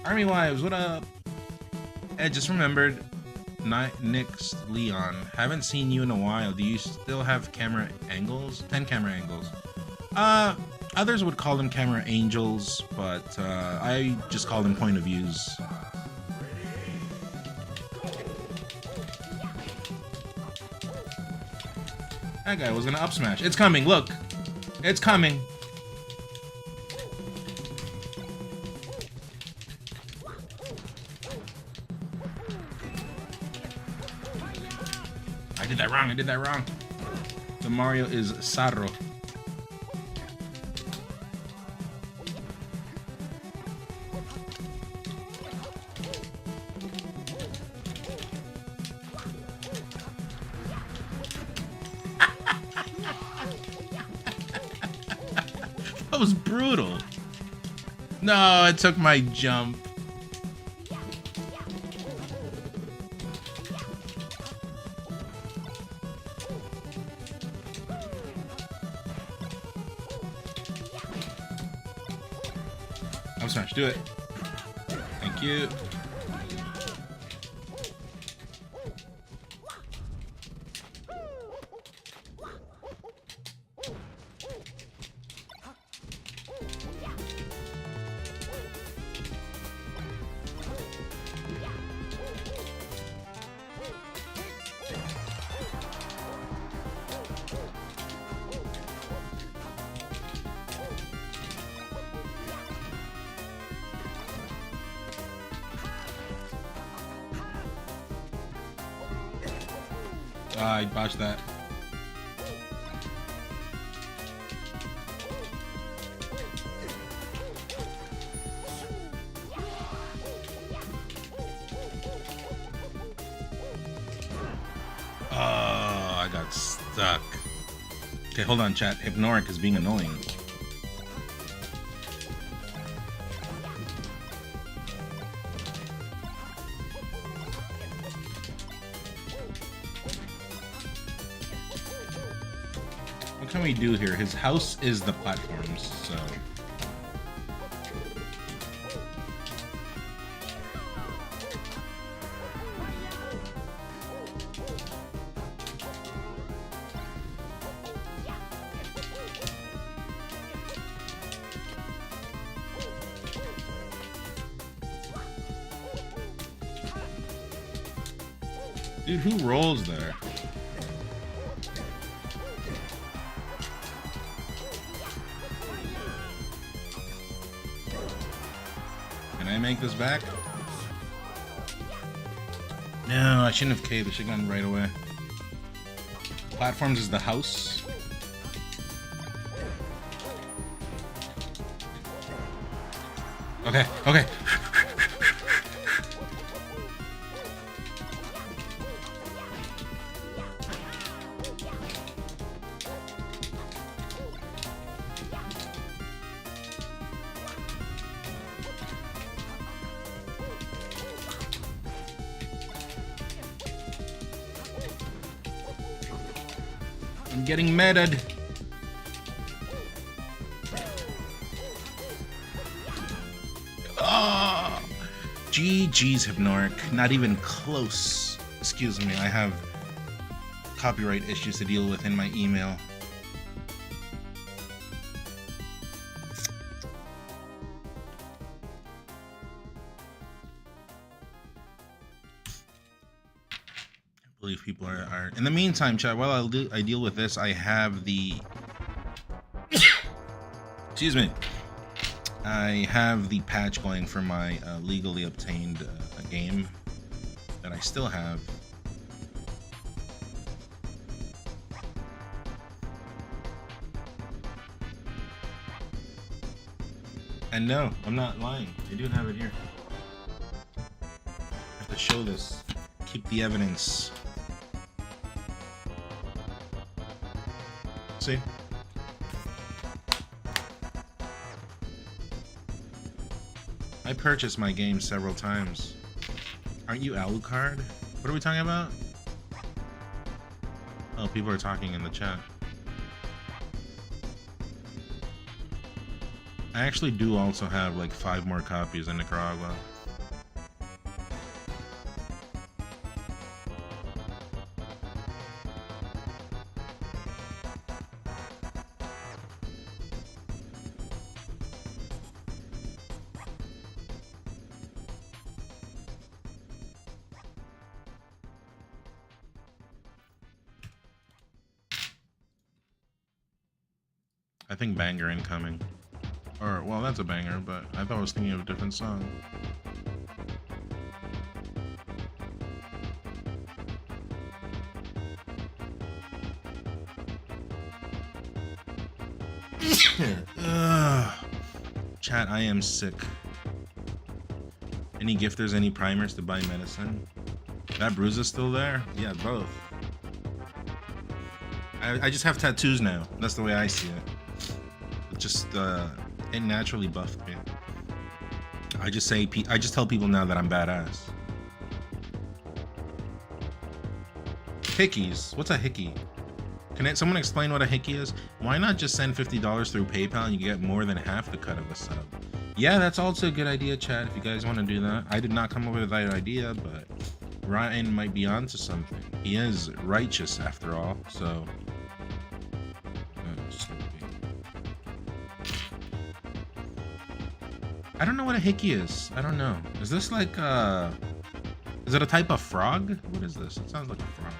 Army Wives, what up? Ed, just remembered, Nix Leon. Haven't seen you in a while. Do you still have camera angles? 10 camera angles. Others would call them camera angels, but I just call them point of views. That guy was gonna up smash. It's coming, look. It's coming. I did that wrong. The Mario is Sarro. That was brutal. No, it took my jump. Up smash, do it. Thank you. I botched that. Oh, I got stuck. Okay, hold on, chat. Hypnoric is being annoying. What can we do here? His house is the platforms, so... Dude, who rolls there? Can I make this back? No, I shouldn't have caved. I should have gone right away. Platforms is the house. Okay, okay. I'm getting meted. Oh, GG's Hypnoric. Not even close. Excuse me, I have copyright issues to deal with in my email. I believe people are... In the meantime, chat, while I deal with this, I have the... Excuse me. I have the patch going for my legally obtained game that I still have. And no, I'm not lying. I do have it here. I have to show this. Keep the evidence. See? I purchased my game several times. Aren't you Alucard? What are we talking about? Oh, people are talking in the chat. I actually do also have like 5 more copies in Nicaragua. I think banger incoming. Or, well, that's a banger, but I thought I was thinking of a different song. Chat, I am sick. Any gifters, any primers to buy medicine? That bruise is still there? Yeah, both. I just have tattoos now. That's the way I see it. Just it naturally buffed me. I just tell people now that I'm badass. Hickeys. What's a hickey? Can someone explain what a hickey is? Why not just send $50 through PayPal and you get more than half the cut of a sub? Yeah, that's also a good idea, chat. If you guys want to do that, I did not come up with that idea, but Ryan might be onto something. He is righteous after all, so. I don't know what a hickey is. I don't know. Is this like is it a type of frog? What is this? It sounds like a frog.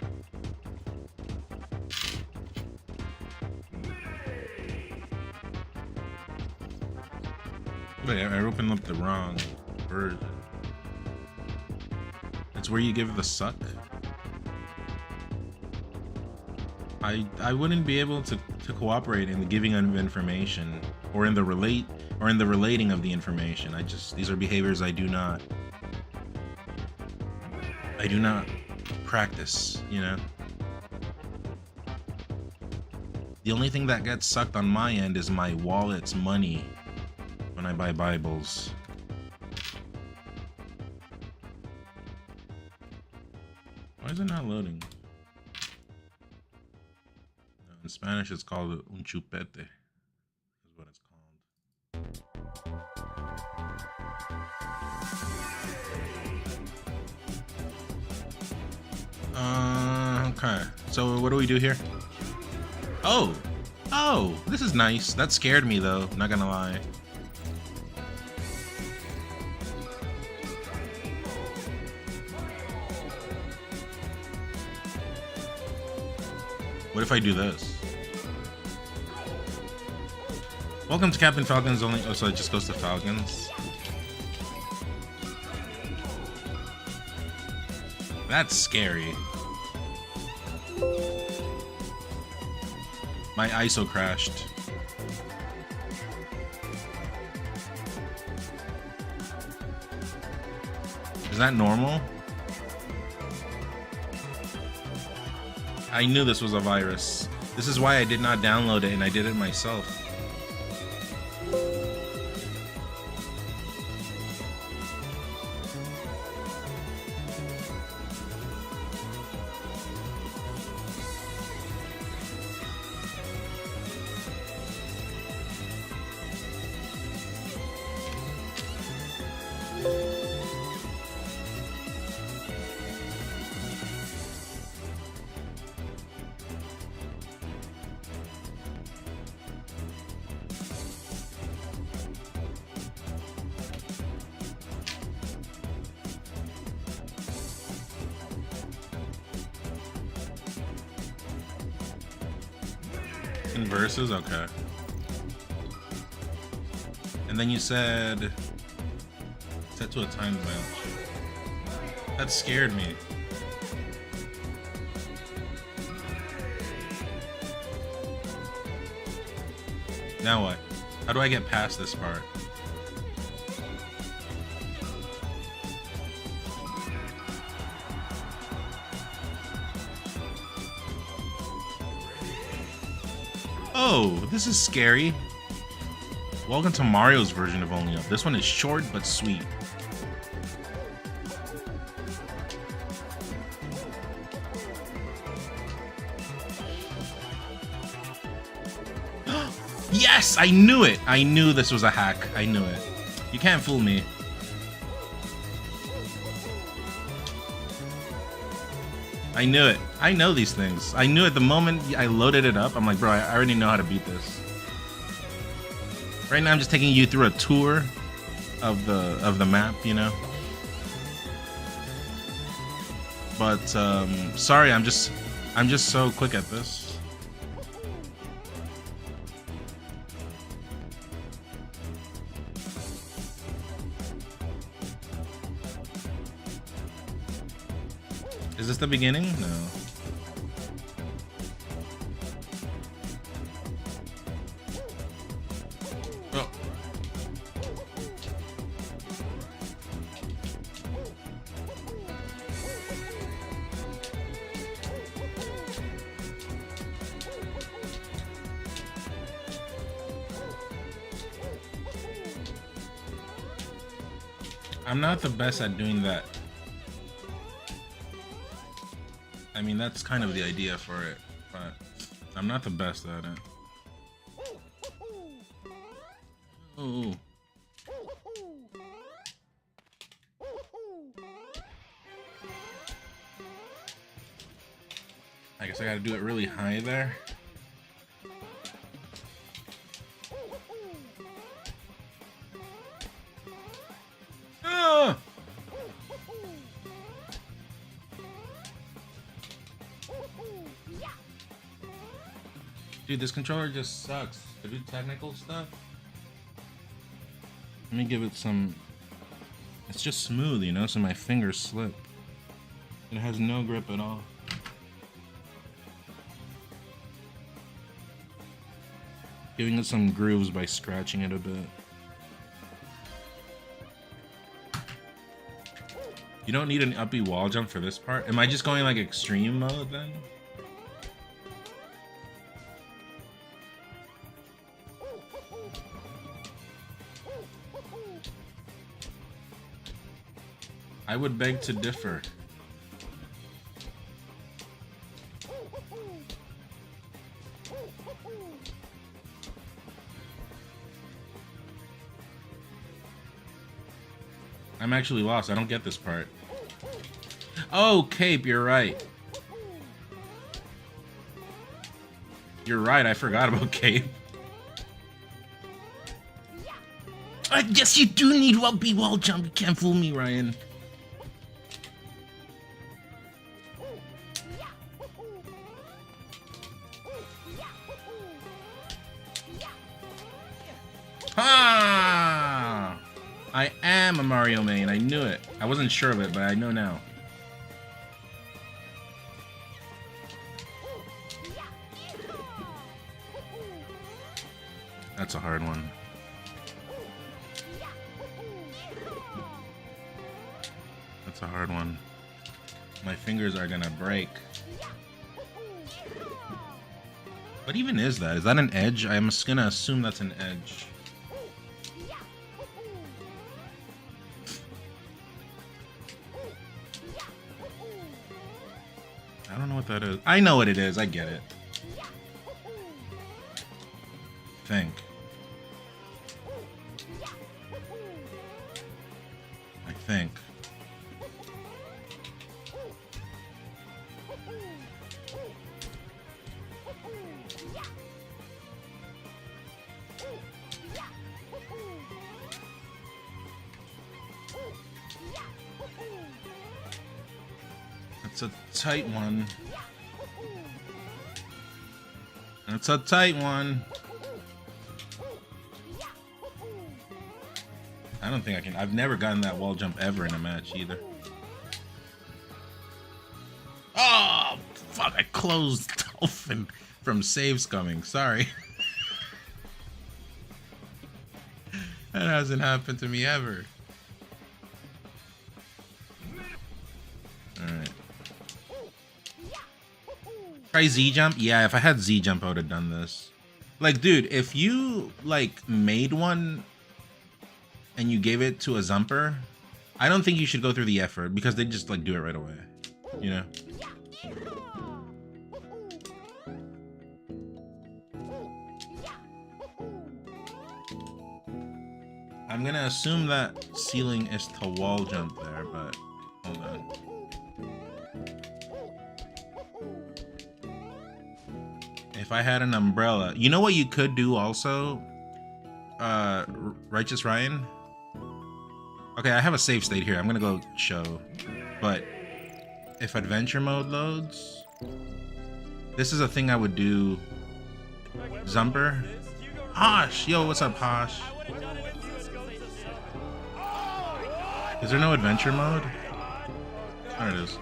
Wait, I opened up the wrong version. It's where you give the suck. I wouldn't be able to cooperate in the giving of information or in the relating of the information. These are behaviors I do not practice, you know. The only thing that gets sucked on my end is my wallet's money when I buy Bibles. Why is it not loading? No, in Spanish, it's called un chupete. Is what it's called. Okay. So what do we do here? Oh, this is nice. That scared me though, not gonna lie. What if I do this? Welcome to Captain Falcon's only. Oh, so it just goes to Falcons. That's scary. My ISO crashed. Is that normal? I knew this was a virus. This is why I did not download it and I did it myself. In verses? Okay. And then you said set to a time match. That scared me. Now what? How do I get past this part? Oh, this is scary. Welcome to Mario's version of Only Up. This one is short but sweet. Yes, I knew it. I knew this was a hack. I knew it. You can't fool me. I knew it. I know these things. I knew it the moment I loaded it up. I'm like, bro, I already know how to beat this. Right now, I'm just taking you through a tour of the map, you know. But sorry, I'm just so quick at this. Is this the beginning? No. Oh. I'm not the best at doing that. I mean, that's kind of the idea for it, but I'm not the best at it. Ooh. I guess I gotta do it really high there. Ah! Dude, this controller just sucks. To do technical stuff, let me give it some. It's just smooth, you know, so my fingers slip. It has no grip at all. Giving it some grooves by scratching it a bit. You don't need an uppy wall jump for this part? Am I just going like extreme mode then? I would beg to differ. I'm actually lost. I don't get this part. Oh, Cape, you're right. You're right, I forgot about Cape. I guess you do need uppy wall jump. You can't fool me, Ryan. Ah! I am a Mario main. I knew it. I wasn't sure of it, but I know now. That's a hard one. That's a hard one. My fingers are gonna break. What even is that? Is that an edge? I'm just gonna assume that's an edge. I don't know what that is. I know what it is. I get it. Think. I think. It's a tight one. It's a tight one. I don't think I can. I've never gotten that wall jump ever in a match either. Oh, fuck. I closed Dolphin from saves coming. Sorry. That hasn't happened to me ever. Alright. Try Z jump? Yeah, if I had Z jump, I would have done this. Like, dude, if you, like, made one and you gave it to a Zumper, I don't think you should go through the effort because they just, like, do it right away. You know? I'm gonna assume that ceiling is to wall jump there, but hold on. If I had an umbrella, you know what you could do also? Righteous Ryan? Okay, I have a save state here. I'm gonna go show. But if adventure mode loads, this is a thing I would do. Zumper? Hosh! Yo, what's up, Hosh? Is there no adventure mode? There it is.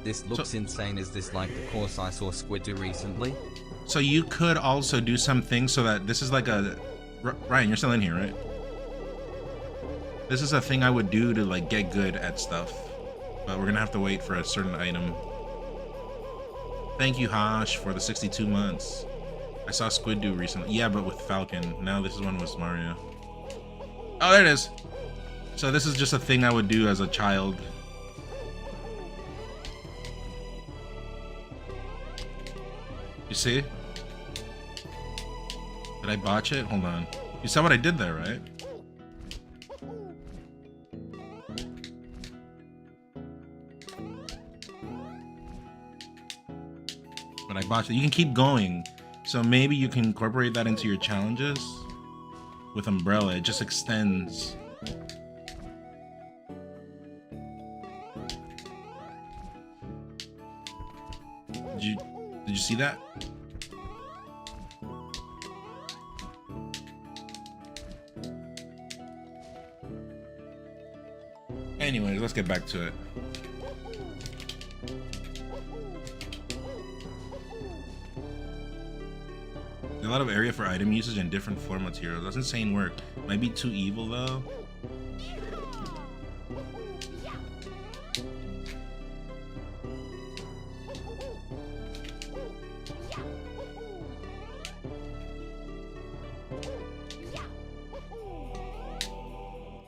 This looks insane. Is this like the course I saw Squid do recently? So you could also do something so that this is like a... Ryan, you're still in here, right? This is a thing I would do to like get good at stuff. But we're gonna have to wait for a certain item. Thank you, Hosh, for the 62 months. I saw Squid do recently. Yeah, but with Falcon. Now this is one with Mario. Oh, there it is. So this is just a thing I would do as a child. You see? Did I botch it? Hold on. You saw what I did there, right? But I botched it. You can keep going. So maybe you can incorporate that into your challenges. With Umbrella, it just extends. Did you see that? Anyways, let's get back to it. A lot of area for item usage and different floor materials. That's insane work. Might be too evil though.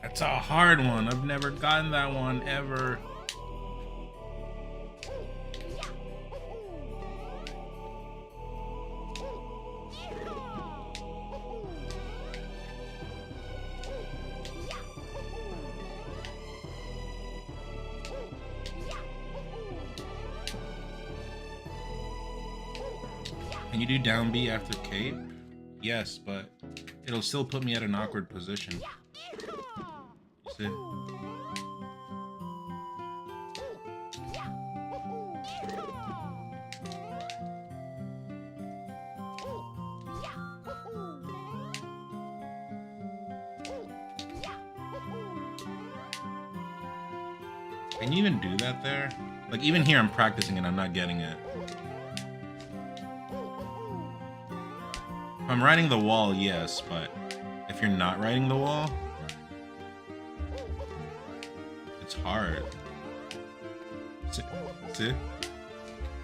That's a hard one. I've never gotten that one ever. Can you do down B after cape? Yes, but it'll still put me at an awkward position. See? Can you even do that there? Like, even here I'm practicing and I'm not getting it. If I'm riding the wall, yes, but if you're not riding the wall, it's hard. See?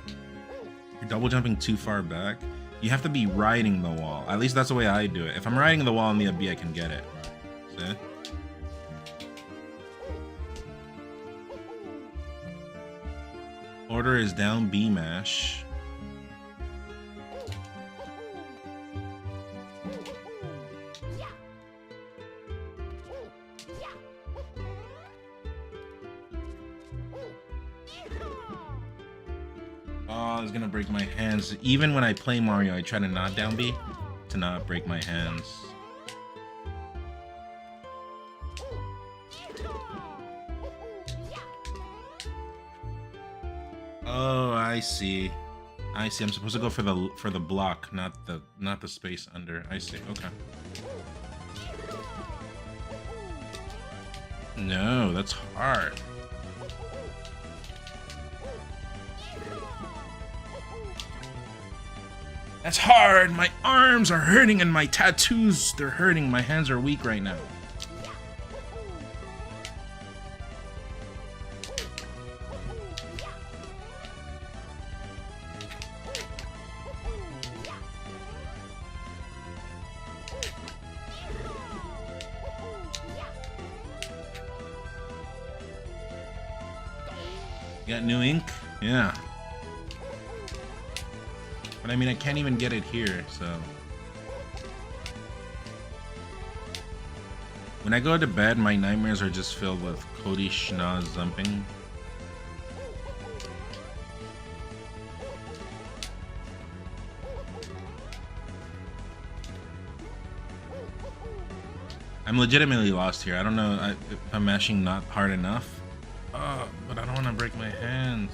You're double jumping too far back. You have to be riding the wall. At least that's the way I do it. If I'm riding the wall in the B, I can get it. See? Order is down B mash. Oh, it's gonna break my hands. Even when I play Mario, I try to not down B to not break my hands. Oh, I see. I see. I'm supposed to go for the block, not the space under. I see. Okay. No, that's hard. That's hard! My arms are hurting and my tattoos, they're hurting. My hands are weak right now. You got new ink? Yeah. But I mean, I can't even get it here, so... When I go to bed, my nightmares are just filled with Cody Schnauz zumping. I'm legitimately lost here. I don't know if I'm mashing not hard enough. But I don't want to break my hands.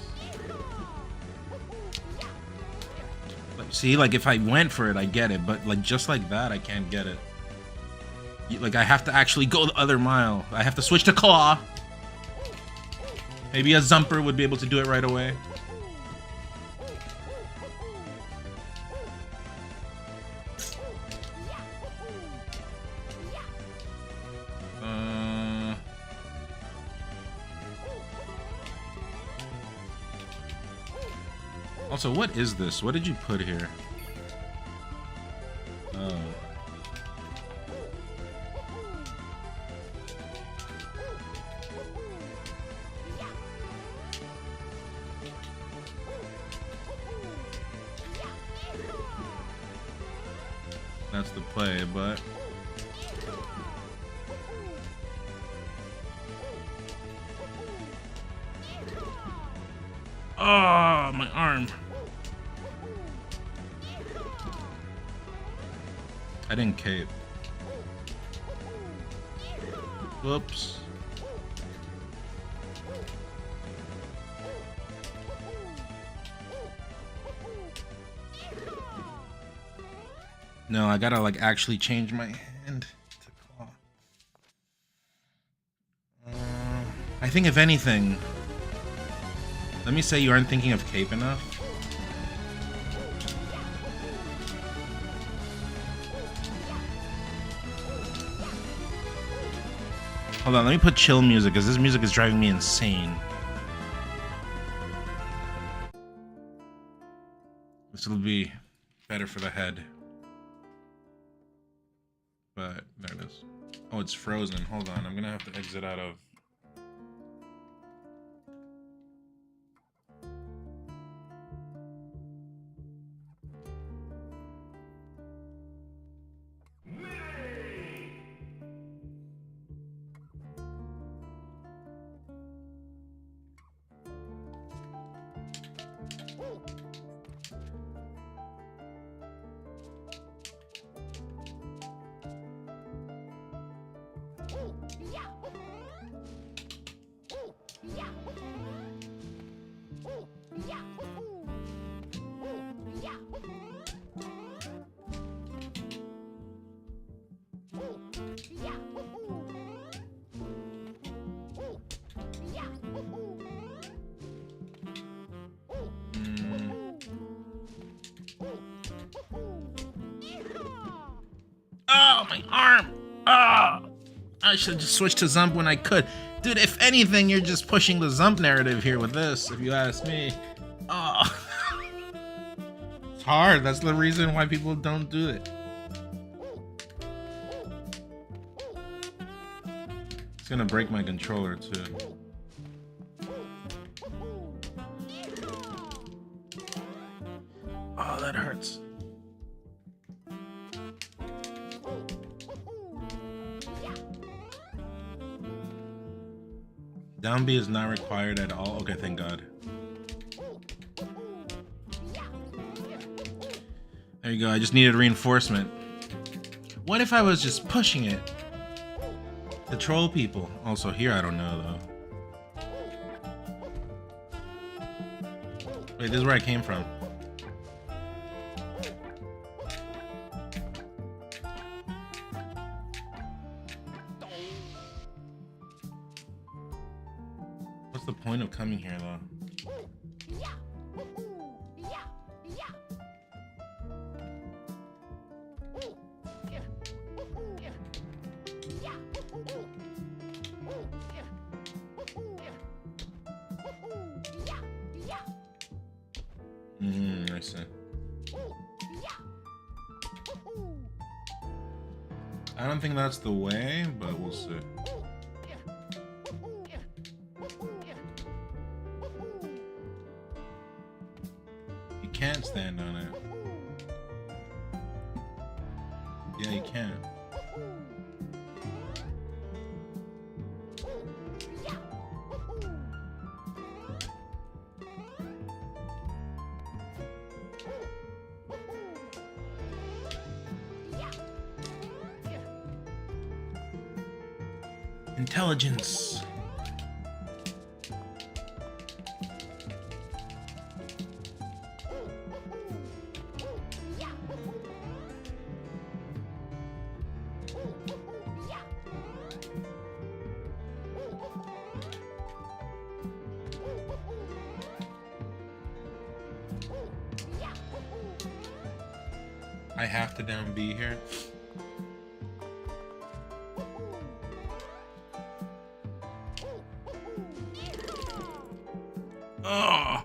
See, like, if I went for it, I get it, but like just like that, I can't get it. Like, I have to actually go the other mile. I have to switch to claw. Maybe a Zumper would be able to do it right away. Also, what is this? What did you put here? Oh. That's the play, but... Oh, my arm. I didn't cape. Whoops. No, I gotta like actually change my hand to claw. I think if anything, let me say you aren't thinking of cape enough. Hold on, let me put chill music because this music is driving me insane. This will be better for the head. But there it is. Oh, it's frozen. Hold on, I'm gonna have to exit out of. Oh, my arm! Oh, I should just switch to Zump when I could. Dude, if anything, you're just pushing the Zump narrative here with this, if you ask me. Oh. It's hard. That's the reason why people don't do it. It's gonna break my controller, too. Oh, that hurts. Down B is not required at all. Okay, thank God. There you go. I just needed reinforcement. What if I was just pushing it to troll people? Also, here I don't know though. Wait, this is where I came from. What's the point of coming here though? I see. I don't think that's the way, but we'll see. You can't stand on it. Yeah, you can. Intelligence. I have to down B here. Oh.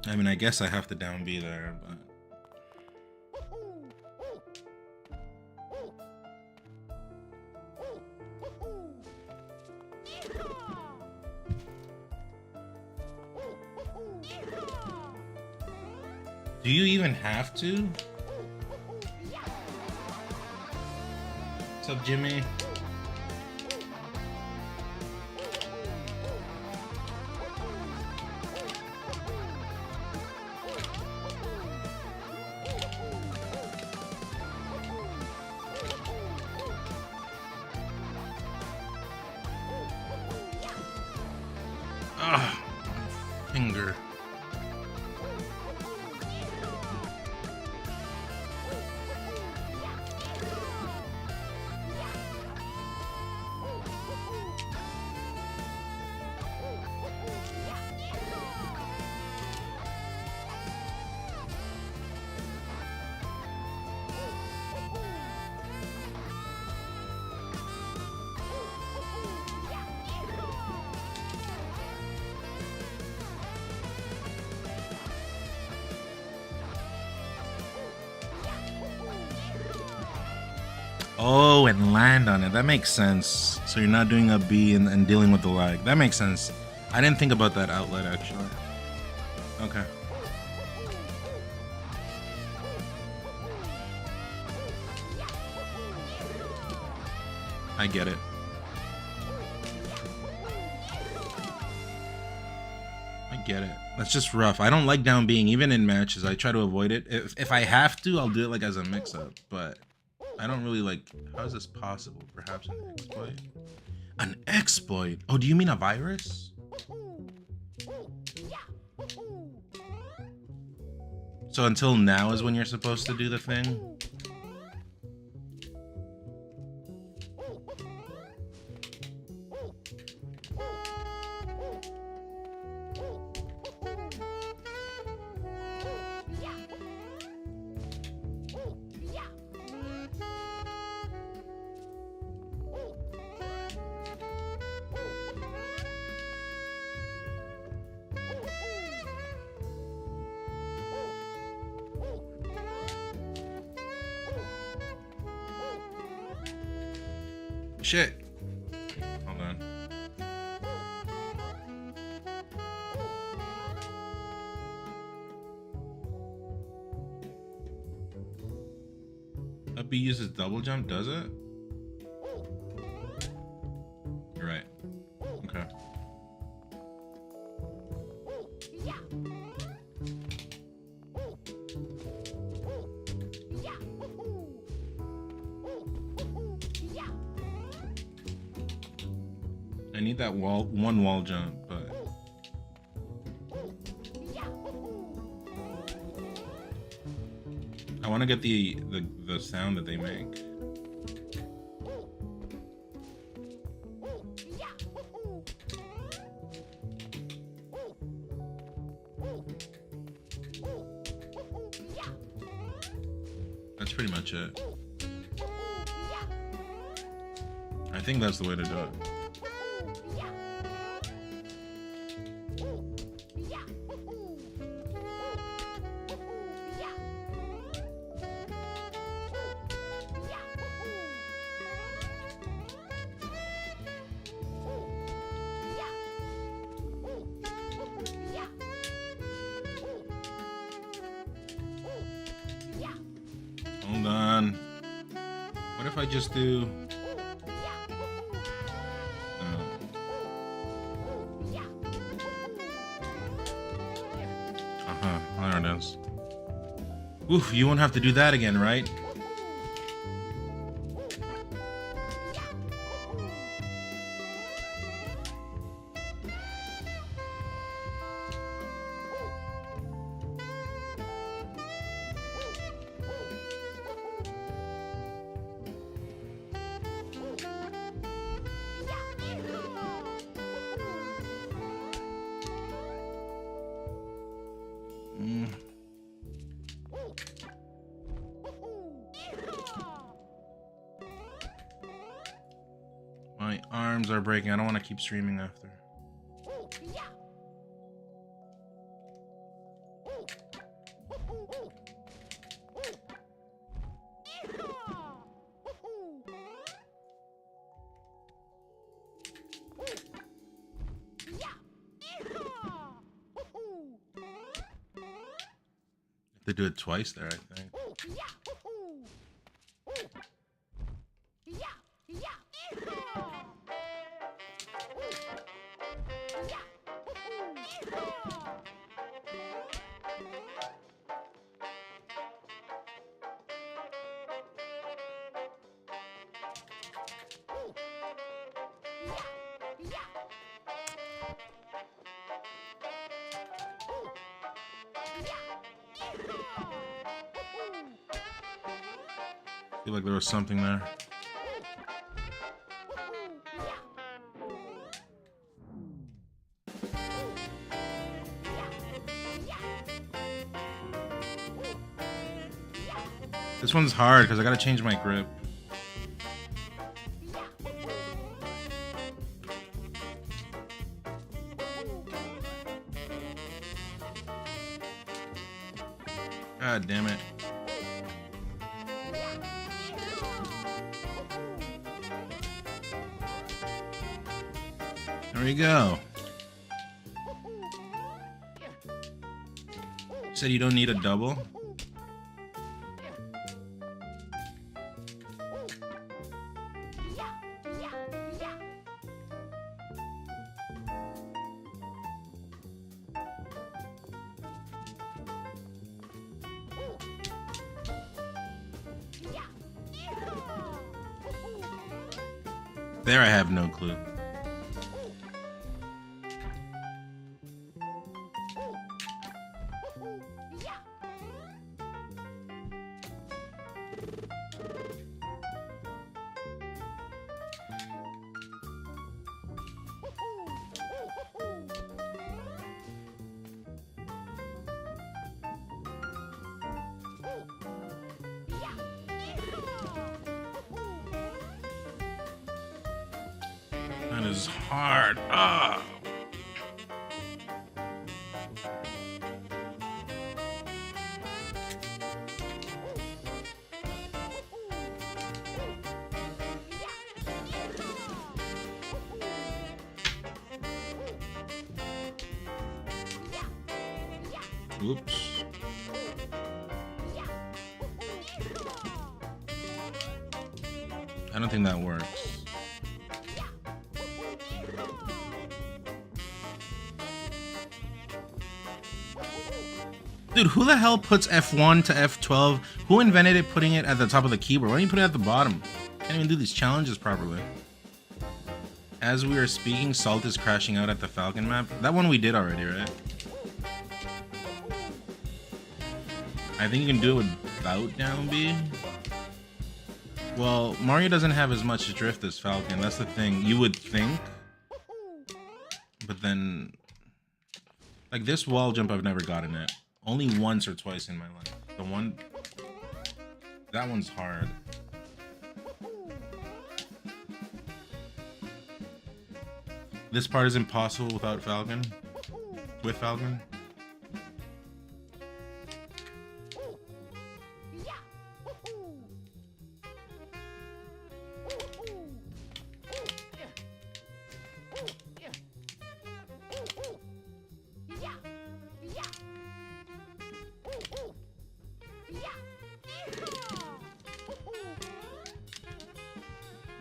I mean, I guess I have to down B there, but do you even have to? What's up, Jimmy? Ah, my finger. Oh, and land on it. That makes sense. So you're not doing a B and dealing with the lag. That makes sense. I didn't think about that outlet, actually. Okay. I get it. I get it. That's just rough. I don't like down being, even in matches. I try to avoid it. If I have to, I'll do it like as a mix-up. But I don't really like... How is this possible? Perhaps an exploit? An exploit? Oh, do you mean a virus? So until now is when you're supposed to do the thing? Shit. Hold on. Up B uses double jump, does it? You're right. Okay. I need that one wall jump, but I want to get the sound that they make. That's pretty much it. I think that's the way to do it. Hold on. What if I just do... There it is. Oof, you won't have to do that again, right? My arms are breaking. I don't want to keep streaming after. They do it twice there, I think. I feel like there was something there. This one's hard because I gotta change my grip. God damn it. There we go. You said you don't need a double? There I have no clue. That is hard. Ah. Oops. I don't think that works. Dude, who the hell puts F1 to F12? Who invented it putting it at the top of the keyboard? Why don't you put it at the bottom? Can't even do these challenges properly. As we are speaking, Salt is crashing out at the Falcon map. That one we did already, right? I think you can do it without down B. Well, Mario doesn't have as much drift as Falcon. That's the thing. You would think. But then... like this wall jump, I've never gotten it. Only once or twice in my life. The one... that one's hard. This part is impossible without Falcon. With Falcon.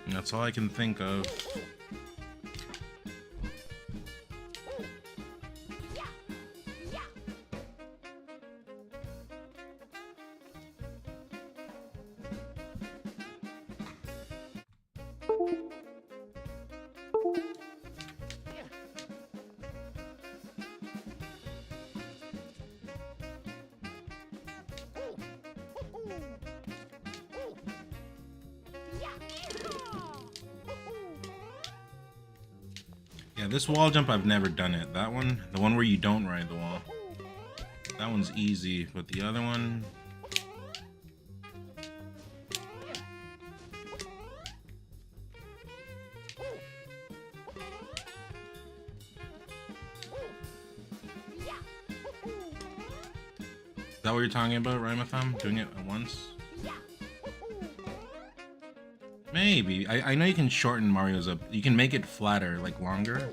That's all I can think of. Yeah, this wall jump, I've never done it. That one, the one where you don't ride the wall. That one's easy, but the other one... Is that what you're talking about, Rhymathon? Doing it at once? Maybe. I know you can shorten Mario's up. You can make it flatter, like longer.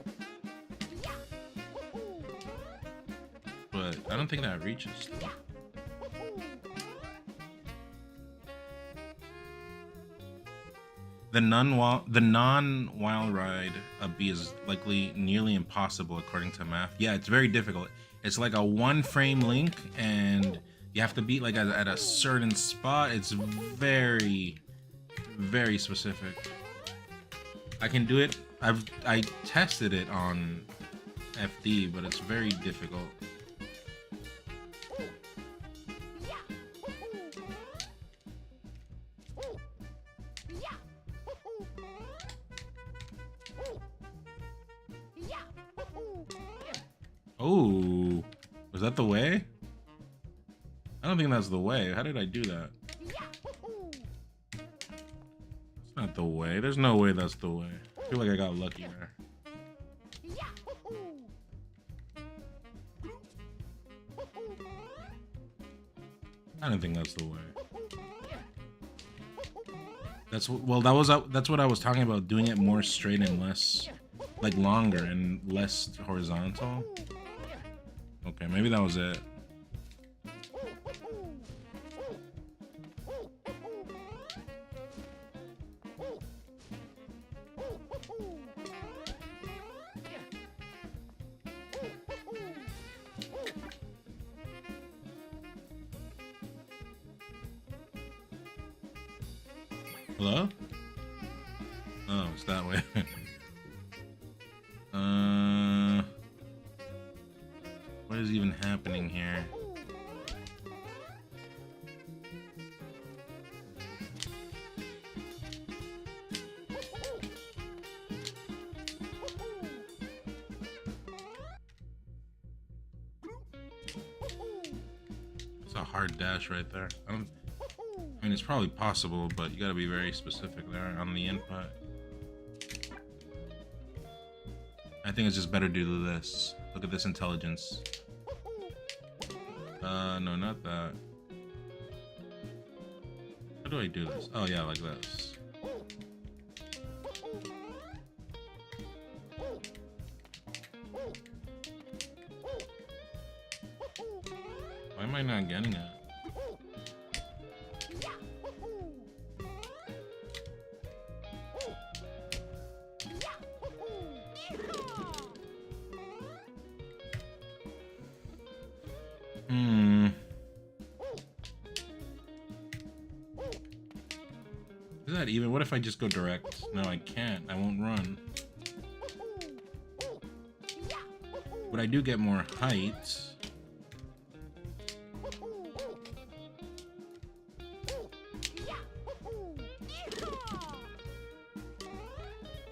But I don't think that reaches. Though. The non-wild ride up B is likely nearly impossible according to math. Yeah, it's very difficult. It's like a one-frame link, and you have to be like at a certain spot. It's very specific. I can do it. I tested it on FD, but it's very difficult. Oh, was that the way? I don't think that's the way. How did I do that? It's not the way. There's no way that's the way. I feel like I got lucky there. I don't think that's the way. That's what I was talking about, doing it more straight and less like longer and less horizontal. Okay, maybe that was it. Hello? Oh, it's that way. What is even happening here? It's a hard dash right there. I mean, it's probably possible, but you gotta be very specific there on the input. I think it's just better to do this. Look at this intelligence. No, not that. How do I do this? Oh yeah, like this. Why am I not getting it? Is that even? What if I just go direct? No, I can't. I won't run. But I do get more height. Is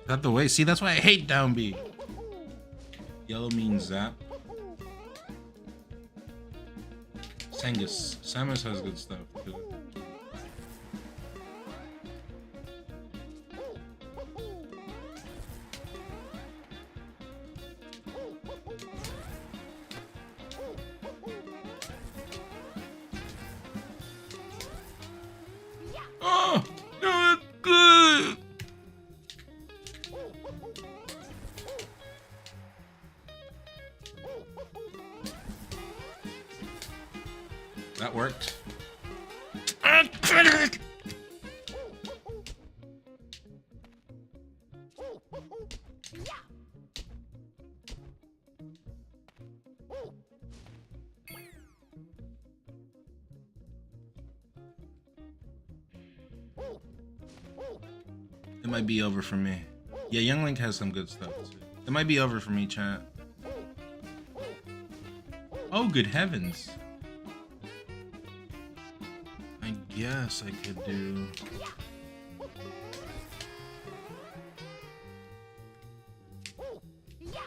that the way? See, that's why I hate down B. Yellow means zap. Sangus. Samus has good stuff too. Oh, no, that's good. That worked. It might be over for me. Yeah, Young Link has some good stuff too. It might be over for me, chat. Oh, good heavens. I guess I could do...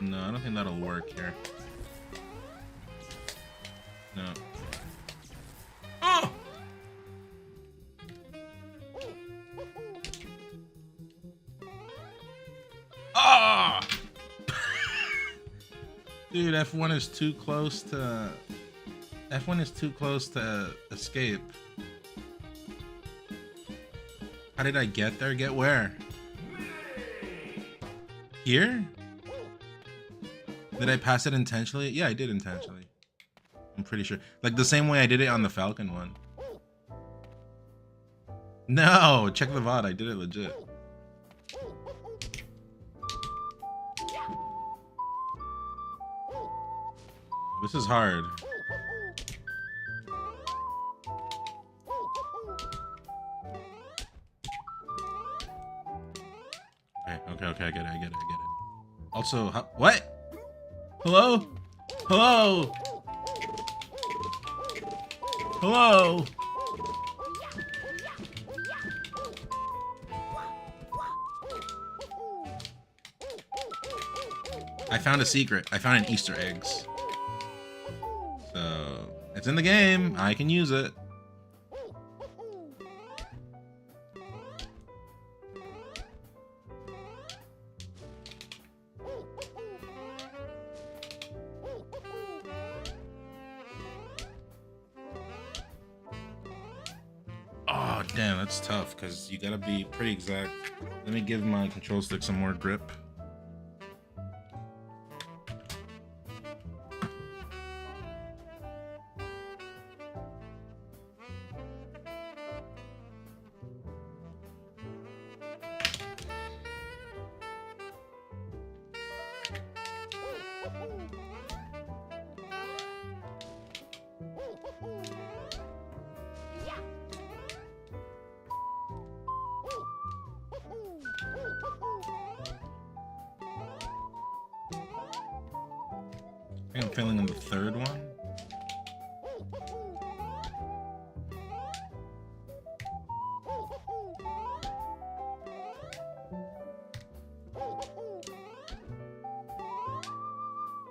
No, I don't think that'll work here. No. Oh! Ah! Dude, F1 is too close to... F1 is too close to escape. How did I get there? Get where? Here? Did I pass it intentionally? Yeah, I did intentionally. I'm pretty sure. Like the same way I did it on the Falcon one. No! Check the VOD. I did it legit. This is hard. Okay, I get it. Also, what? Hello? Hello? Hello? I found a secret. I found an Easter eggs. So, it's in the game. I can use it. Oh, damn, that's tough because you gotta be pretty exact. Let me give my control stick some more grip. failing on the third one.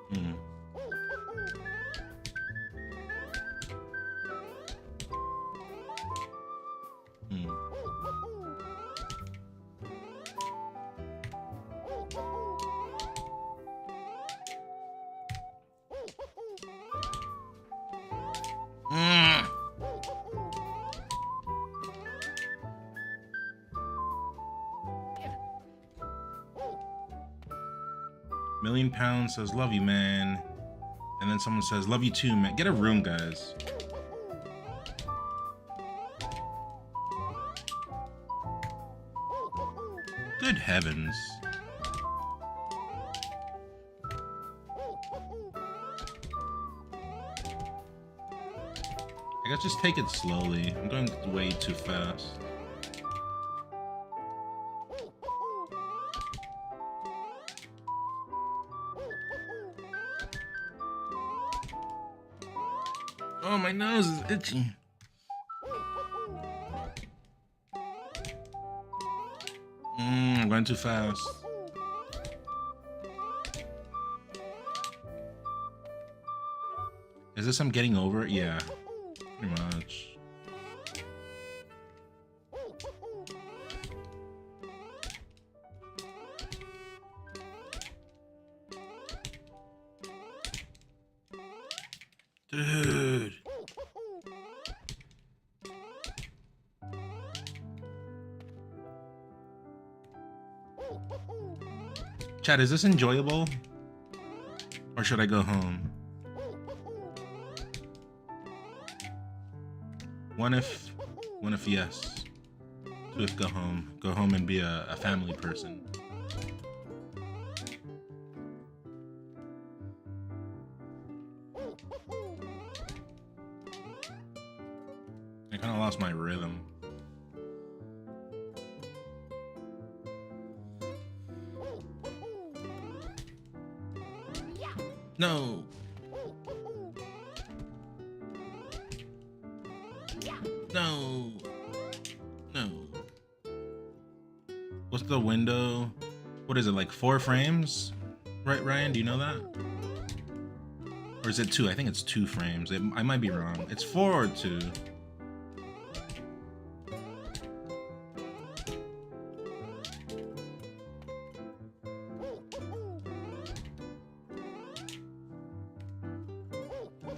Hmm. Hmm. Mm. £1,000,000 says, love you, man. And then someone says, love you too, man. Get a room, guys. Good heavens. I guess just take it slowly. I'm going way too fast. Oh, my nose is itchy. I'm going too fast. Is this I'm getting over it? Yeah, pretty much. Dude. Chat, is this enjoyable? Or should I go home? One if yes. Two if go home. Go home and be a family person. I kind of lost my rhythm. No. No. No. What's the window? What is it, like 4 frames? Right, Ryan? Do you know that? Or is it 2? I think it's 2 frames. I might be wrong. It's 4 or 2.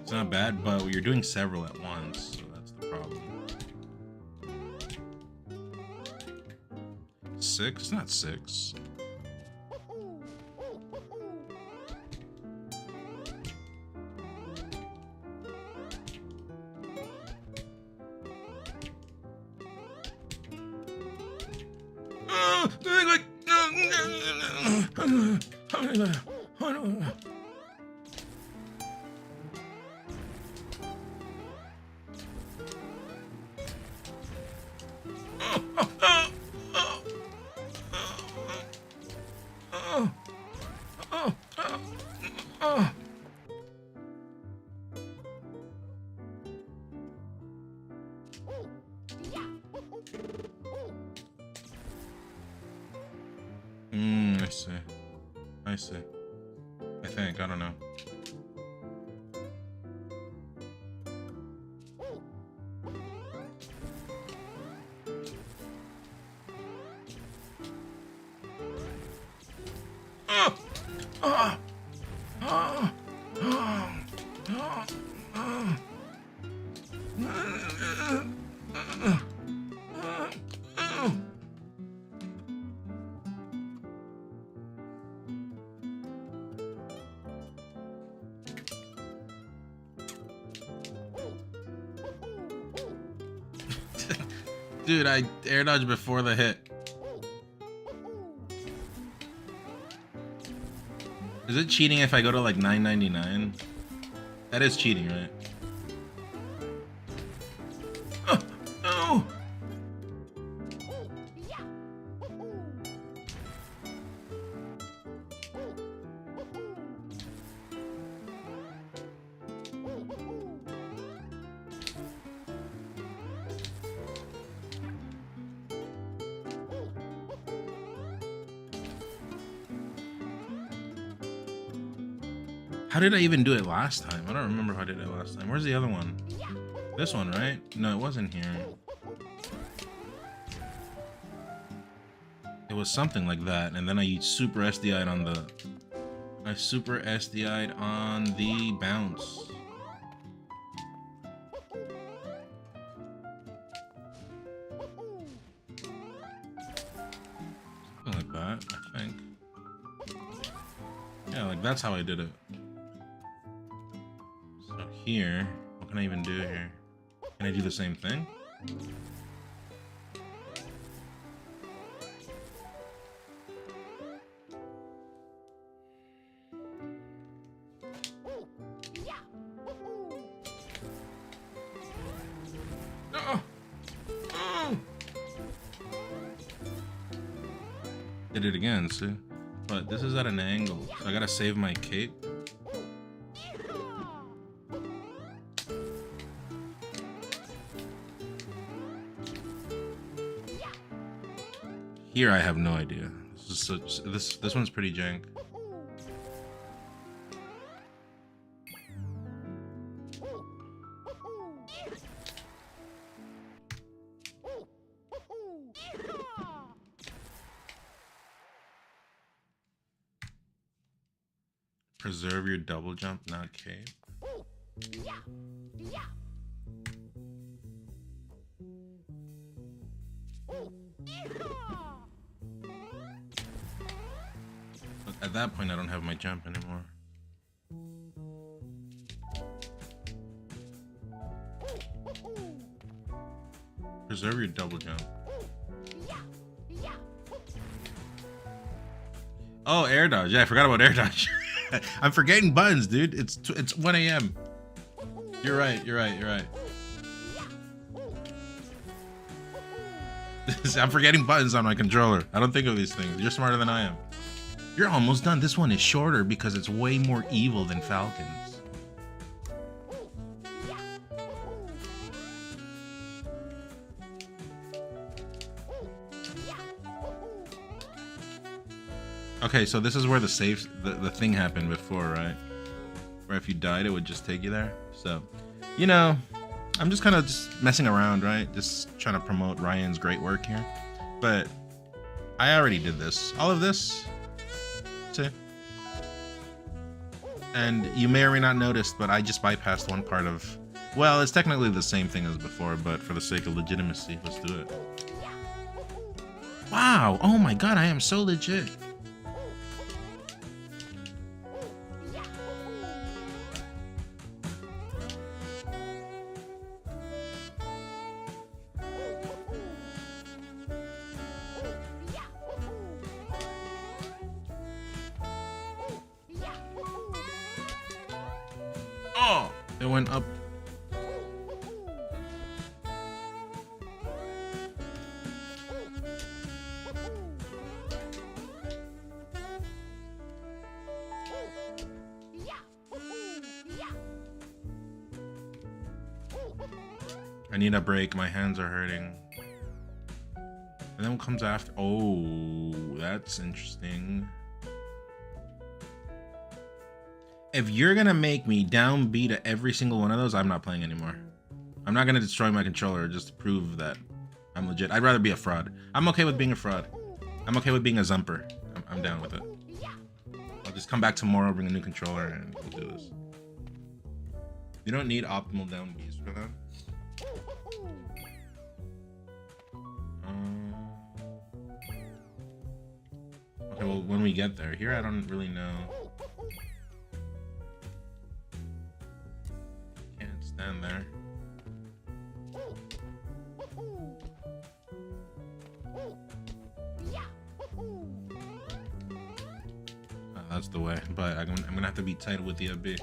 It's not bad, but you're doing several at once, so that's the problem. 6? It's not 6. I see. I see. I think. I don't know. Dude, I air dodged before the hit. Is it cheating if I go to like $9.99? That is cheating, right? Oh, no! How did I even do it last time? I don't remember how I did it last time. Where's the other one? This one, right? No, it wasn't here. It was something like that, and then I super SDI'd on the... I super SDI'd on the bounce. Something like that, I think. Yeah, like that's how I did it. So here, what can I even do here? Can I do the same thing? Oh. Oh. Did it again, see? But this is at an angle, so I gotta save my cape. Here I have no idea. This one's pretty jank. Preserve your double jump, not cape. But at that point, I don't have my jump anymore. Preserve your double jump. Oh, air dodge. Yeah, I forgot about air dodge. I'm forgetting buttons, dude. It's 1 a.m. You're right. I'm forgetting buttons on my controller. I don't think of these things. You're smarter than I am. You're almost done. This one is shorter because it's way more evil than Falcon's. Okay, so this is where the thing happened before, right? Where if you died, it would just take you there. So, you know, I'm just kind of just messing around, right? Just trying to promote Ryan's great work here. But I already did this. All of this. See? And you may or may not notice, but I just bypassed one part of... Well, it's technically the same thing as before, but for the sake of legitimacy, let's do it. Wow! Oh my god, I am so legit. Oh, it went up. I need a break. My hands are hurting. And then what comes after? Oh, that's interesting. If you're gonna make me down B to every single one of those, I'm not playing anymore. I'm not gonna destroy my controller just to prove that I'm legit. I'd rather be a fraud. I'm okay with being a fraud. I'm okay with being a zumper. I'm down with it. I'll just come back tomorrow, bring a new controller, and we'll do this. You don't need optimal down Bs for that. Okay, well, when we get there. Here, I don't really know. Can't stand there. Oh, that's the way, but I'm gonna have to be tight with the B.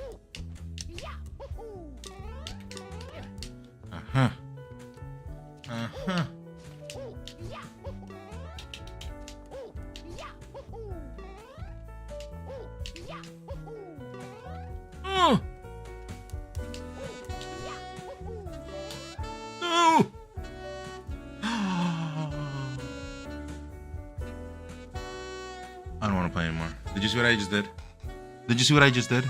Uh-huh. Uh-huh. Oh! No! I don't want to play anymore. Did you see what I just did? Did you see what I just did?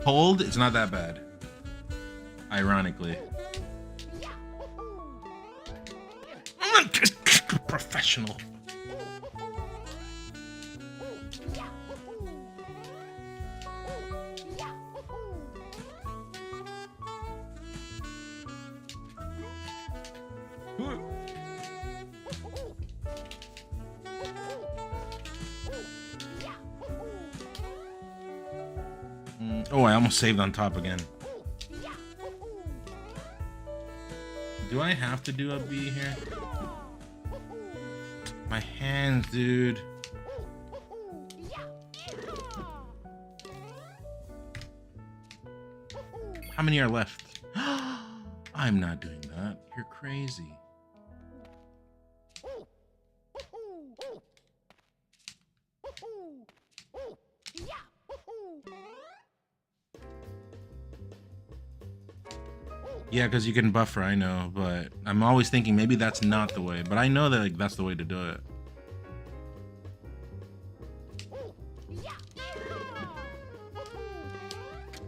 Cold, it's not that bad. Ironically. Professional. Oh, I almost saved on top again. Do I have to do a B here? My hands, dude. How many are left? I'm not doing that. You're crazy. Yeah, because you can buffer, I know, but I'm always thinking maybe that's not the way. But I know that like, that's the way to do it.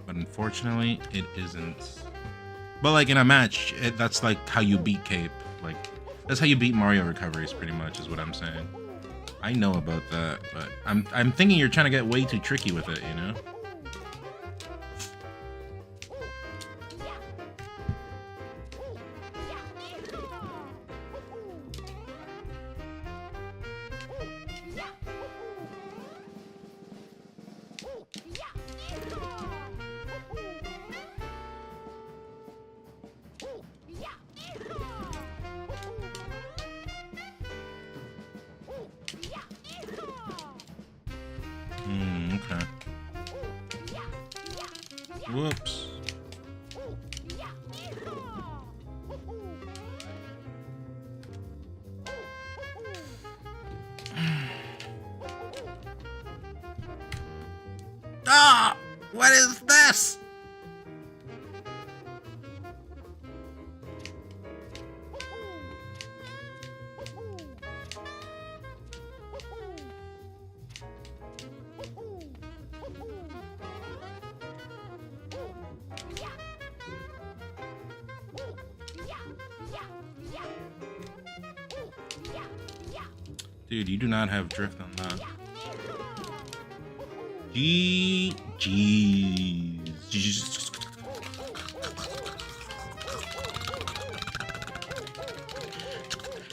But unfortunately, it isn't. But like in a match, that's like how you beat Cape. Like, that's how you beat Mario recoveries, pretty much, is what I'm saying. I know about that, but I'm thinking you're trying to get way too tricky with it, you know? Okay. Whoops. Ah! What is this? Dude, you do not have drift on that. Jeez.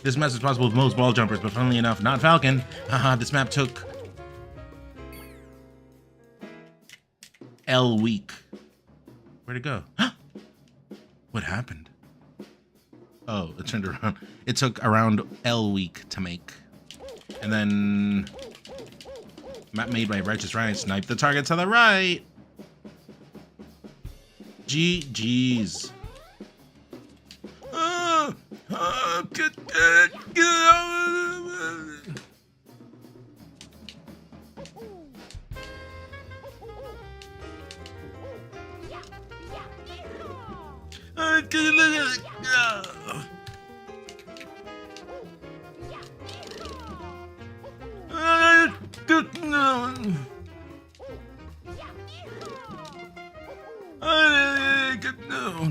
This map is possible with most ball jumpers, but funnily enough, not Falcon. Haha, this map took L week. Where'd it go? What happened? Oh, it turned around. It took around L week to make. And then map made by Righteous Ryan. Snipe the target to the right. GG's.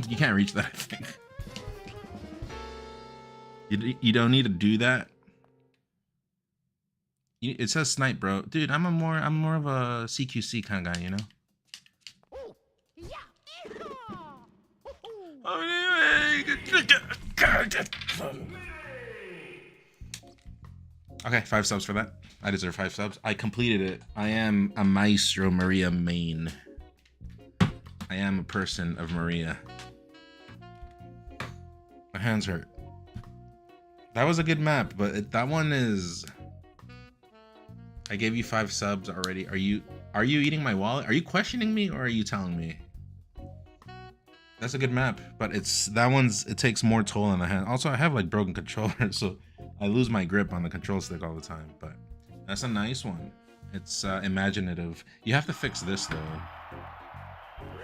You can't reach that, I think. You don't need to do that. It says snipe, bro. Dude, I'm more of a CQC kind of guy, you know? Okay, 5 subs for that. I deserve 5 subs. I completed it. I am a Maestro Maria main. I am a person of Maria. My hands hurt. That was a good map, but that one is... I gave you 5 subs already. Are you eating my wallet? Are you questioning me or are you telling me? That's a good map, but it takes more toll on the hand. Also, I have like broken controllers, so I lose my grip on the control stick all the time, but that's a nice one. It's imaginative. You have to fix this though.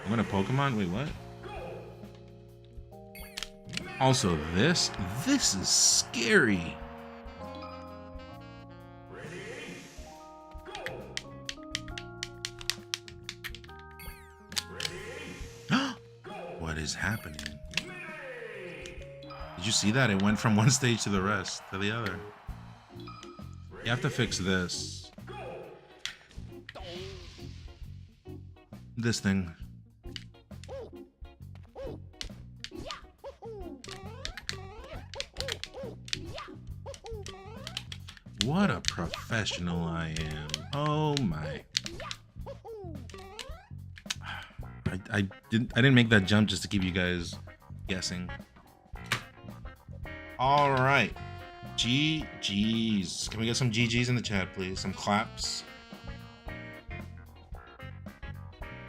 I'm gonna Pokemon? Wait, what? Also, this is scary. is happening? Did you see that? It went from one stage to the rest, to the other. You have to fix this. This thing. What a professional I am. Oh my. I didn't make that jump just to keep you guys guessing. All right. GGs. Can we get some GGs in the chat, please? Some claps.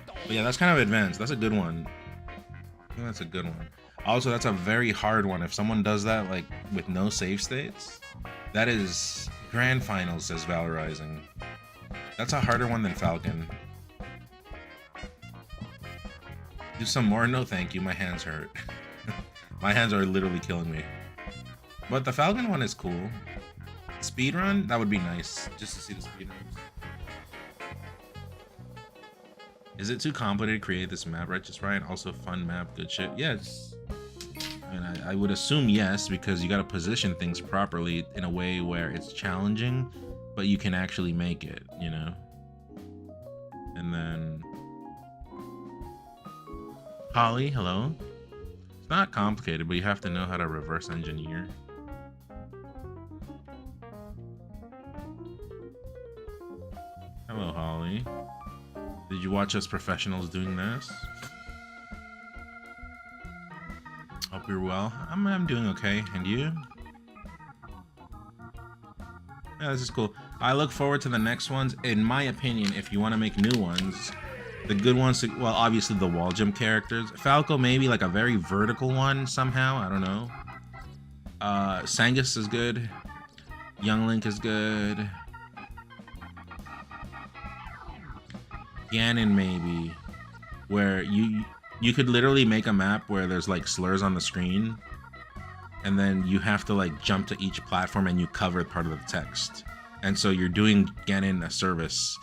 But yeah, that's kind of advanced. That's a good one. I think that's a good one. Also, that's a very hard one. If someone does that, like, with no save states, that is grand finals, says Valorizing. That's a harder one than Falcon. Do some more? No, thank you. My hands hurt. My hands are literally killing me. But the Falcon one is cool. Speedrun? That would be nice, just to see the speedruns. Is it too complicated to create this map, Righteous Ryan? Also fun map, good shit. Yes. And I would assume yes, because you gotta position things properly in a way where it's challenging, but you can actually make it, you know? And then... Holly, hello? It's not complicated, but you have to know how to reverse engineer. Hello, Holly. Did you watch us professionals doing this? Hope you're well. I'm doing okay. And you? Yeah, this is cool. I look forward to the next ones. In my opinion, if you want to make new ones, the good ones, well, obviously the wall jump characters. Falco, maybe like a very vertical one somehow. I don't know. Sangus is good. Young Link is good. Ganon maybe, where you could literally make a map where there's like slurs on the screen, and then you have to like jump to each platform and you cover part of the text, and so you're doing Ganon a service.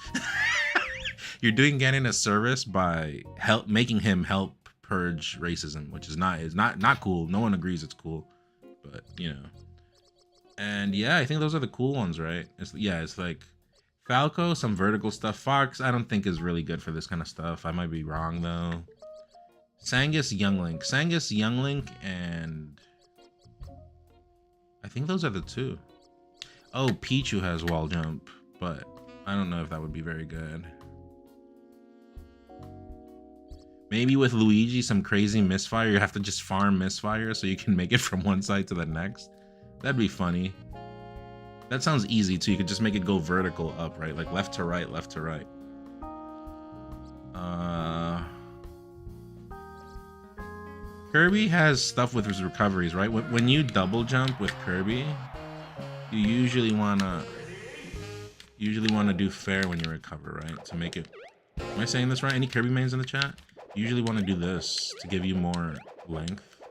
You're doing Ganon a service by making him help purge racism, which is not cool. No one agrees it's cool, but you know. And yeah, I think those are the cool ones, right? It's like Falco, some vertical stuff. Fox, I don't think is really good for this kind of stuff. I might be wrong though. Sangus, Young Link. Sangus, Young Link, and I think those are the two. Oh, Pichu has wall jump, but I don't know if that would be very good. Maybe with Luigi, some crazy misfire. You have to just farm misfire so you can make it from one side to the next. That'd be funny. That sounds easy too. You could just make it go vertical up, right? Like left to right, left to right. Kirby has stuff with his recoveries, right? When you double jump with Kirby, you usually wanna do fair when you recover, right? To make it. Am I saying this right? Any Kirby mains in the chat? You usually want to do this to give you more length.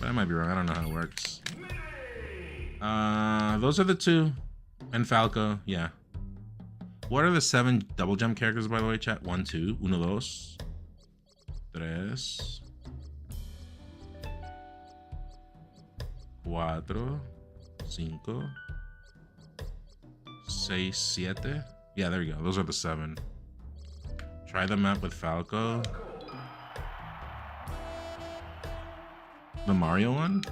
But I might be wrong. I don't know how it works. Those are the two. And Falco, yeah. What are the 7 double jump characters, by the way, chat? 1, 2, 1, 2, 3, 4, 5, 6, 7. Yeah, there we go. Those are the 7. Try the map with Falco. The Mario one?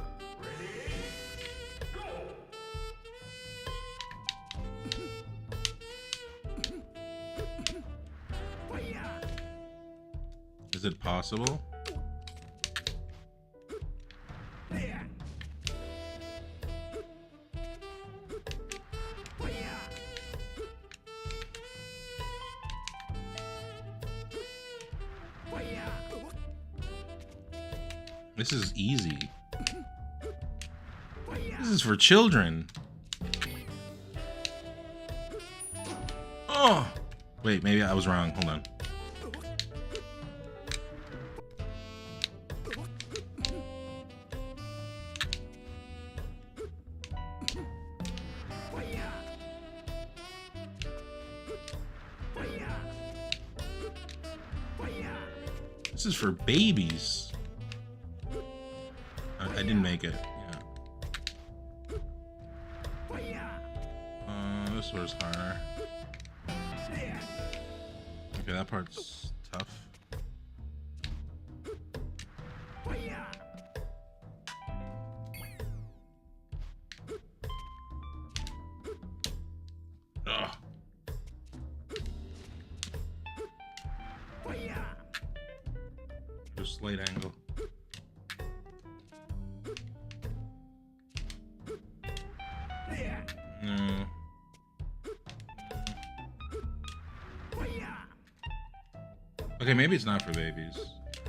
Is it possible? This is easy. This is for children. Oh! Wait, maybe I was wrong. Hold on. This is for babies. I didn't make it. Yeah. This was harder. Okay, that part's tough. Ugh. Just slight angle. No. Okay, maybe it's not for babies.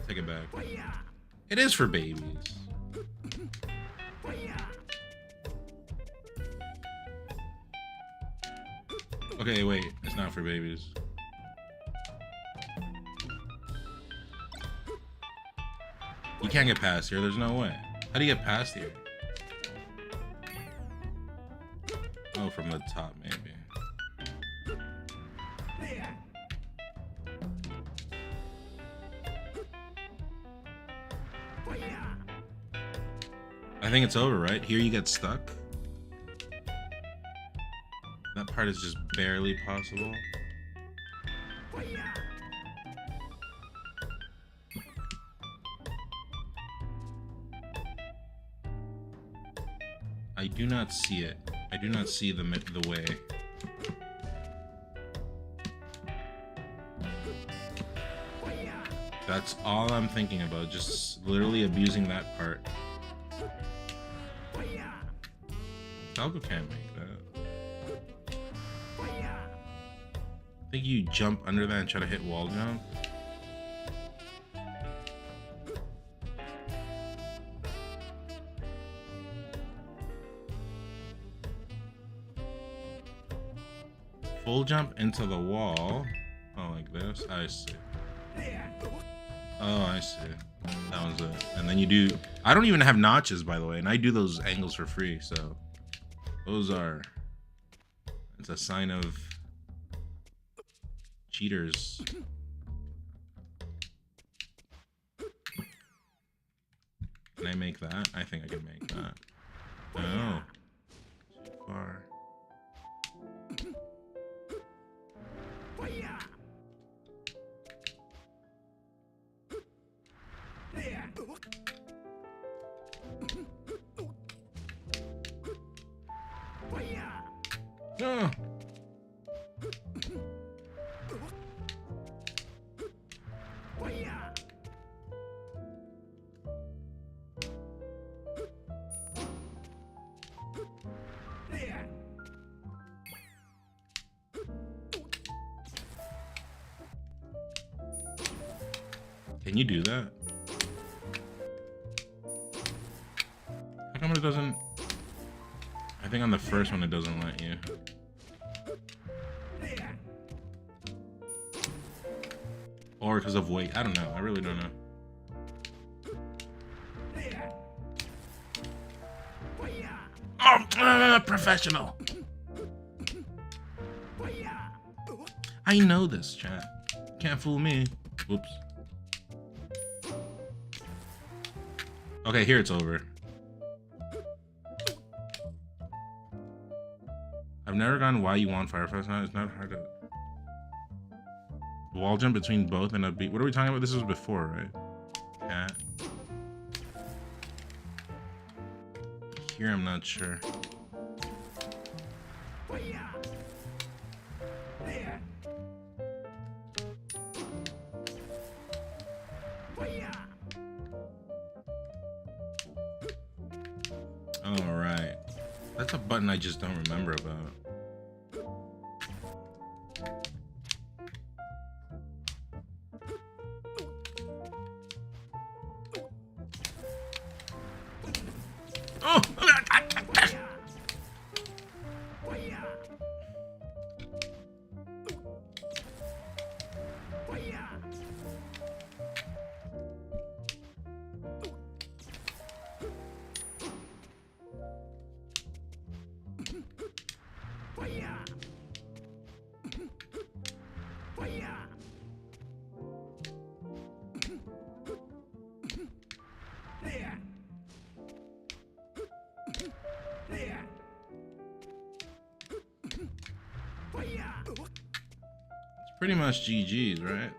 Take it back. It is for babies. Okay, wait. It's not for babies. You can't get past here. There's no way. How do you get past here? Oh, from the top, maybe. I think it's over, right? Here you get stuck. That part is just barely possible. I do not see it. I do not see the way. That's all I'm thinking about. Just literally abusing that part. Falco can't make that. I think you jump under that and try to hit wall jump. Full jump into the wall. Oh, like this? I see. Oh, I see. That was it. And then you do... I don't even have notches, by the way, and I do those angles for free, so... Those are... It's a sign of... cheaters. Can I make that? I think I can make that. No. Too far. No. Can you do that? How come it doesn't? I think on the first one it doesn't let you. Or because of weight. I don't know. I really don't know. Oh, professional. I know this, chat. Can't fool me. Whoops. Okay, here it's over. I've never gotten why you want Fireflies now. It's not hard to... Wall jump between both and a beat. What are we talking about? This was before, right? Cat. Here, I'm not sure. All right. That's a button I just don't remember about. Oh! It's pretty much GG's, right?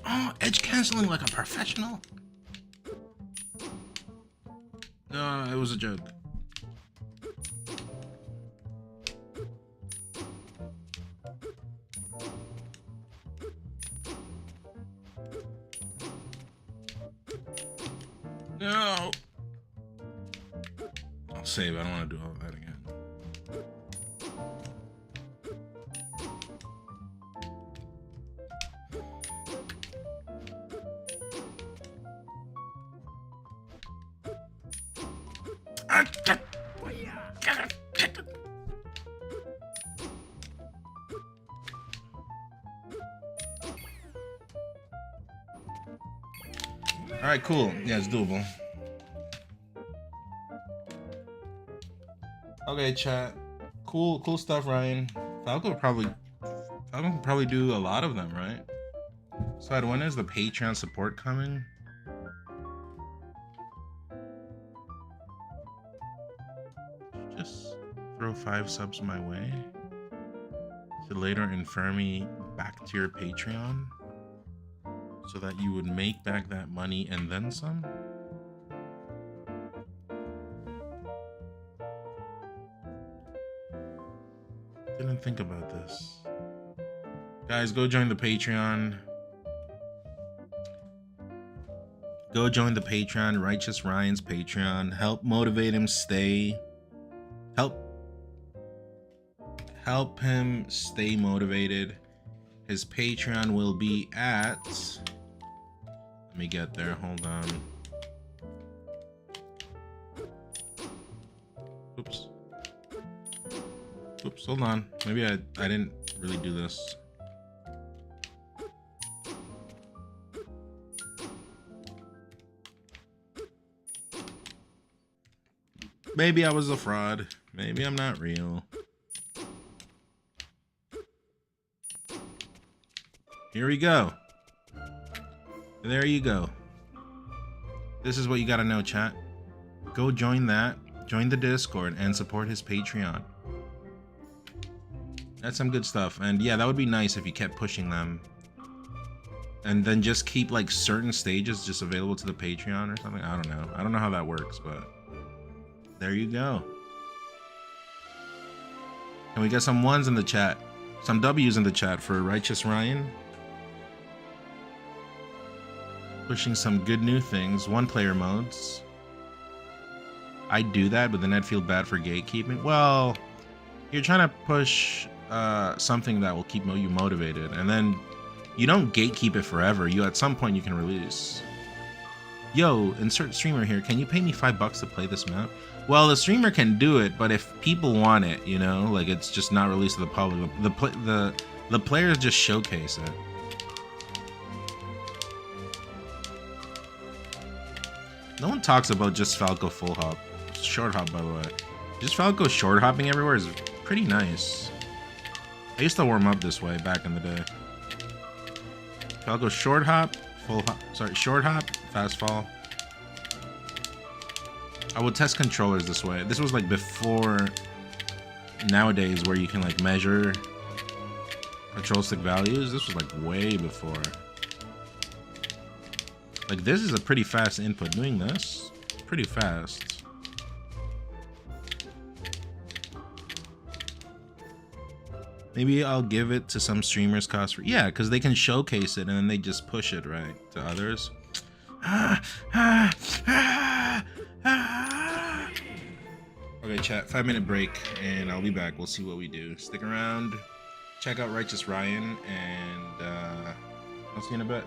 Oh, edge canceling like a professional? No, it was a joke. No. I'll save. I don't want to do all that again. All right, cool. Yeah, it's doable. Okay, chat. Cool stuff, Ryan. Falco would probably do a lot of them, right? So, when is the Patreon support coming? Just throw 5 subs my way to later infer me back to your Patreon so that you would make back that money and then some? Didn't think about this. Guys, go join the Patreon. Go join the Patreon, Righteous Ryan's Patreon. Help motivate him stay. Help him stay motivated. His Patreon will be at... Let me get there, hold on. Oops, hold on. Maybe I didn't really do this. Maybe I was a fraud. Maybe I'm not real. Here we go. There you go. This is what you gotta know, chat. Go join that. Join the Discord and support his Patreon. That's some good stuff. And yeah, that would be nice if you kept pushing them. And then just keep like certain stages just available to the Patreon or something. I don't know. I don't know how that works, but there you go. Can we get some ones in the chat? Some W's in the chat for Righteous Ryan. Pushing some good new things. 1-player modes. I'd do that, but then I'd feel bad for gatekeeping. Well, you're trying to push something that will keep you motivated, and then you don't gatekeep it forever. At some point you can release. Yo, insert streamer here. Can you pay me $5 to play this map? Well, the streamer can do it, but if people want it, you know, like it's just not released to the public. The players just showcase it. No one talks about just Falco full hop. Short hop, by the way. Just Falco short hopping everywhere is pretty nice. I used to warm up this way back in the day. Falco short hop, full hop. Sorry, short hop, fast fall. I would test controllers this way. This was like before nowadays where you can like measure control stick values. This was like way before. Like this is a pretty fast input. Doing this, pretty fast. Maybe I'll give it to some streamers cost free. Yeah, because they can showcase it and then they just push it right to others. Okay, chat, 5-minute break and I'll be back. We'll see what we do. Stick around, check out Righteous Ryan, and I'll see you in a bit.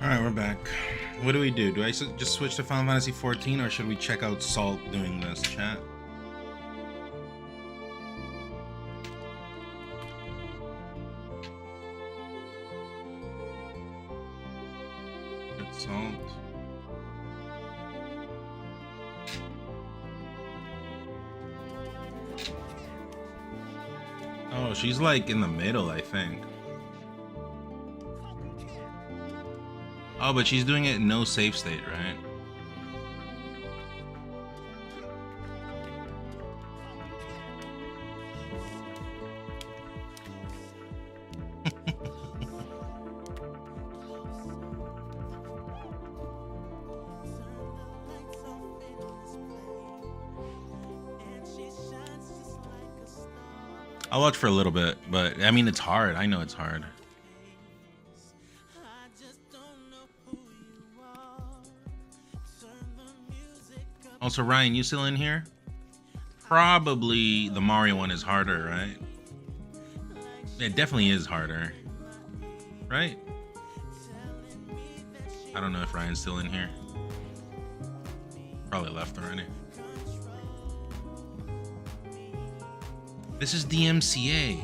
All right, we're back. What do we do? Do I just switch to Final Fantasy 14, or should we check out Salt doing this, chat? Get Salt. Oh, she's like in the middle, I think. Oh, but she's doing it in no save state, right? I'll watch for a little bit, but I mean, it's hard. I know it's hard. Also, Ryan, you still in here? Probably the Mario one is harder, right? It definitely is harder, right? I don't know if Ryan's still in here. Probably left already. This is DMCA.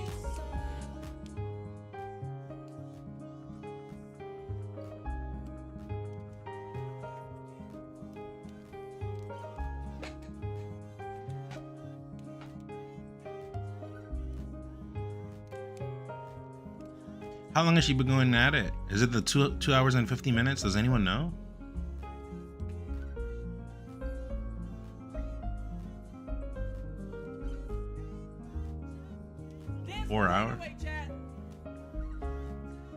How long has she been going at it? Is it the 2 hours and 50 minutes? Does anyone know? Dance 4 the hours? pain away, chat.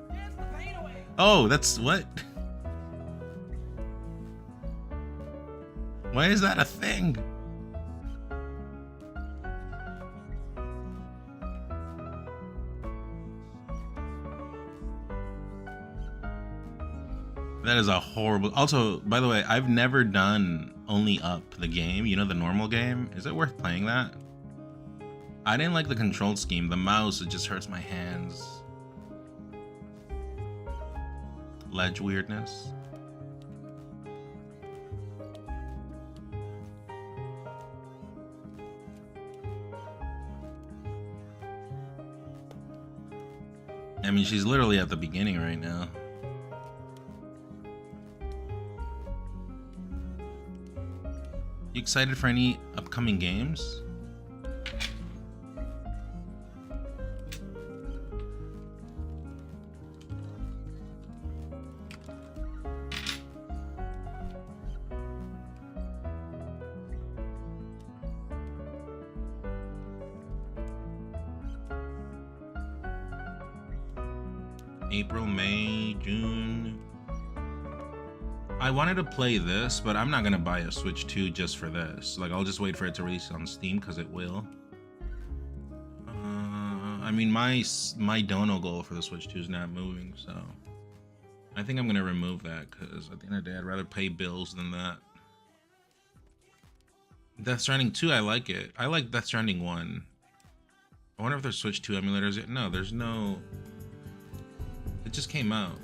Dance the pain away. Oh, that's what? Why is that a thing? That is a horrible. Also, by the way, I've never done Only Up, the game. You know, the normal game. Is it worth playing that? I didn't like the control scheme. The mouse, it just hurts my hands. Ledge weirdness. I mean, she's literally at the beginning right now. You excited for any upcoming games? April, May, June. I wanted to play this, but I'm not gonna buy a Switch 2 just for this. Like, I'll just wait for it to release on Steam because it will. I mean, my dono goal for the Switch 2 is not moving, so I think I'm gonna remove that because at the end of the day, I'd rather pay bills than that. Death Stranding 2, I like it. I like Death Stranding 1. I wonder if there's Switch 2 emulators yet. No, there's no. It just came out.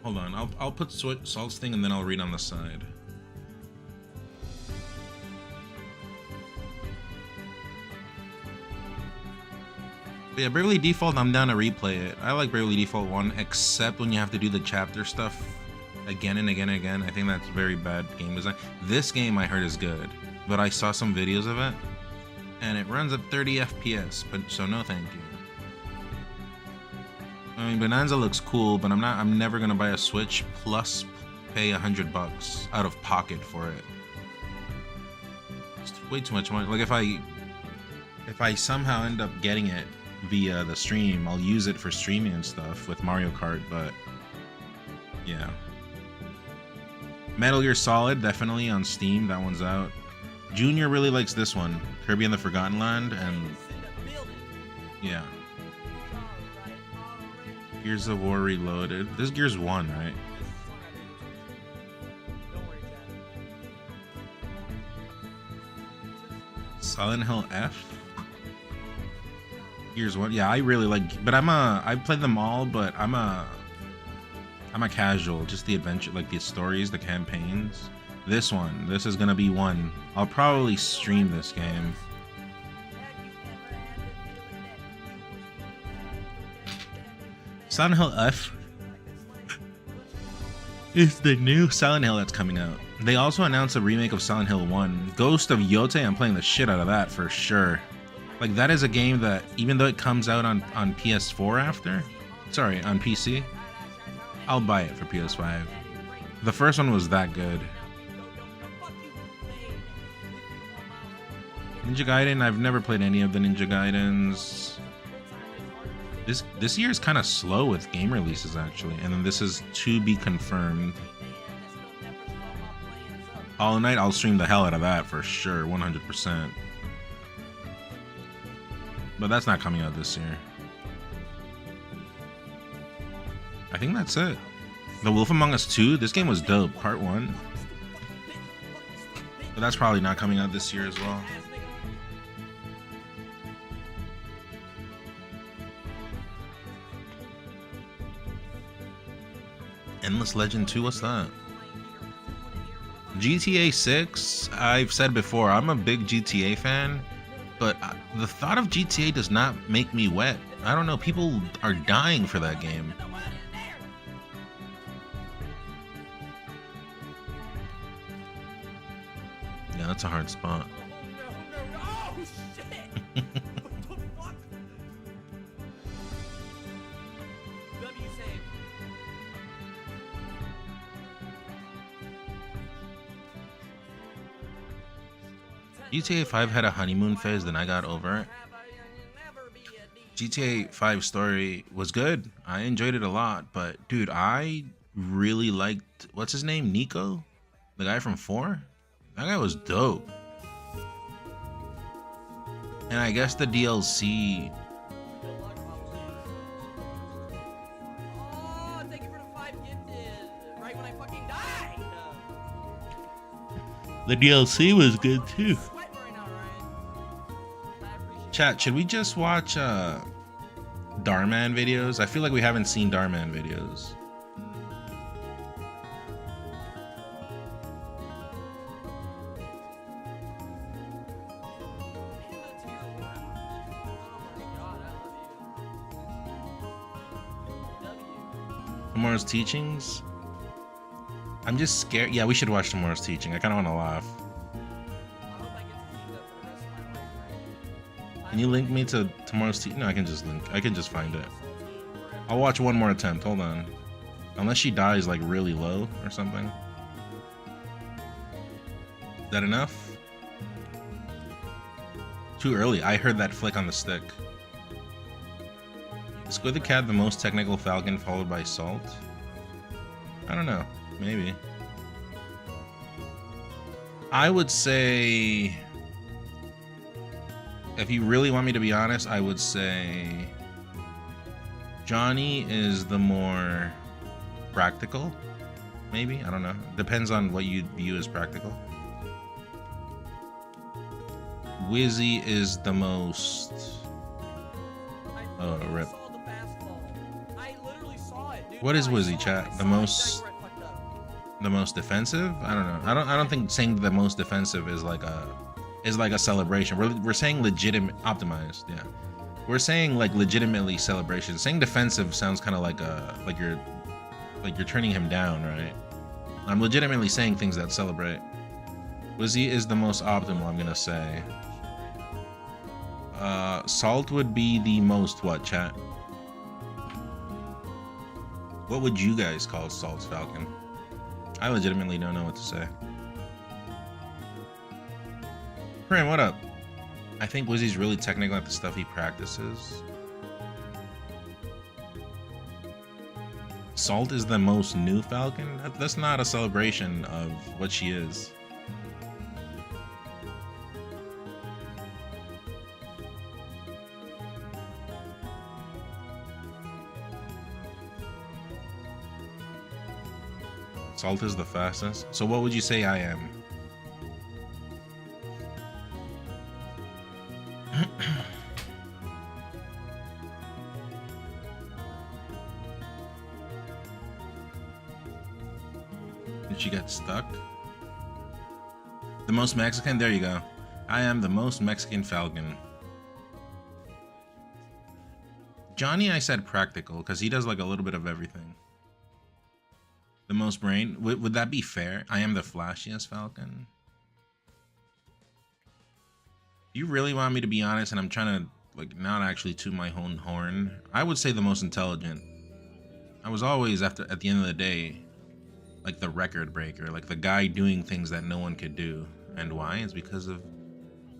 Hold on, I'll put Salt's thing and then I'll read on the side. But yeah, Bravely Default, I'm down to replay it. I like Bravely Default 1, except when you have to do the chapter stuff again and again and again. I think that's very bad game design. This game I heard is good, but I saw some videos of it, and it runs at 30 FPS, but so no thank you. I mean, Bonanza looks cool, but I'm never gonna buy a Switch plus pay $100 out of pocket for it. It's way too much money. Like if I somehow end up getting it via the stream, I'll use it for streaming and stuff with Mario Kart, but yeah. Metal Gear Solid, definitely on Steam, that one's out. Junior really likes this one, Kirby and the Forgotten Land, and yeah. Gears of War Reloaded. This is Gears 1, right? Silent Hill F? Gears 1. Yeah, I really like, but I've played them all, but I'm I'm a casual, just the adventure, like the stories, the campaigns. This is gonna be one. I'll probably stream this game. Silent Hill F is the new Silent Hill that's coming out. They also announced a remake of Silent Hill 1. Ghost of Yotei, I'm playing the shit out of that for sure. Like, that is a game that, even though it comes out on PS4 after, sorry, on PC, I'll buy it for PS5. The first one was that good. Ninja Gaiden, I've never played any of the Ninja Gaidens. This year is kind of slow with game releases, actually, and then this is to be confirmed. Hollow Knight, I'll stream the hell out of that for sure, 100%. But that's not coming out this year. I think that's it. The Wolf Among Us 2, this game was dope, part 1. But that's probably not coming out this year as well. Endless Legend 2, what's that? GTA 6, I've said before, I'm a big GTA fan, but the thought of GTA does not make me wet. I don't know, people are dying for that game. Yeah, that's a hard spot. GTA 5 had a honeymoon phase, then I got over it. GTA 5 story was good. I enjoyed it a lot, but dude, I really liked, what's his name? Nico? The guy from 4? That guy was dope. And I guess the DLC. Oh, thank you for the 5 gifted. Right when I fucking died. The DLC was good too. Sweating right now, Ryan. I appreciate Chat, should we just watch Darman videos? I feel like we haven't seen Darman videos. Tomorrow's Teachings? I'm just scared. Yeah, we should watch Tomorrow's Teaching. I kind of want to laugh. Can you link me to Tomorrow's Teaching? No, I can just link. I can just find it. I'll watch one more attempt. Hold on. Unless she dies like really low or something. Is that enough? Too early. I heard that flick on the stick. Is Squid the Cat the most technical Falcon followed by Salt? I don't know. Maybe. I would say, if you really want me to be honest, I would say Johnny is the more practical. Maybe? I don't know. Depends on what you view as practical. Wizzy is the most... Oh, rip. What is Wizzy, chat? The most defensive? I don't know. I don't think saying the most defensive is like a celebration. We're saying legitimate optimized, yeah. We're saying like legitimately celebration. Saying defensive sounds kind of like you're turning him down, right? I'm legitimately saying things that celebrate. Wizzy is the most optimal, I'm gonna say. Salt would be the most what, chat? What would you guys call Salt's Falcon? I legitimately don't know what to say. Prim, what up? I think Wizzy's really technical at the stuff he practices. Salt is the most new Falcon? That's not a celebration of what she is. Salt is the fastest. So what would you say I am? Did she get stuck? The most Mexican? There you go. I am the most Mexican Falcon. Johnny, I said practical, because he does like a little bit of everything. The most brain? Would that be fair? I am the flashiest Falcon. You really want me to be honest, and I'm trying to like not actually toot my own horn, I would say the most intelligent. I was always, at the end of the day, like the record breaker, like the guy doing things that no one could do. And why? It's because of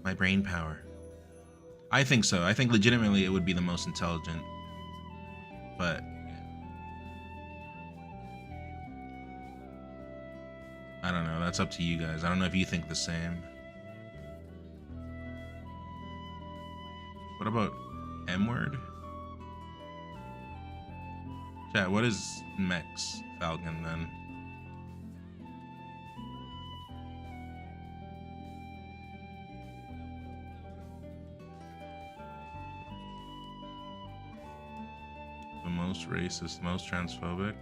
my brain power. I think so. I think legitimately it would be the most intelligent. But I don't know. That's up to you guys. I don't know if you think the same. What about M-word? Chat, what is Mex Falcon then? The most racist, most transphobic?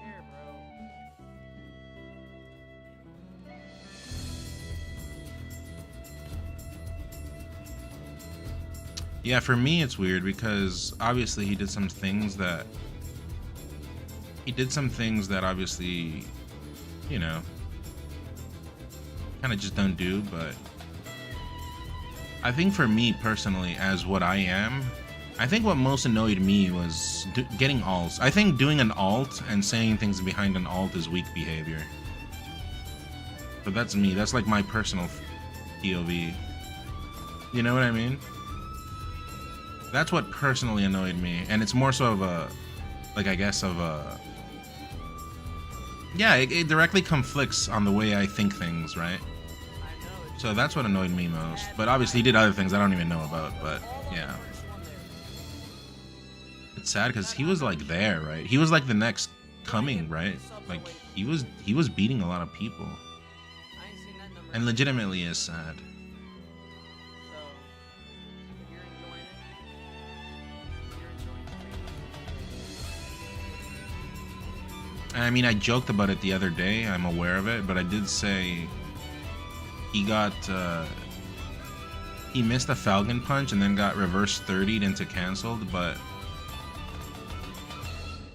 Here, bro. Yeah, for me it's weird because obviously he did some things that obviously, you know, kind of just don't do, but I think for me personally, as what I am, I think what most annoyed me was getting alts. I think doing an alt and saying things behind an alt is weak behavior. But that's me. That's like my personal POV. You know what I mean? That's what personally annoyed me. And it's more so of a, like, I guess of a, yeah, it directly conflicts on the way I think things, right? I know. It's So that's what annoyed me most. But obviously he did other things I don't even know about, but all yeah. the first one there. It's sad because he was like there, right? He was like the next coming, right? Like he was beating a lot of people. I ain't seen that number. And legitimately is sad. So, if you're enjoying it, you're enjoying it. And I mean, I joked about it the other day. I'm aware of it, but I did say he got he missed a Falcon punch and then got reverse 30'd into canceled. But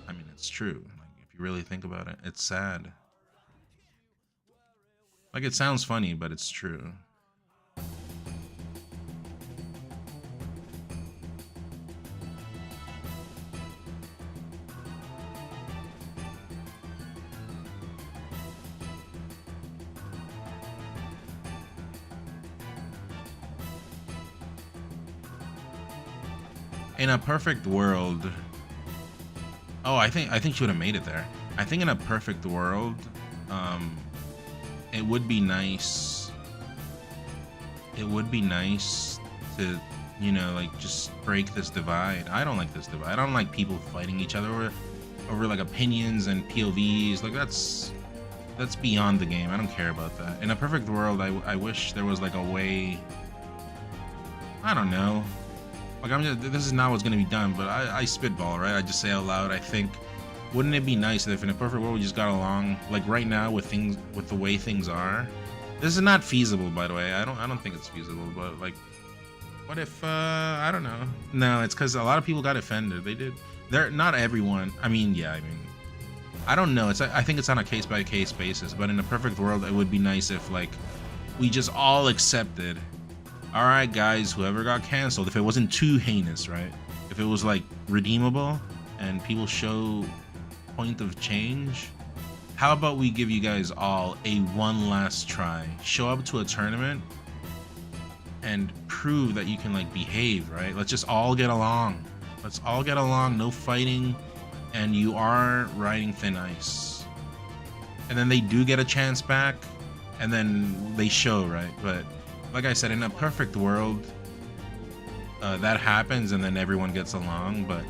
I mean, it's true. Like, if you really think about it, it's sad. Like, it sounds funny, but it's true. In a perfect world, oh, I think she would have made it there. I think in a perfect world, it would be nice. It would be nice to, you know, like, just break this divide. I don't like this divide. I don't like people fighting each other over like opinions and POVs. Like, that's beyond the game. I don't care about that. In a perfect world, I wish there was like a way. I don't know. Like, this is not what's gonna be done, but I spitball, right? I just say out loud. I think, wouldn't it be nice if in a perfect world we just got along, like right now with the way things are? This is not feasible, by the way. I don't think it's feasible, but like, what if I don't know? No, it's because a lot of people got offended. They did. They're not everyone. I mean, yeah, I mean, I don't know. I think it's on a case by case basis. But in a perfect world, it would be nice if like we just all accepted. All right, guys, whoever got canceled, if it wasn't too heinous, right? If it was like redeemable and people show point of change, how about we give you guys all a one last try? Show up to a tournament and prove that you can like behave, right? Let's just all get along. Let's all get along, no fighting, and you are riding thin ice. And then they do get a chance back, and then they show, right? But like I said, in a perfect world, that happens and then everyone gets along, but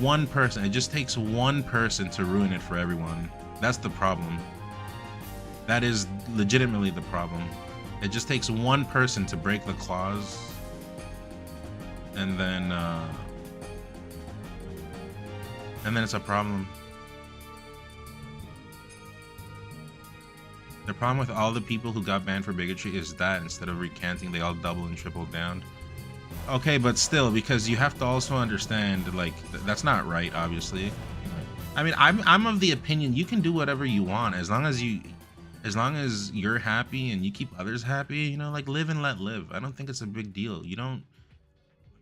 one person, it just takes one person to ruin it for everyone. That's the problem. That is legitimately the problem. It just takes one person to break the clause, and then it's a problem. The problem with all the people who got banned for bigotry is that instead of recanting, they all double and triple down. Okay, but still, because you have to also understand, like, that's not right, obviously. I mean, I'm of the opinion you can do whatever you want as long as you're happy and you keep others happy, you know, like live and let live. I don't think it's a big deal. You don't.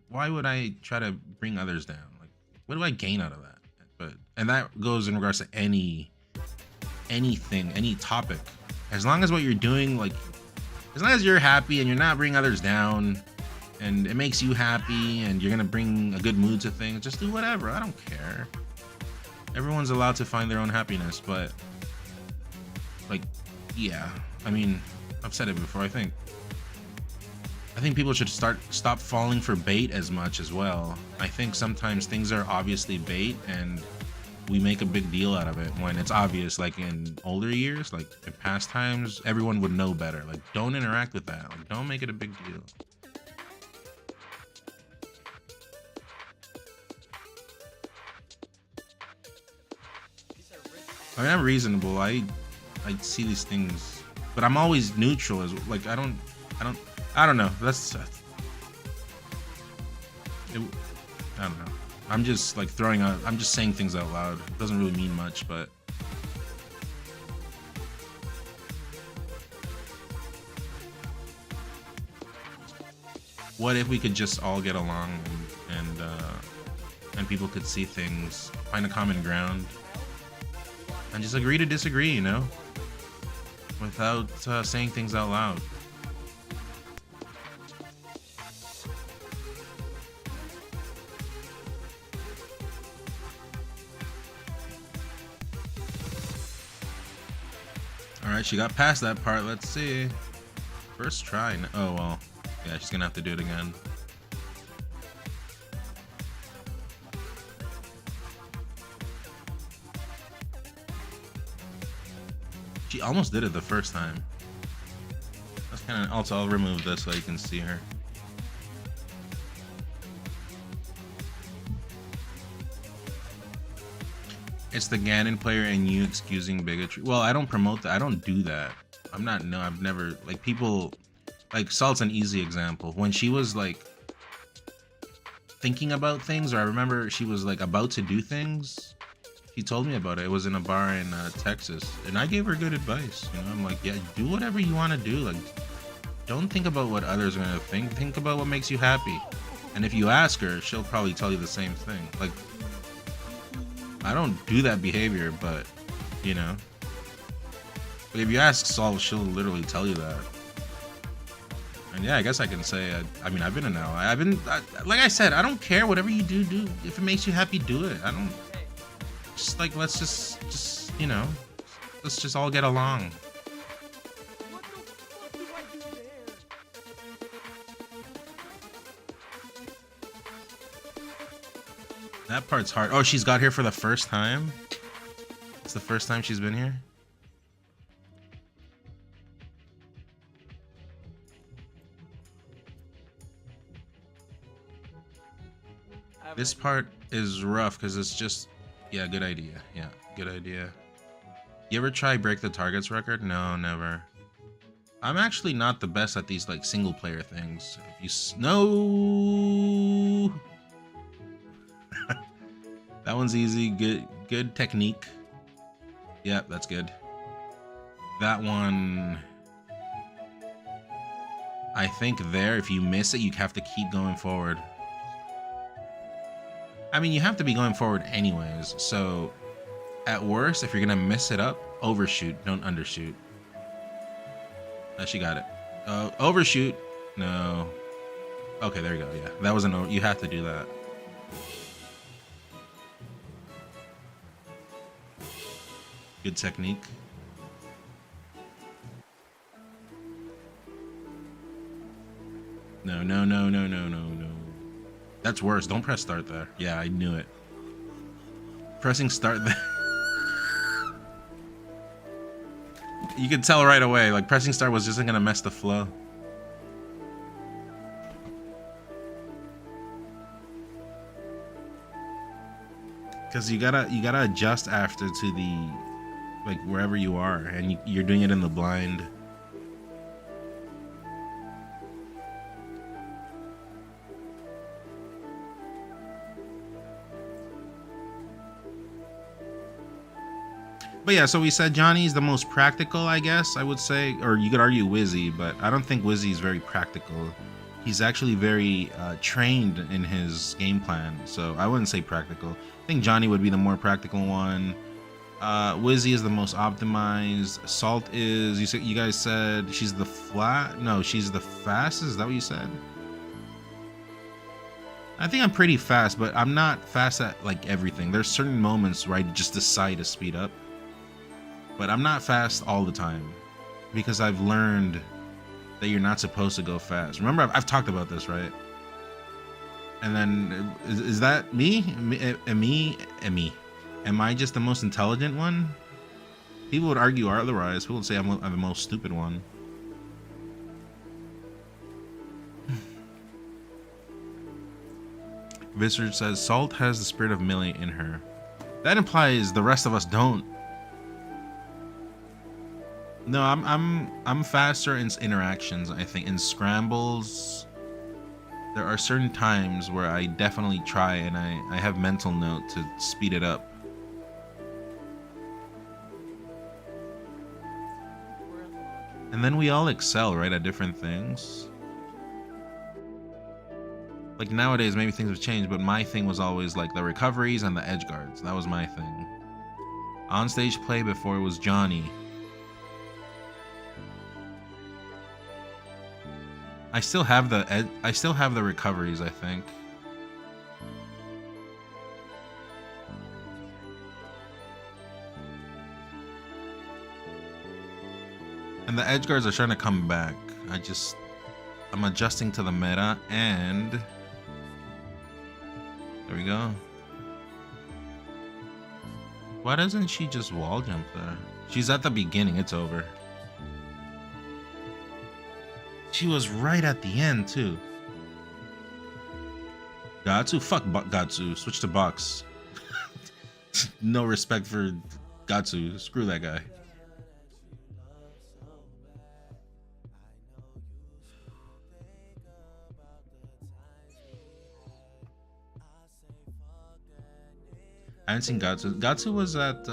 Why would I try to bring others down? Like, what do I gain out of that? And that goes in regards to anything, any topic. As long as what you're doing, like, as long as you're happy and you're not bringing others down, and it makes you happy, and you're gonna bring a good mood to things, just do whatever. I don't care. Everyone's allowed to find their own happiness, but like, yeah. I mean, I've said it before. I think people should stop falling for bait as much as well. I think sometimes things are obviously bait and we make a big deal out of it when it's obvious. Like in older years, like in past times, everyone would know better. Like, don't interact with that. Like, don't make it a big deal. I mean, I'm reasonable. I see these things, but I'm always neutral. As like, I don't know. That's I don't know. I'm just like I'm just saying things out loud. It doesn't really mean much, but what if we could just all get along and people could see things, find a common ground, and just agree to disagree, you know, without saying things out loud. Alright, she got past that part. Let's see. First try. Oh, well. Yeah, she's gonna have to do it again. She almost did it the first time. That's kind of... Also, I'll remove this so you can see her. It's the Ganon player and you excusing bigotry. Well, I don't promote that. I don't do that. I've never... Like, people... Like, Salt's an easy example. When she was, like, thinking about things, or I remember she was, like, about to do things, she told me about it. It was in a bar in Texas. And I gave her good advice. You know, I'm like, yeah, do whatever you want to do. Like, don't think about what others are going to think. Think about what makes you happy. And if you ask her, she'll probably tell you the same thing. Like, I don't do that behavior, but, you know. But if you ask Salt, she'll literally tell you that. And yeah, I guess I can say, I mean, I've been an ally. Like I said, I don't care. Whatever you do. If it makes you happy, do it. I don't, just like, let's just, you know, let's just all get along. What the fuck do I do there? That part's hard. Oh, she's got here for the first time? It's the first time she's been here? This part is rough because it's just... Yeah, good idea. Yeah, good idea. You ever try break the targets record? No, never. I'm actually not the best at these, like, single player things. If you... No! That one's easy. Good technique. Yep, that's good. That one... I think there, if you miss it, you have to keep going forward. I mean, you have to be going forward anyways, so at worst, if you're gonna mess it up, overshoot, don't undershoot. She got it. Overshoot. No. Okay, there you go. Yeah, that was you have to do that. Good technique. No. That's worse. Don't press start there. Yeah, I knew it. Pressing start there. You can tell right away, like, pressing start was just gonna mess the flow. Because you gotta adjust after to like wherever you are, and you're doing it in the blind. But yeah, so we said Johnny's the most practical, I guess I would say, or you could argue Wizzy, but I don't think Wizzy is very practical. He's actually very trained in his game plan, so I wouldn't say practical. I think Johnny would be the more practical one. Wizzy is the most optimized. Salt is, you guys said she's the she's the fastest. Is that what you said? I think I'm pretty fast, but I'm not fast at like everything. There's certain moments where I just decide to speed up. But I'm not fast all the time because I've learned that you're not supposed to go fast. Remember, I've talked about this, right? And then, is that me? Me? Am I just the most intelligent one? People would argue otherwise. People would say I'm the most stupid one. Visser says, Salt has the spirit of Millie in her. That implies the rest of us don't. No, I'm faster in interactions, I think. In scrambles, there are certain times where I definitely try and I have mental note to speed it up. And then we all excel, right, at different things. Like nowadays, maybe things have changed, but my thing was always like the recoveries and the edge guards. That was my thing. On stage play before it was Johnny. I still have the recoveries, I think. And the edge guards are trying to come back. I'm adjusting to the meta, and there we go. Why doesn't she just wall jump there? She's at the beginning, it's over. She was right at the end, too. Gatsu? Fuck Gatsu. Switch to box. No respect for Gatsu. Screw that guy. I haven't seen Gatsu. Gatsu was at,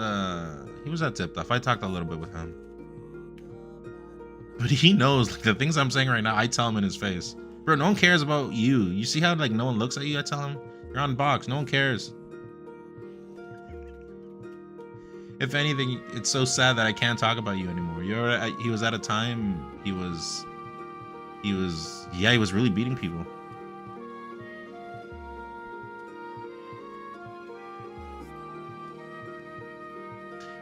he was at Tip Off. I talked a little bit with him. But he knows, like, the things I'm saying right now, I tell him in his face. Bro, no one cares about you. You see how, like, no one looks at you? I tell him, you're on box. No one cares. If anything, it's so sad that I can't talk about you anymore. He was at a time, he was really beating people.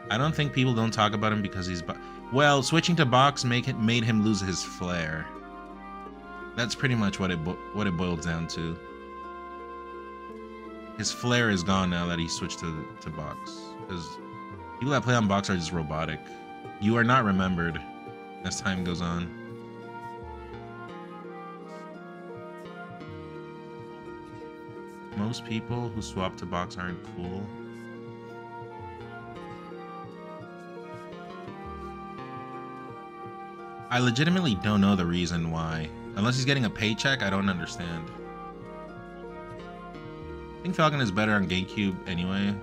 I don't think people don't talk about him because he's... Well, switching to box made him lose his flair. That's pretty much what it boils down to. His flair is gone now that he switched to box. Because people that play on box are just robotic. You are not remembered as time goes on. Most people who swap to box aren't cool. I legitimately don't know the reason why. Unless he's getting a paycheck, I don't understand. I think Falcon is better on GameCube anyway.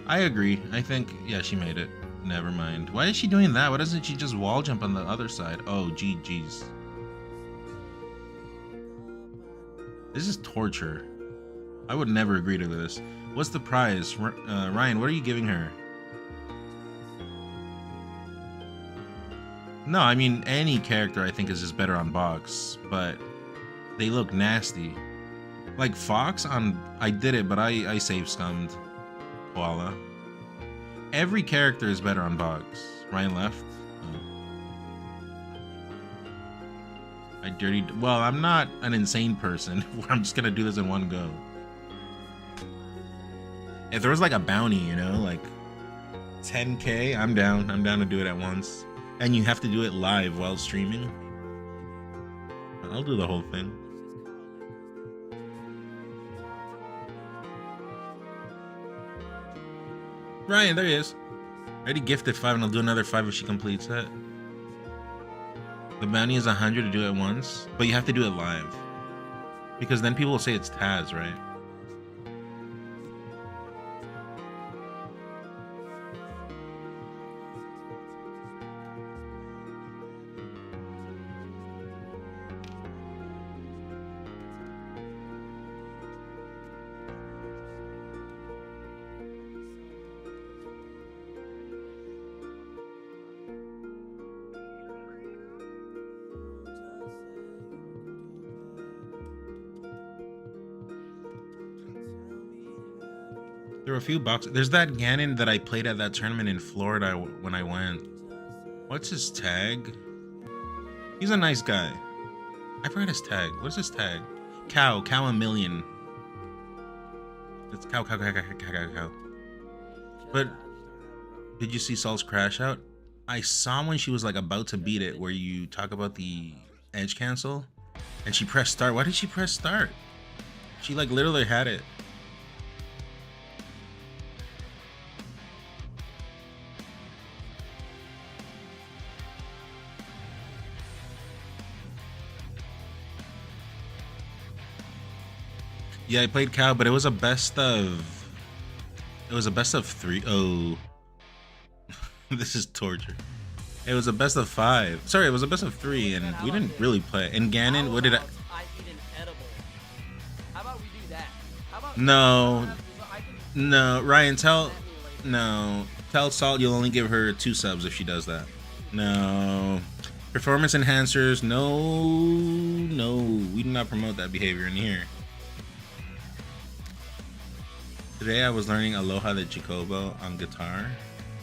I agree. I think, yeah, she made it. Never mind. Why is she doing that? Why doesn't she just wall jump on the other side? Oh, GG's. This is torture. I would never agree to this. What's the prize? Ryan, what are you giving her? No, I mean, any character I think is just better on box, but they look nasty. Like Fox on, I did it, but I save scummed Koala. Every character is better on box. Ryan left. Oh. Well, I'm not an insane person. I'm just gonna do this in one go. If there was like a bounty, you know, like 10K, I'm down. I'm down to do it at once. And you have to do it live while streaming. I'll do the whole thing. Ryan, there he is. Already gifted 5 and I'll do another 5 if she completes it. The bounty is 100 to do it once, but you have to do it live. Because then people will say it's Taz, right? There were a few boxes. There's that Ganon that I played at that tournament in Florida when I went. What's his tag? He's a nice guy. I forgot his tag. What's his tag? Cow a million. It's cow. But did you see Saul's crash out? I saw when she was like about to beat it, where you talk about the edge cancel, and she pressed start. Why did she press start? She like literally had it. Yeah, I played cow, but it was a best of. It was a best of 3. Oh, this is torture. It was a best of 5. Sorry, it was a best of 3, and we didn't really play. And Ganon, what did I? I eat an edible. How about we do that? How about No, Ryan, tell Salt you'll only give her 2 subs if she does that. No. Performance enhancers, no, we do not promote that behavior in here. Today I was learning Aloha de Chicobo on guitar.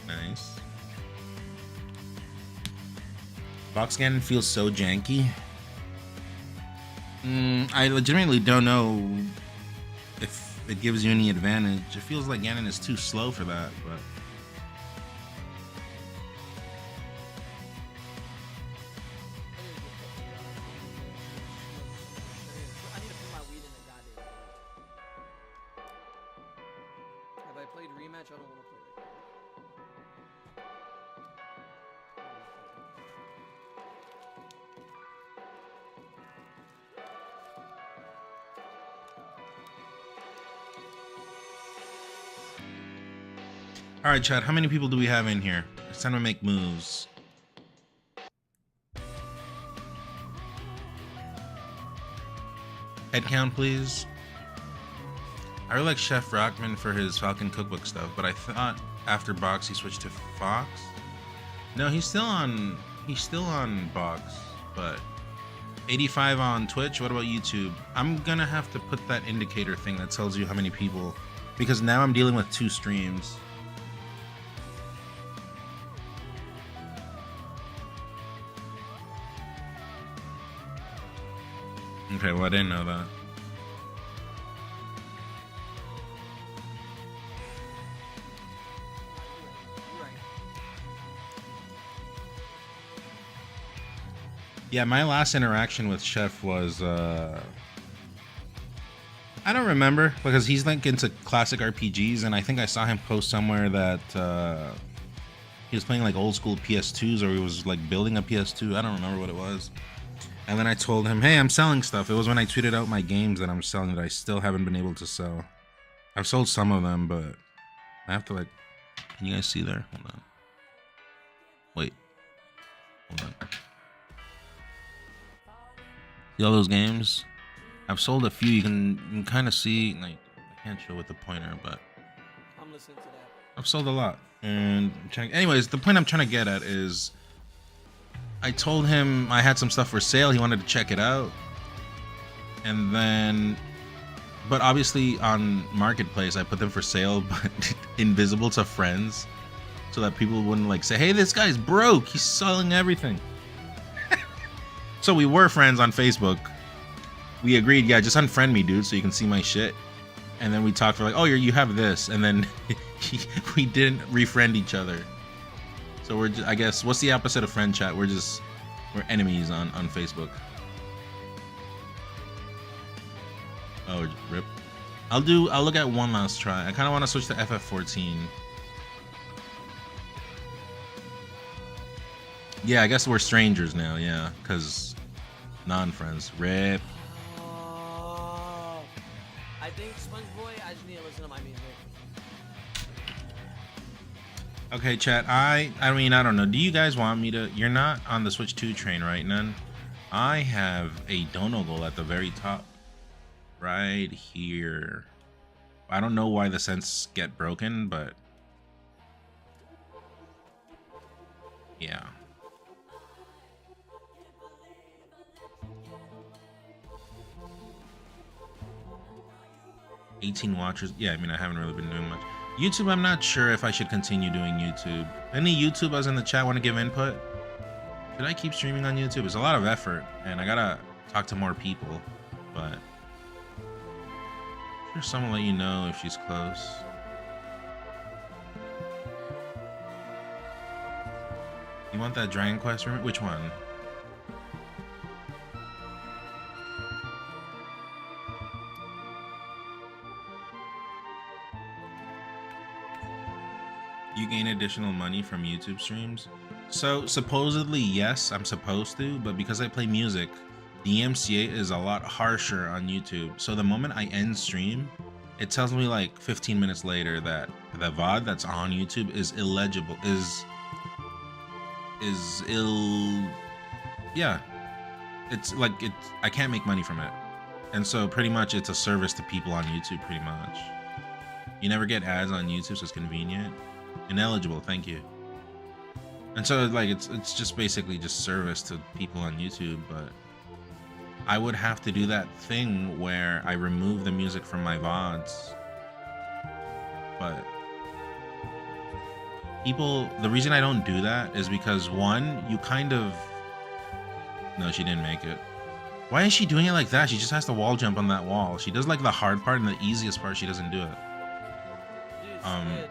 Nice. Box Ganon feels so janky. I legitimately don't know if it gives you any advantage. It feels like Ganon is too slow for that, but I need to put my weed in the goddamn thing. Have I played rematch? I don't want to play that. all right, chat. How many people do we have in here? It's time to make moves. Head count, please. I really like Chef Rockman for his Falcon Cookbook stuff, but I thought after Box he switched to Fox. No, he's still on Box, but 85 on Twitch. What about YouTube? I'm gonna have to put that indicator thing that tells you how many people, because now I'm dealing with 2 streams. Okay, well I didn't know that. You're right. Yeah, my last interaction with Chef was I don't remember, because he's like into classic RPGs, and I think I saw him post somewhere that he was playing like old school PS2s, or he was like building a PS2. I don't remember what it was. And then I told him, hey, I'm selling stuff. It was when I tweeted out my games that I'm selling that I still haven't been able to sell. I've sold some of them, but I have to like, can you guys see there? Hold on. Wait. Hold on. See all those games? I've sold a few. You can kind of see, like, I can't show with the pointer, but I'm listening to that. I've sold a lot. And anyways, the point I'm trying to get at is I told him I had some stuff for sale. He wanted to check it out. And then, but obviously on Marketplace, I put them for sale, but invisible to friends, so that people wouldn't like say, hey, this guy's broke. He's selling everything. So we were friends on Facebook. We agreed, yeah, just unfriend me, dude, so you can see my shit. And then we talked for like, oh, you have this. And then we didn't refriend each other. So we're just, I guess, what's the opposite of friend chat? We're enemies on Facebook. Oh, rip. I'll look at one last try. I kind of want to switch to FF14. Yeah, I guess we're strangers now, yeah, because non-friends. Rip. Oh. I think Sponge Boy, I just need to listen to my music. Okay, chat. I mean, I don't know. Do you guys want me to? You're not on the Switch 2 train, right, None? I have a dono goal at the very top. Right here. I don't know why the scents get broken, but yeah. $18 watchers. Yeah, I mean, I haven't really been doing much. YouTube, I'm not sure if I should continue doing YouTube. Any YouTubers in the chat want to give input? Should I keep streaming on YouTube? It's a lot of effort, and I gotta talk to more people, but I'm sure someone will let you know if she's close. You want that Dragon Quest room? Which one? You gain additional money from YouTube streams? So supposedly yes, I'm supposed to, but because I play music, the DMCA is a lot harsher on YouTube. So the moment I end stream, it tells me like 15 minutes later that the VOD that's on YouTube is illegible, yeah. It's like I can't make money from it. And so pretty much it's a service to people on YouTube pretty much. You never get ads on YouTube, so it's convenient. Ineligible, thank you. And so like it's just basically just service to people on YouTube, but I would have to do that thing where I remove the music from my VODs. But people, the reason I don't do that is because one, you kind of, no, she didn't make it. Why is she doing it like that? She just has to wall jump on that wall. She does like the hard part, and the easiest part she doesn't do it. Dude,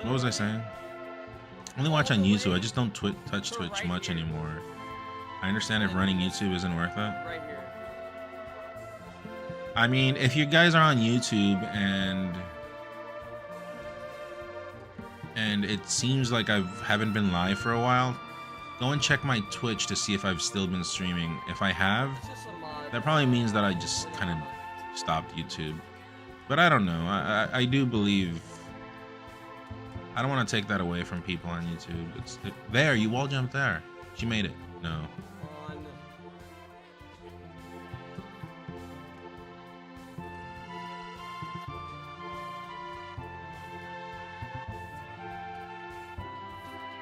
What was I saying? I only watch on YouTube. I just don't touch Twitch much anymore. I understand if running YouTube isn't worth it. Right here. I mean, if you guys are on YouTube and it seems like I haven't been live for a while, go and check my Twitch to see if I've still been streaming. If I have, that probably means that I just kind of stopped YouTube. But I don't know. I do believe, I don't want to take that away from people on YouTube. There, you wall jumped there. She made it. No.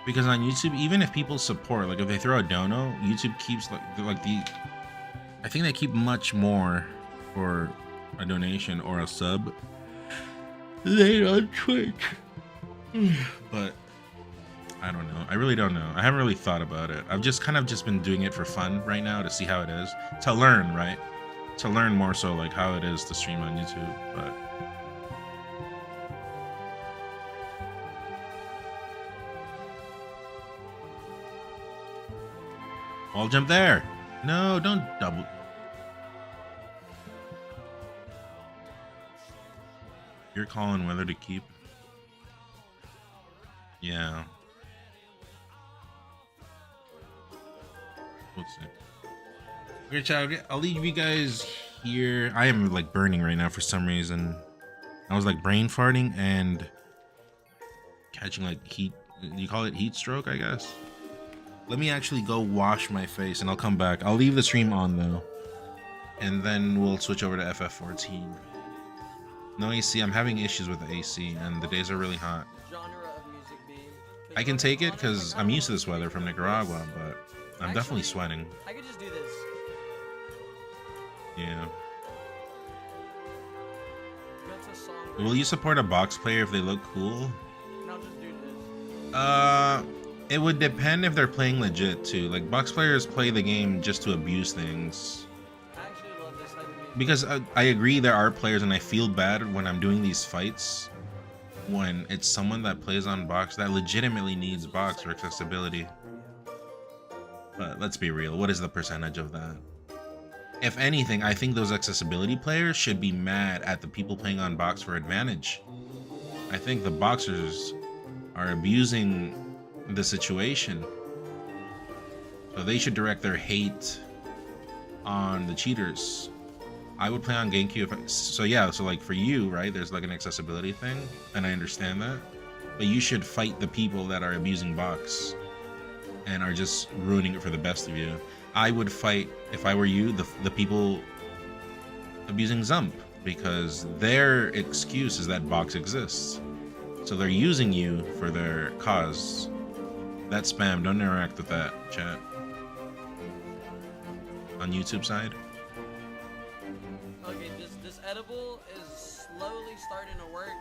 Because on YouTube, even if people support, like if they throw a dono, YouTube keeps I think they keep much more for a donation or a sub than on Twitch. But I don't know. I really don't know. I haven't really thought about it. I've just kind of just been doing it for fun right now to see how it is, to learn, right? To learn more so like how it is to stream on YouTube, but wall jump there. No, don't double. You're calling whether to keep. Yeah. Let's see. Okay, child, I'll leave you guys here. I am like burning right now for some reason. I was like brain farting and catching like heat. You call it heat stroke, I guess. Let me actually go wash my face and I'll come back. I'll leave the stream on though. And then we'll switch over to FF14. No AC. I'm having issues with the AC and the days are really hot. I can take it because I'm used to this weather from Nicaragua, but I'm definitely sweating. I could just do this. Yeah. Will you support a box player if they look cool? I'll just do this. It would depend if they're playing legit too. Like box players play the game just to abuse things. I actually love this type of music. Because I agree there are players, and I feel bad when I'm doing these fights when it's someone that plays on box that legitimately needs box for accessibility. But let's be real, what is the percentage of that? If anything, I think those accessibility players should be mad at the people playing on box for advantage. I think the boxers are abusing the situation. So they should direct their hate on the cheaters. I would play on GameCube if so yeah, so like for you, right, there's like an accessibility thing, and I understand that. But you should fight the people that are abusing box and are just ruining it for the best of you. I would fight, if I were you, the people abusing Zump, because their excuse is that box exists. So they're using you for their cause. That spam, don't interact with that, chat. On YouTube side. Okay, this edible is slowly starting to work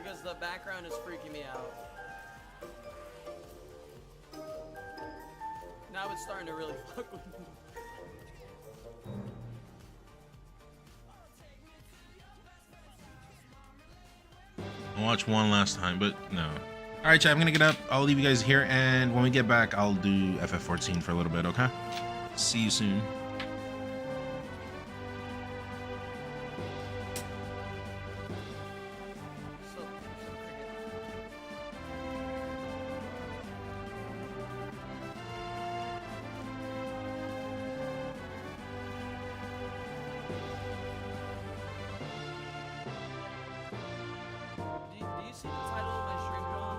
because the background is freaking me out. Now it's starting to really fuck with me. I'll watch one last time, but no. Alright, chat, I'm gonna get up. I'll leave you guys here, and when we get back, I'll do FF14 for a little bit, okay? See you soon. Do you see the title of my stream, John?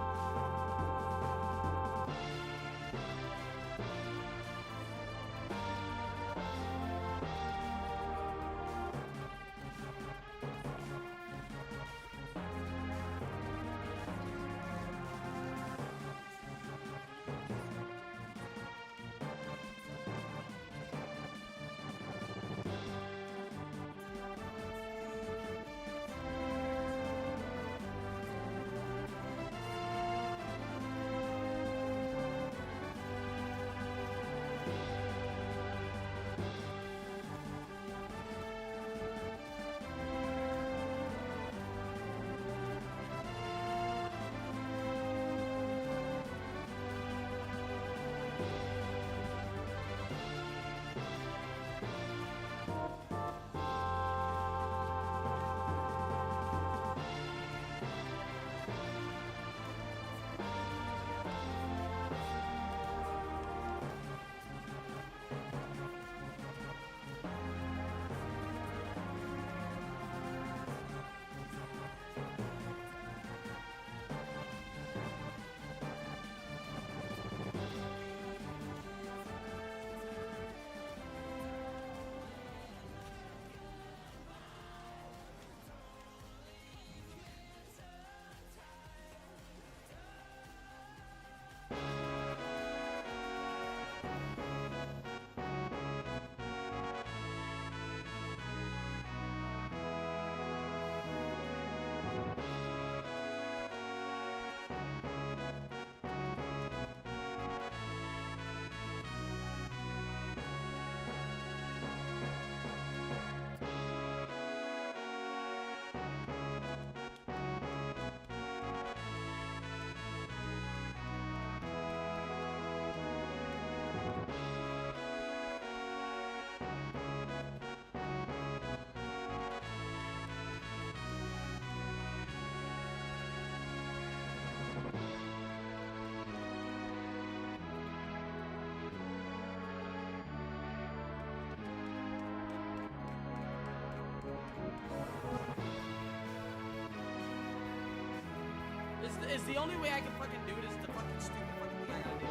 Is the only way I can fucking do it is the fucking stupid fucking thing I gotta do.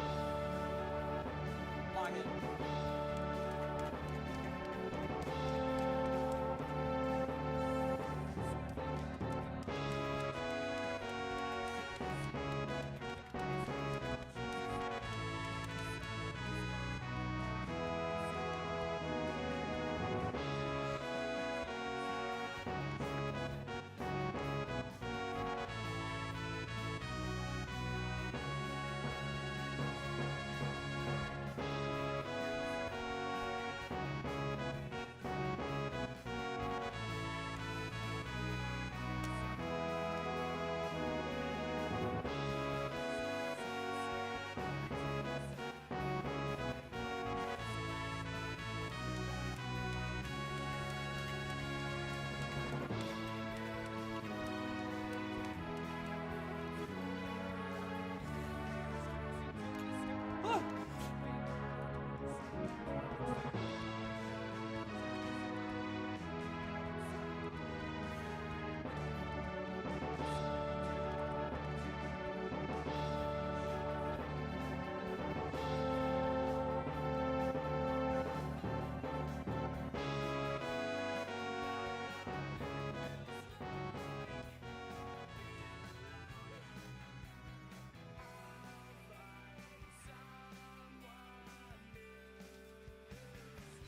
Log in.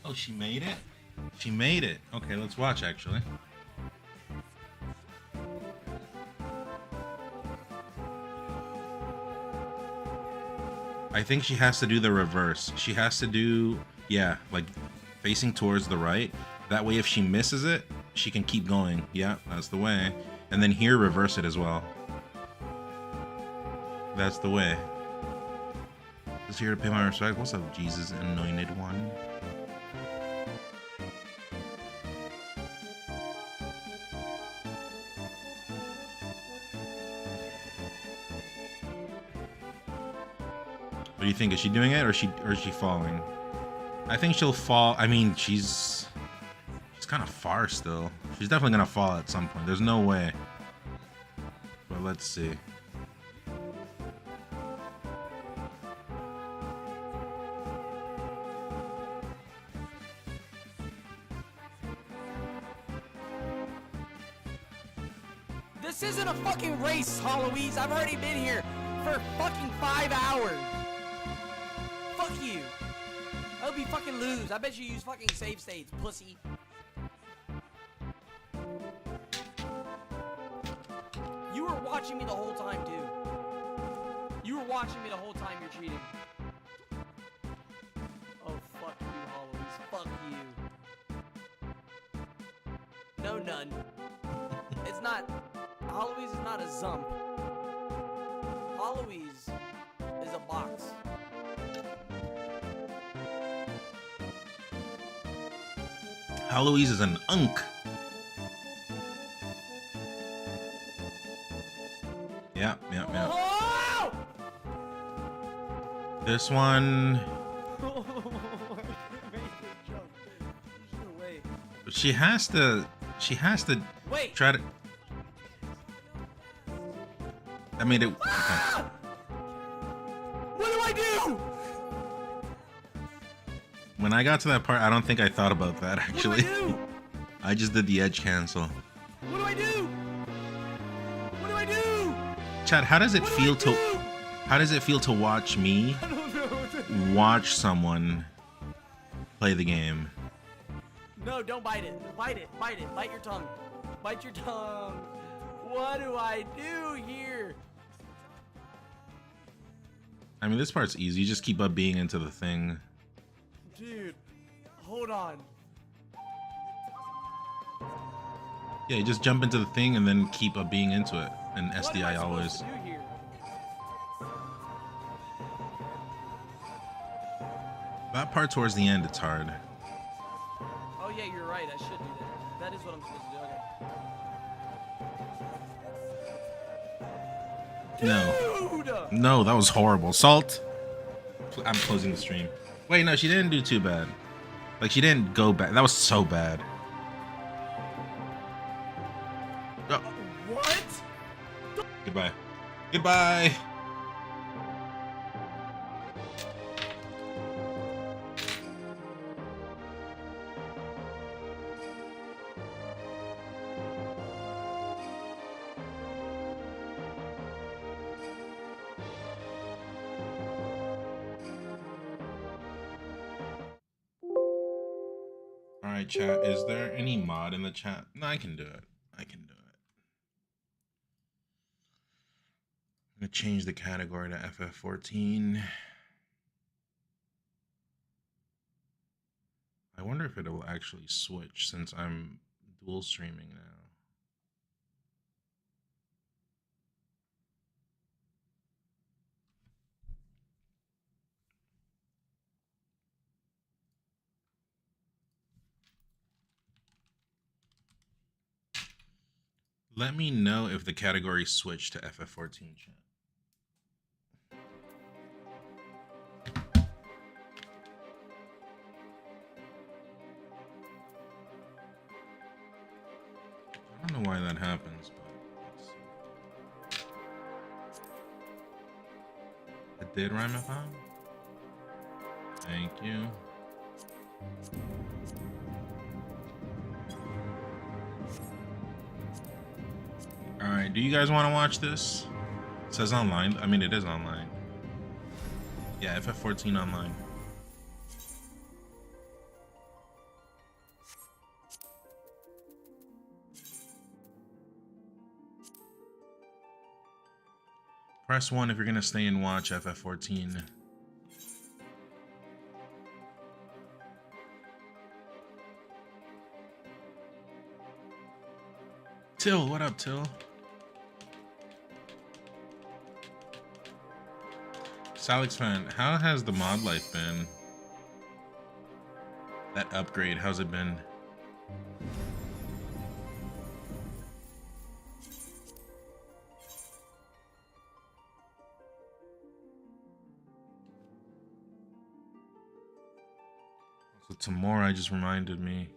Oh, she made it? She made it. Okay, let's watch actually. I think she has to do the reverse. She has to do, yeah, like facing towards the right. That way if she misses it, she can keep going. Yeah, that's the way. And then here, reverse it as well. That's the way. Just here to pay my respect. What's up, Jesus anointed one? What do you think? Is she doing it, or is she falling? I think she'll fall. I mean, she's kind of far still. She's definitely gonna fall at some point. There's no way. But let's see. This isn't a fucking race, Halloween. I've already been here for fucking 5 hours. Fuck you. I hope you fucking lose. I bet you use fucking save states, pussy. You were watching me the whole time, dude. You were watching me the whole time you're cheating. Oh, fuck you, Halloween. Fuck you. No, none. It's not... Halloween is not a zump. Halloween is a box. Halloween is an unk. Yeah. Oh! This one. She has to. Wait. Try to. I made it. Okay. Ah! What do I do? When I got to that part, I don't think I thought about that actually. What do I do? I just did the edge cancel. What do I do? What do I do? Chad, how does it What do feel I to? do? How does it feel to watch me I don't know. watch someone play the game? No, don't bite it. Bite it. Bite it. Bite your tongue. Bite your tongue. What do I do here? I mean, this part's easy. You just keep up being into the thing. Dude, hold on. Yeah, you just jump into the thing and then keep up being into it. And What am I SDI supposed always. to do here? That part towards the end, it's hard. Oh yeah, you're right. I should do that. That is what I'm supposed to do. Okay. No. Dude! No, that was horrible. Salt. I'm closing the stream. Wait, no, she didn't do too bad. Like, she didn't go back. That was so bad. Oh, What? goodbye. Goodbye. Alright, chat. Is there any mod in the chat? No, I can do it. I can do it. I'm going to change the category to FF14. I wonder if it will actually switch since I'm dual streaming now. Let me know if the category switched to FF14 chat. I don't know why that happens, but let's see. It did, Rhymathon? Thank you. Alright, do you guys want to watch this? It says online. I mean, it is online. Yeah, FF14 online. Press 1 if you're gonna stay and watch FF14. Till, what up, Till? Salix fan, how has the mod life been? That upgrade, how's it been? So Tamora just reminded me.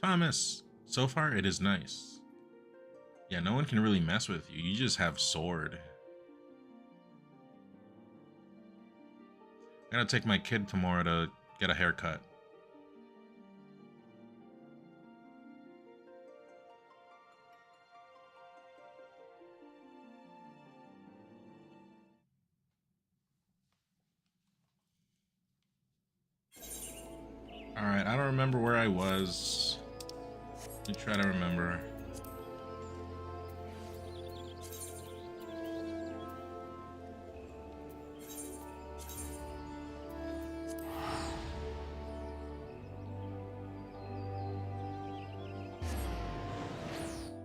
Thomas, so far it is nice. Yeah, no one can really mess with you. You just have sword. I'm gonna take my kid tomorrow to get a haircut. Alright, I don't remember where I was. Let me try to remember.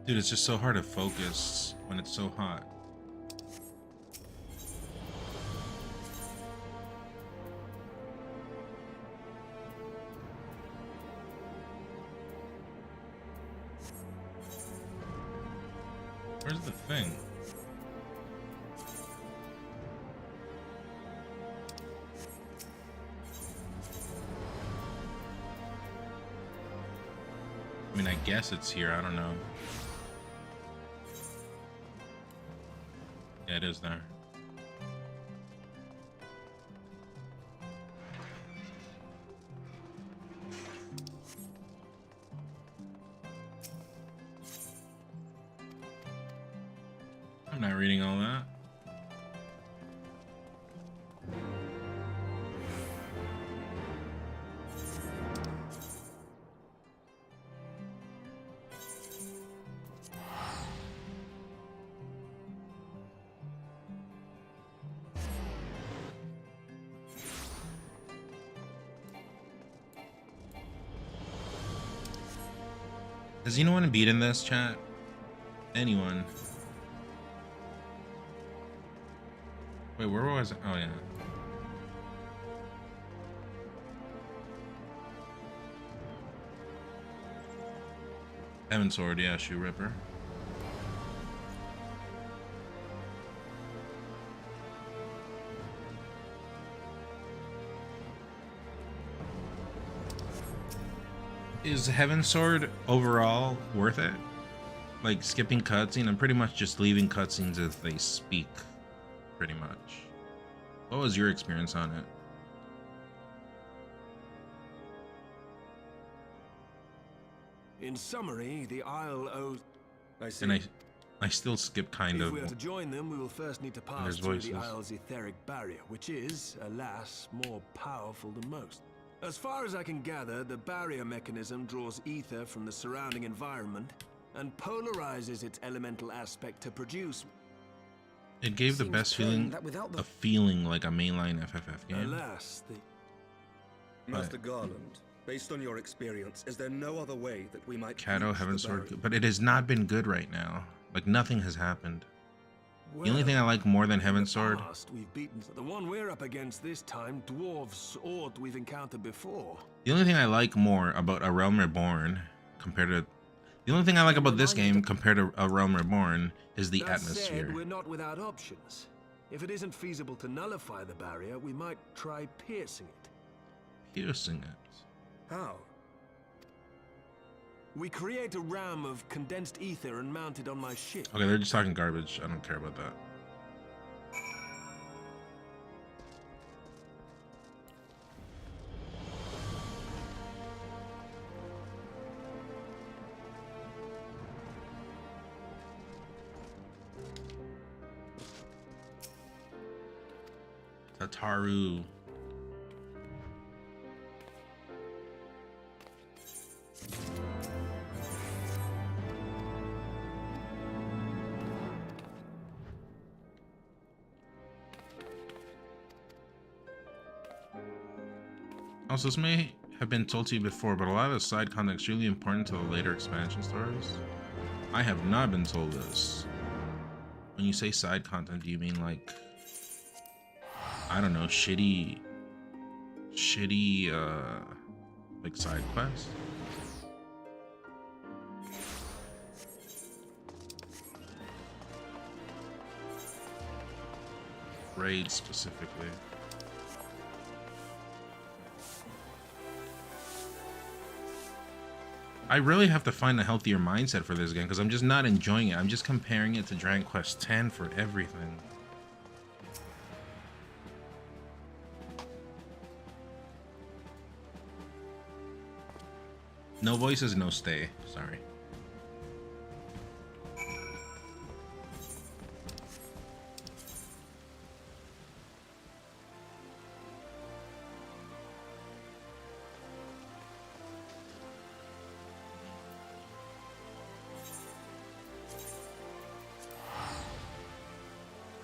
Dude, it's just so hard to focus when it's so hot. Where's the thing? I mean, I guess it's here. I don't know. Yeah, it is there. I'm not reading all that. Does anyone beat in this chat? Anyone? Wait, where was it? Oh, yeah. Heaven Sword, yeah, Shoe Ripper. Is Heaven Sword overall worth it? Like skipping cutscene? I'm pretty much just leaving cutscenes as they speak. Pretty much. What was your experience on it? In summary, the Isle owes... I see. And I still skip kind If of. we are to join them, we will first need to pass there's through the voices. Isle's etheric barrier, which is, alas, more powerful than most. As far as I can gather, the barrier mechanism draws ether from the surrounding environment and polarizes its elemental aspect to produce... It gave the Seems best plain feeling, that without the... a feeling like a mainline FFF game. Alas, the... Master Garland, based on your experience, is there no other way that we might Kato, reach Heaven the Sword, barrier? but it has not been good right now. Like nothing has happened. The only Well, thing I like more than in Heaven the Sword, past, we've beaten the one we're up against this time, dwarves, or we've encountered before. the only thing I like more about A Realm Reborn compared to, the only thing I like about this game compared to A Realm Reborn is the That atmosphere. said, we're not without options. If it isn't feasible to nullify the barrier, we might try piercing it. Piercing it. How? We create a ram of condensed ether and mount it on my ship. Okay, they're just talking garbage. I don't care about that. Tataru. Also, this may have been told to you before, but a lot of the side content is really important to the later expansion stories. I have not been told this. When you say side content, do you mean like, I don't know, shitty, like side quests? Raids specifically. I really have to find a healthier mindset for this game because I'm just not enjoying it. I'm just comparing it to Dragon Quest X for everything. No voices, no stay. Sorry.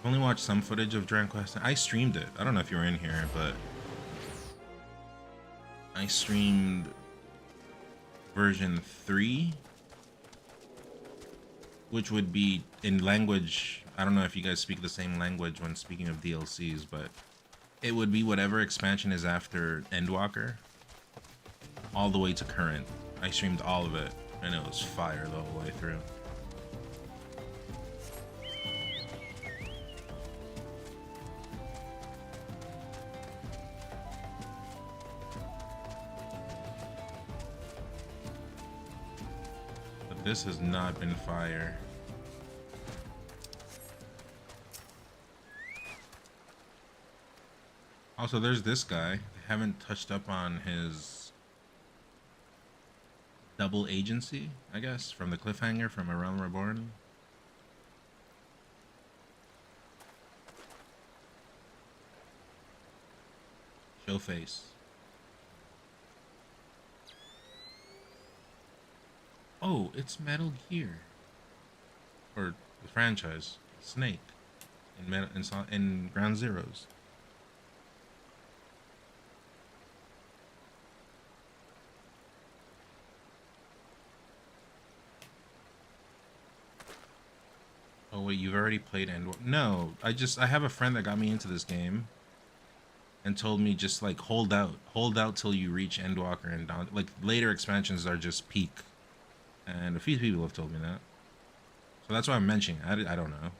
I've only watched some footage of Dragon Quest. I streamed it. I don't know if you were in here, but I streamed version 3, which would be in language. I don't know if you guys speak the same language when speaking of DLCs, but it would be whatever expansion is after Endwalker, all the way to current. I streamed all of it, and it was fire the whole way through. This has not been fire. Also, there's this guy. I haven't touched up on his double agency, I guess, from the cliffhanger from A Realm Reborn. Show face. Oh, it's Metal Gear, or the franchise Snake in Ground Zeroes. Oh wait, you've already played Endwalker? No, I have a friend that got me into this game, and told me just like hold out till you reach Endwalker and down. Like later expansions are just peak. And a few people have told me that. So that's why I'm mentioning it. I don't know.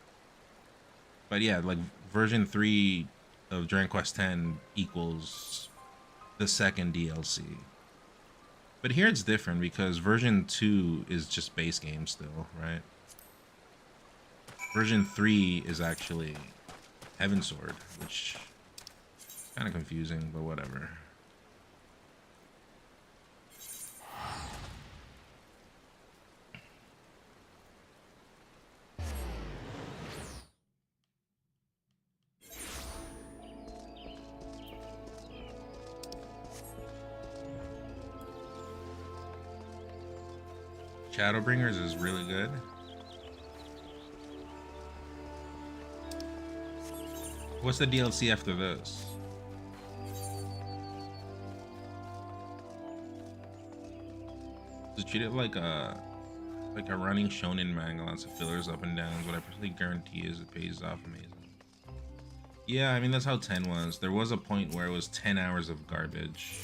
But yeah, like version 3 of Dragon Quest X equals the second DLC. But here it's different because version 2 is just base game still, right? Version 3 is actually Heaven Sword, which is kind of confusing, but whatever. Shadowbringers is really good. What's the DLC after this? Just treat it like a running shonen manga, lots of fillers up and downs. What I personally guarantee is it pays off amazing. Yeah, I mean that's how 10 was. There was a point where it was 10 hours of garbage,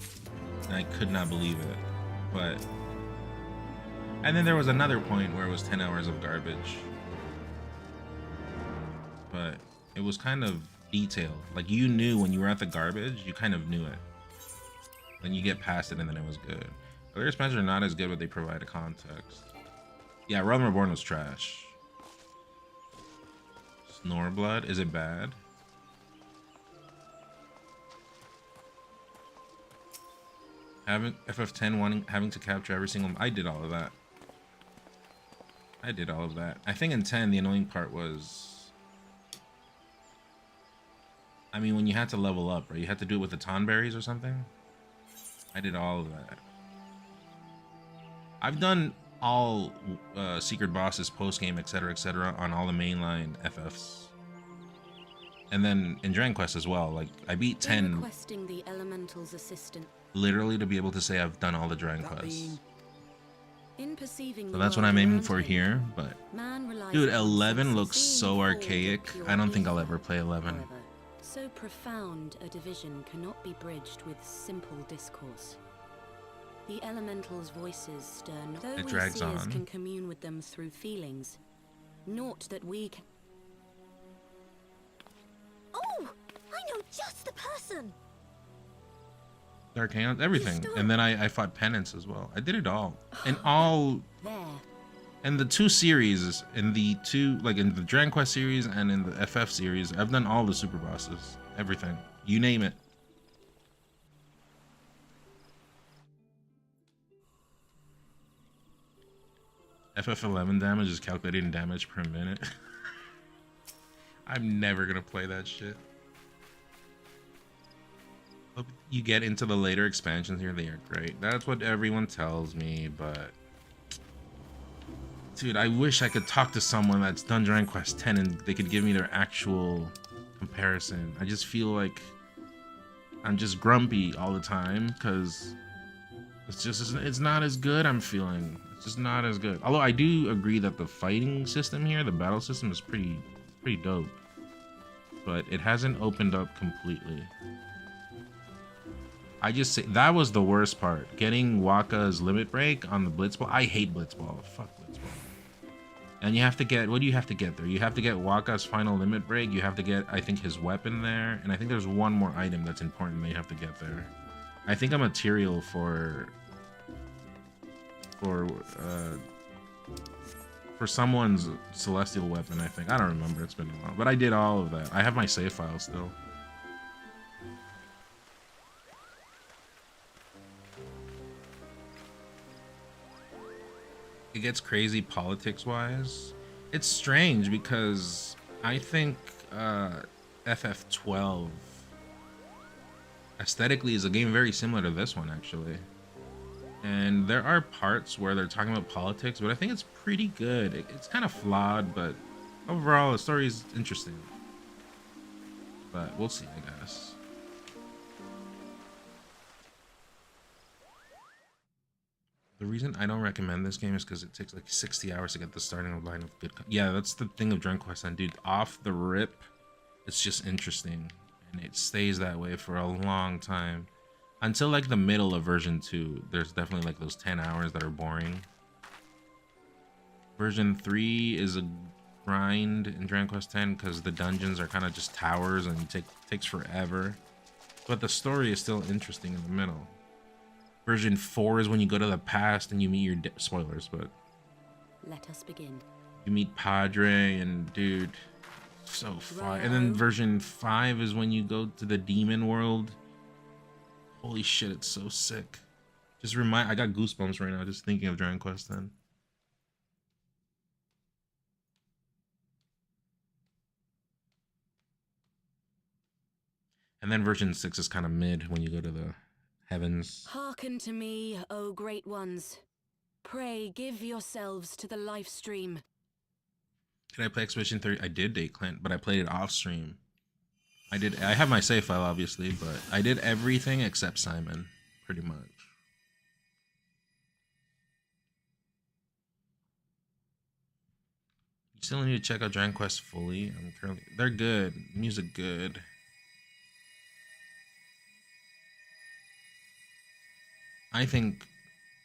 and I could not believe it. But and then there was another point where it was 10 hours of garbage. But it was kind of detailed. Like you knew when you were at the garbage, you kind of knew it. Then you get past it and then it was good. Other expansions are not as good, but they provide a context. Yeah, Realm Reborn was trash. Snoreblood, is it bad? Having FF10 having to capture every single... I did all of that. I think in 10, the annoying part was... I mean, when you had to level up, right? You had to do it with the Tonberries or something? I did all of that. I've done all secret bosses, post-game, etc., on all the mainline FFs. And then in Dragon Quest as well. Like, I beat 10... Requesting the Elemental's assistance. literally to be able to say I've done all the Dragon That Quests. being- In perceiving So the that's what world I'm aiming around for him, here, but man relies dude, upon 11 senses. looks Seeing so forward archaic. pure I don't think I'll ether. ever play 11. However, so profound a division cannot be bridged with simple discourse. The elementals' voices stir not. Though It we drags seers on. can commune with them through feelings, naught that we can. Oh, I know just the person. Dark Hands, everything. And then I fought Penance as well. I did it all. And all There. in the 2 series, in the 2, like in the Dragon Quest series and in the FF series, I've done all the super bosses. Everything. You name it. FF11 damage is calculating damage per minute. I'm never gonna play that shit. Hope you get into the later expansions here, they are great. That's what everyone tells me, but dude, I wish I could talk to someone that's done Dragon Quest 10 and they could give me their actual comparison. I just feel like I'm just grumpy all the time because it's not as good. I'm feeling it's just not as good. Although I do agree that the fighting system here, the battle system, is pretty dope, but it hasn't opened up completely. I just say that was the worst part, getting Waka's limit break on the Blitzball. I hate Blitzball. Fuck Blitzball. And you have to get, what do you have to get there? You have to get Waka's final limit break. You have to get, I think, his weapon there, and I think there's one more item that's important that you have to get there. I think a material for someone's celestial weapon, I think. I don't remember, it's been a while. But I did all of that. I have my save file still. It gets crazy politics-wise. It's strange because I think FF12 aesthetically is a game very similar to this one, actually. And there are parts where they're talking about politics, but I think it's pretty good. It's kind of flawed, but overall the story is interesting. But we'll see, I guess. The reason I don't recommend this game is because it takes like 60 hours to get the starting line of good. Yeah, that's the thing of Dragon Quest, and dude, off the rip, it's just interesting, and it stays that way for a long time. Until like the middle of version 2, there's definitely like those 10 hours that are boring. Version 3 is a grind in Dragon Quest X because the dungeons are kind of just towers and takes forever. But the story is still interesting in the middle. Version 4 is when you go to the past and you meet your spoilers, but Let us begin. you meet Padre and dude, so fun. And then version 5 is when you go to the demon world. Holy shit, it's so sick. Just I got goosebumps right now just thinking of Dragon Quest X. And then version 6 is kind of mid when you go to the heavens. Hearken to me, O great ones. Pray give yourselves to the life stream. Did I play Expedition 30? I did Date Clint, but I played it off stream. I have my save file obviously, but I did everything except Simon, pretty much. You still need to check out Dragon Quest fully. They're good. Music good. I think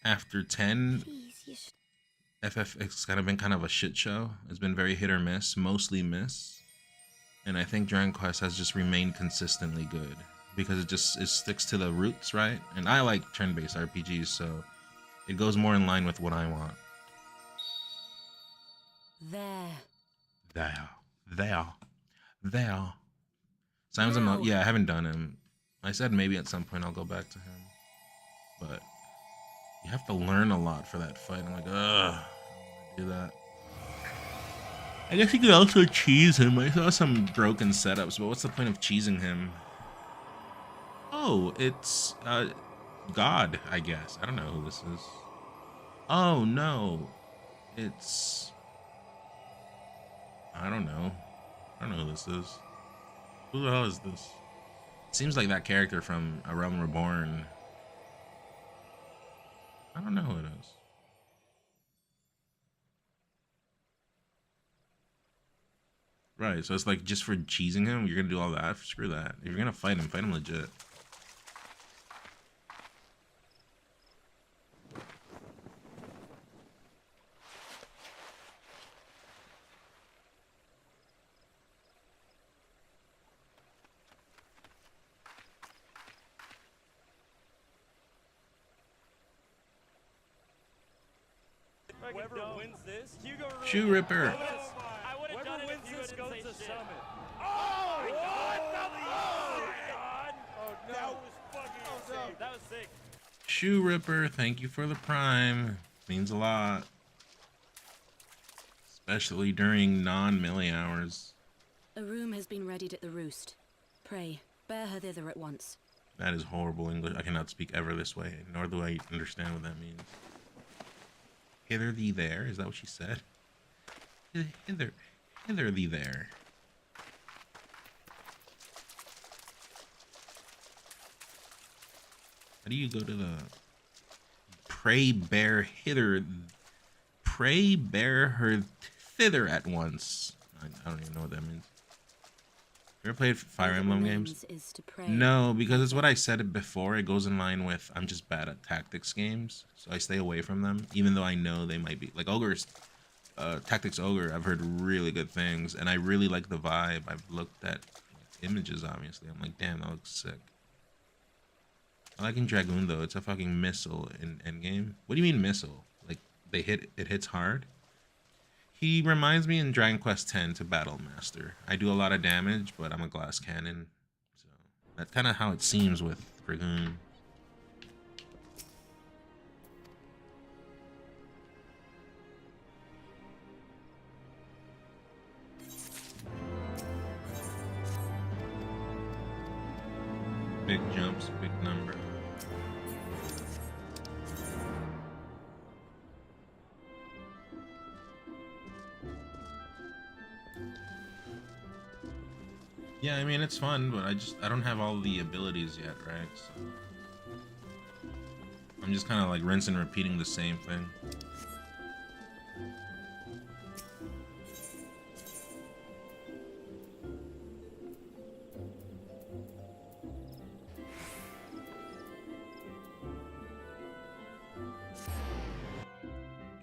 after 10, Please, you should. FF it's kind of been kind of a shit show. It's been very hit or miss, mostly miss. And I think Dragon Quest has just remained consistently good because it sticks to the roots, right? And I like turn-based RPGs, so it goes more in line with what I want. There. Simon's Wow. yeah, I haven't done him. I said maybe at some point I'll go back to him, but you have to learn a lot for that fight. I'm like, ugh, I don't want to do that. I guess you could also cheese him. I saw some broken setups, but what's the point of cheesing him? Oh, it's God, I guess. I don't know who this is. Oh no, it's I don't know who this is. Who the hell is this? It seems like that character from A Realm Reborn. don't know who it is. Right, so it's like just for cheesing him, you're gonna do all that? Screw that. If you're gonna fight him legit. Whoever wins this, Hugo Shoe Ripper. I would have done it if you wins this goes to Summit. Oh my God! Oh God! Oh no! That was fucking sick. That was sick. Shoe Ripper, thank you for the prime. Means a lot. Especially during non-melee hours. A room has been readied at the roost. Pray, bear her thither at once. That is horrible English. I cannot speak ever this way, nor do I understand what that means. Hither thee there? Is that what she said? Hither thee there. How do you go to the... Pray bear her thither at once. I don't even know what that means. You ever played Fire Emblem games? No, because it's what I said before. It goes in line with I'm just bad at tactics games, so I stay away from them, even though I know they might be like Ogre's Tactics Ogre. I've heard really good things, and I really like the vibe. I've looked at images, obviously. I'm like, damn, that looks sick. I like in Dragoon though. It's a fucking missile in Endgame. What do you mean missile? Like it hits hard? He reminds me in Dragon Quest X to Battle Master. I do a lot of damage, but I'm a glass cannon. So that's kind of how it seems with Dragoon. Big jumps, big number. Yeah, I mean, it's fun, but I don't have all the abilities yet, right? So I'm just kind of like rinse and repeating the same thing.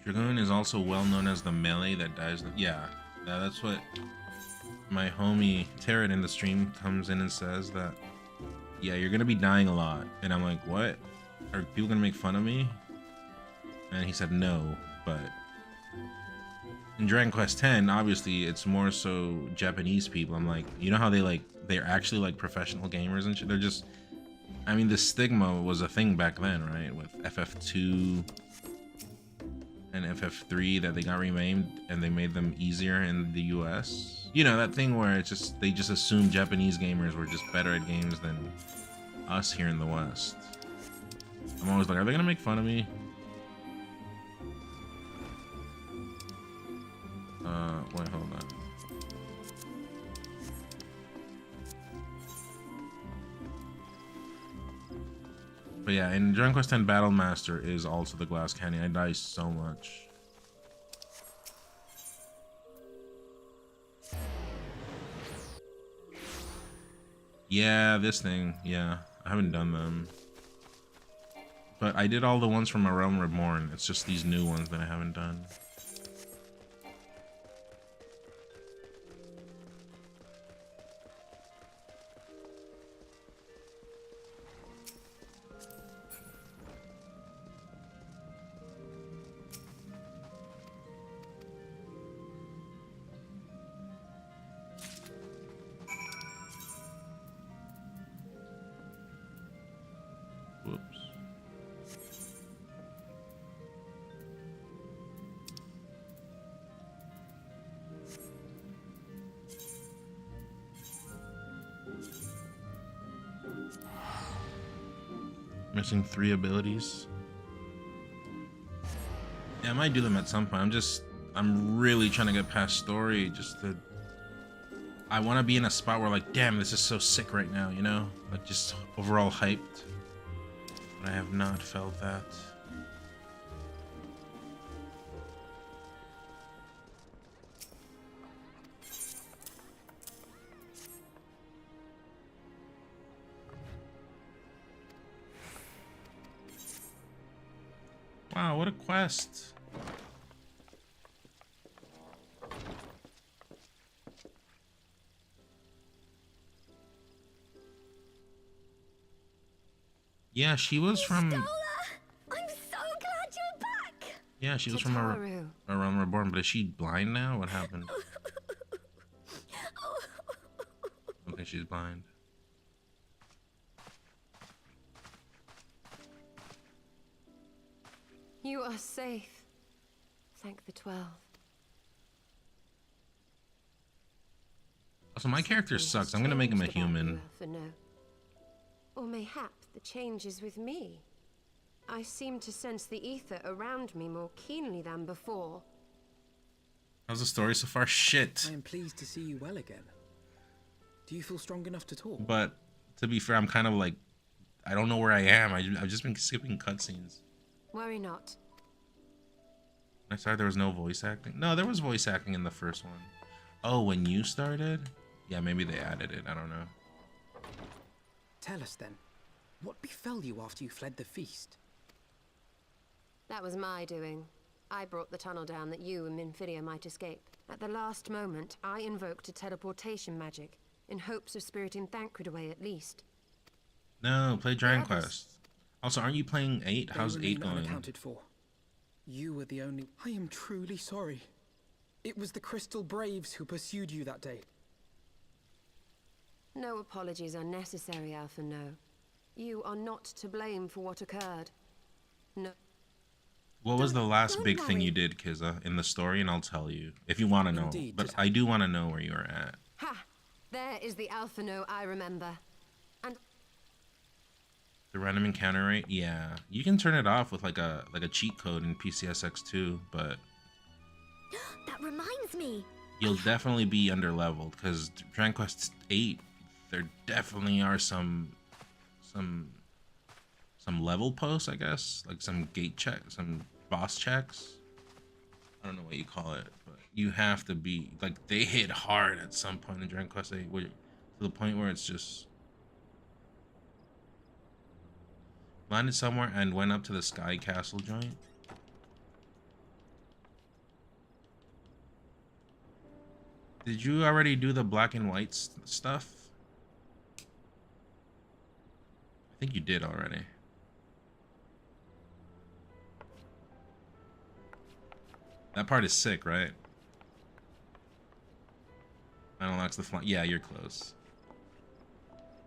Dragoon is also well known as the melee that dies. Yeah, that's what my homie Tarot in the stream comes in and says that, yeah, you're gonna be dying a lot. And I'm like, what? Are people gonna make fun of me? And he said no, but in Dragon Quest X, obviously it's more so Japanese people. I'm like, you know how they're actually like professional gamers and shit? They're just, I mean, the stigma was a thing back then, right? With FF2 and FF3 that they got renamed and they made them easier in the US. You know, that thing where it's just they just assume Japanese gamers were just better at games than us here in the West. I'm always like, are they gonna make fun of me? Wait, hold on. But yeah, in Dragon Quest X, Battle Master is also the glass cannon. I die so much. Yeah, this thing. Yeah, I haven't done them. But I did all the ones from A Realm Reborn. It's just these new ones that I haven't done. Missing 3 abilities. Yeah, I might do them at some point. I'm really trying to get past story. I want to be in a spot where like, damn, this is so sick right now, you know? Like just overall hyped. But I have not felt that. Wow, what a quest. Yeah, she was from... Stola! I'm so glad you're back! Yeah, she was from a Realm Reborn, but is she blind now? What happened? I don't think she's blind. You are safe. Thank the 12. Also, my character sucks. I'm gonna make him a human. Or mayhap the change is with me. I seem to sense the ether around me more keenly than before. How's the story so far? Shit. I am pleased to see you well again. Do you feel strong enough to talk? But to be fair, I'm kind of like, I don't know where I am. I've just been skipping cutscenes. Worry not. I started, there was no voice acting. No, there was voice acting in the first one. Oh, when you started? Yeah, maybe they added it. I don't know. Tell us then, what befell you after you fled the feast? That was my doing. I brought the tunnel down that you and Minfidia might escape. At the last moment, I invoked a teleportation magic, in hopes of spiriting Thancred away at least. No, play Dragon Quest. Also, aren't you playing 8? How's 8 going? Unaccounted for. You were the only... I am truly sorry. It was the Crystal Braves who pursued you that day. No apologies are necessary, Alpha No. You are not to blame for what occurred. No. What was the last big thing you did, Kiza, in the story? And I'll tell you, if you want to know. Indeed, but I do want to know where you're at. Ha! There is the Alpha No I remember. And The random encounter rate? Yeah. You can turn it off with like a cheat code in PCSX2, but That reminds me. you'll definitely be under-leveled, because Dragon Quest 8, there definitely are some level posts, I guess, like some gate check, some boss checks. I don't know what you call it, but you have to be like, they hit hard at some point in Dragon Quest 8, to the point where it's just landed somewhere and went up to the Sky Castle joint. Did you already do the black and white stuff? I think you did already. That part is sick, right? That unlocks the fly. Yeah, you're close.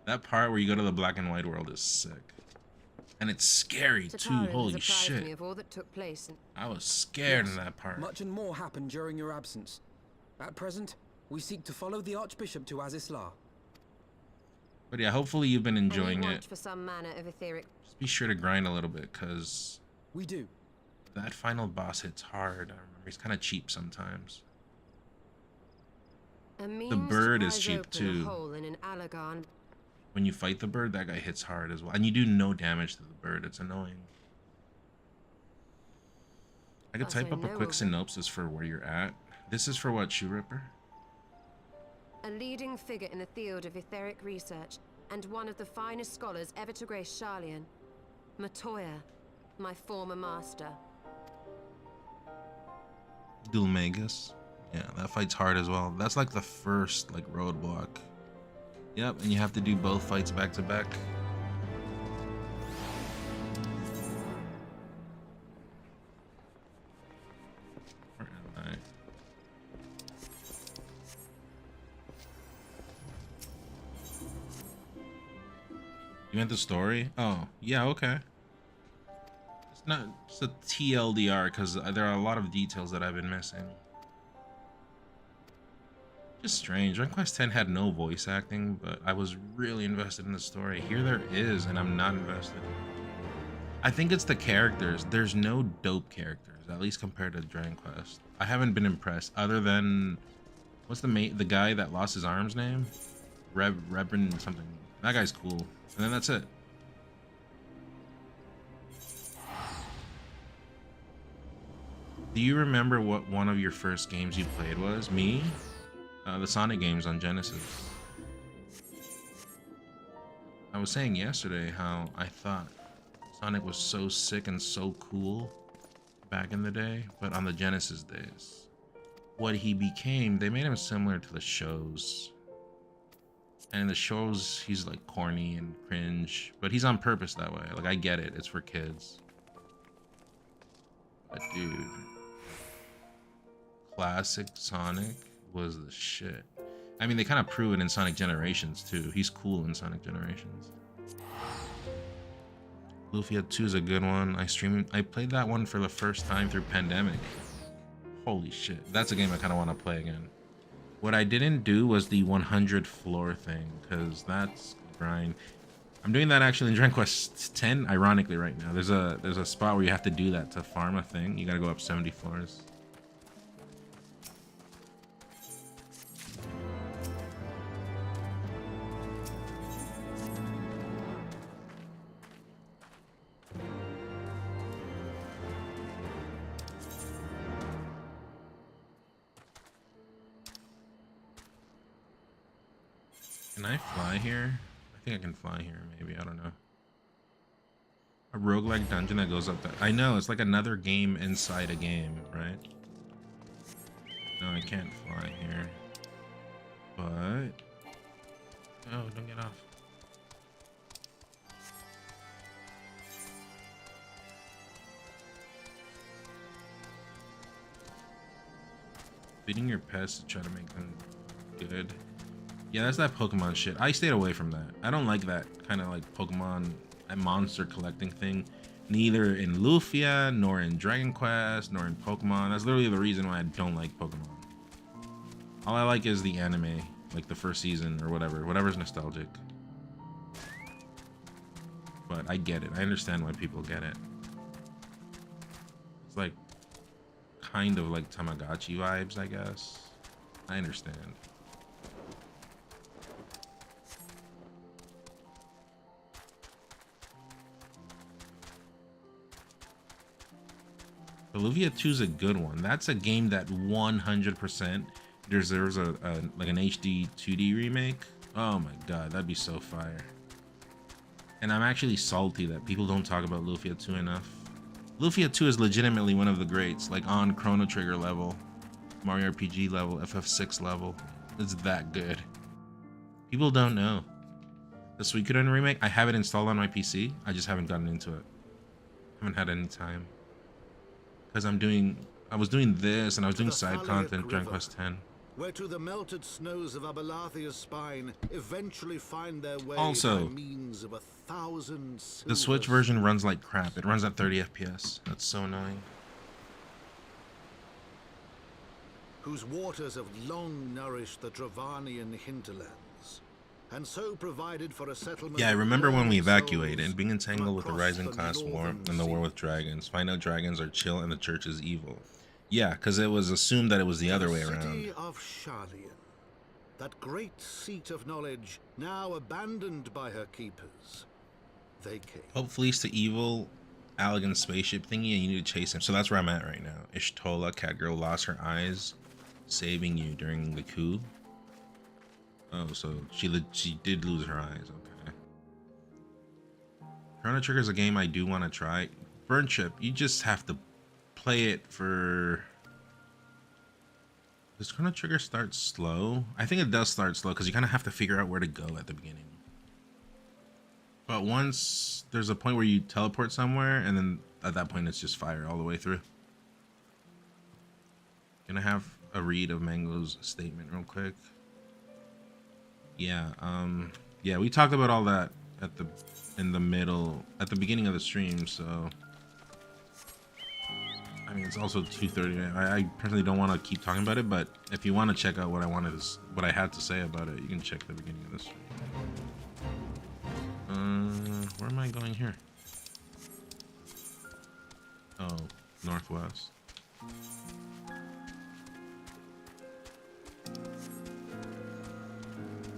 That part where you go to the black and white world is sick. And it's scary too. Holy shit. me of all that took place and I was scared in that part. Much and more happened during your absence. At present, we seek to follow the Archbishop to Azisla. But yeah, hopefully you've been enjoying want it. for some manner of etheric. Just be sure to grind a little bit, because We do. that final boss hits hard. I remember he's kind of cheap sometimes. A means The bird to is prise cheap open too. A hole in an Alagon. When you fight the bird, that guy hits hard as well. And you do no damage to the bird. It's annoying. I could Plus, type I up a know quick of it. synopsis for where you're at. This is for what, Shoe Ripper? A leading figure in the field of etheric research, and one of the finest scholars ever to grace Sharlayan. Matoya, my former master. Dulmagus. Yeah, that fight's hard as well. That's like the first like roadblock. Yep, and you have to do both fights back to back. Where am I? You meant the story? Oh, yeah, okay. It's not just a TLDR, because there are a lot of details that I've been missing. Just strange. Dragon Quest X had no voice acting, but I was really invested in the story. Here there is, and I'm not invested. I think it's the characters. There's no dope characters, at least compared to Dragon Quest. I haven't been impressed, other than what's the guy that lost his arm's name? Reverend something. That guy's cool. And then that's it. Do you remember what one of your first games you played was? Me? The Sonic games on Genesis. I was saying yesterday how I thought Sonic was so sick and so cool. back in the day, but on the Genesis days. What he became, they made him similar to the shows. And in the shows, he's like corny and cringe, but he's on purpose that way. Like, I get it, it's for kids. But dude, classic Sonic was the shit. I mean, they kind of prove it in Sonic Generations too. He's cool in Sonic Generations. Lufia 2 is a good one. I played that one for the first time through Pandemic. Holy shit. That's a game I kind of want to play again. What I didn't do was the 100 floor thing, because that's grind. I'm doing that actually in Dragon Quest 10, ironically, right now. There's a spot where you have to do that to farm a thing. You gotta go up 70 floors. Can I fly here? I think I can fly here, maybe. I don't know. A roguelike dungeon that goes up that. I know, it's like another game inside a game, right? No, I can't fly here. But. Oh, don't get off. Feeding your pets to try to make them good. Yeah, that's that Pokemon shit. I stayed away from that. I don't like that kind of like Pokemon and monster collecting thing. Neither in Lufia, nor in Dragon Quest, nor in Pokemon. That's literally the reason why I don't like Pokemon. All I like is the anime, like the first season or whatever. Whatever's nostalgic. But I get it. I understand why people get it. It's like kind of like Tamagotchi vibes, I guess. I understand. Lufia 2 is a good one. That's a game that 100% deserves a like an HD 2D remake. Oh my god, that'd be so fire. And I'm actually salty that people don't talk about Lufia 2 enough. Lufia 2 is legitimately one of the greats, like on Chrono Trigger level, Mario RPG level, FF6 level. It's that good. People don't know. The Suikoden remake, I have it installed on my PC. I just haven't gotten into it. Haven't had any time. Because I was doing this and I was doing side content Dragon Quest 10. Where to the melted snows of Abelathia's spine eventually find their way Also, by means of 1,000 the Switch version runs like crap. It runs at 30 FPS. That's so annoying. Whose waters have long nourished the Dravanian hinterlands, and so provided for a settlement. Yeah, I remember when we evacuated, being entangled with the rising class war and the war with dragons. Find out dragons are chill and the church is evil. Yeah, because it was assumed that it was the other way around. City of Sharlayan, that great seat of knowledge, now abandoned by her keepers. They came. Hope flees to evil Allegan spaceship thingy and you need to chase him. So that's where I'm at right now. Ishtola, Catgirl, lost her eyes, saving you during the coup. Oh, so she did lose her eyes. Okay. Chrono Trigger is a game I do want to try. Burn Chip, you just have to play it for. Does Chrono Trigger start slow? I think it does start slow because you kind of have to figure out where to go at the beginning. But once there's a point where you teleport somewhere, and then at that point it's just fire all the way through. Gonna have a read of Mango's statement real quick. Yeah, yeah, we talked about all that at the beginning of the stream, so I mean it's also 2:30. I personally don't want to keep talking about it, but if you want to check out what I had to say about it, you can check the beginning of the stream. Where am I going here? Oh, northwest.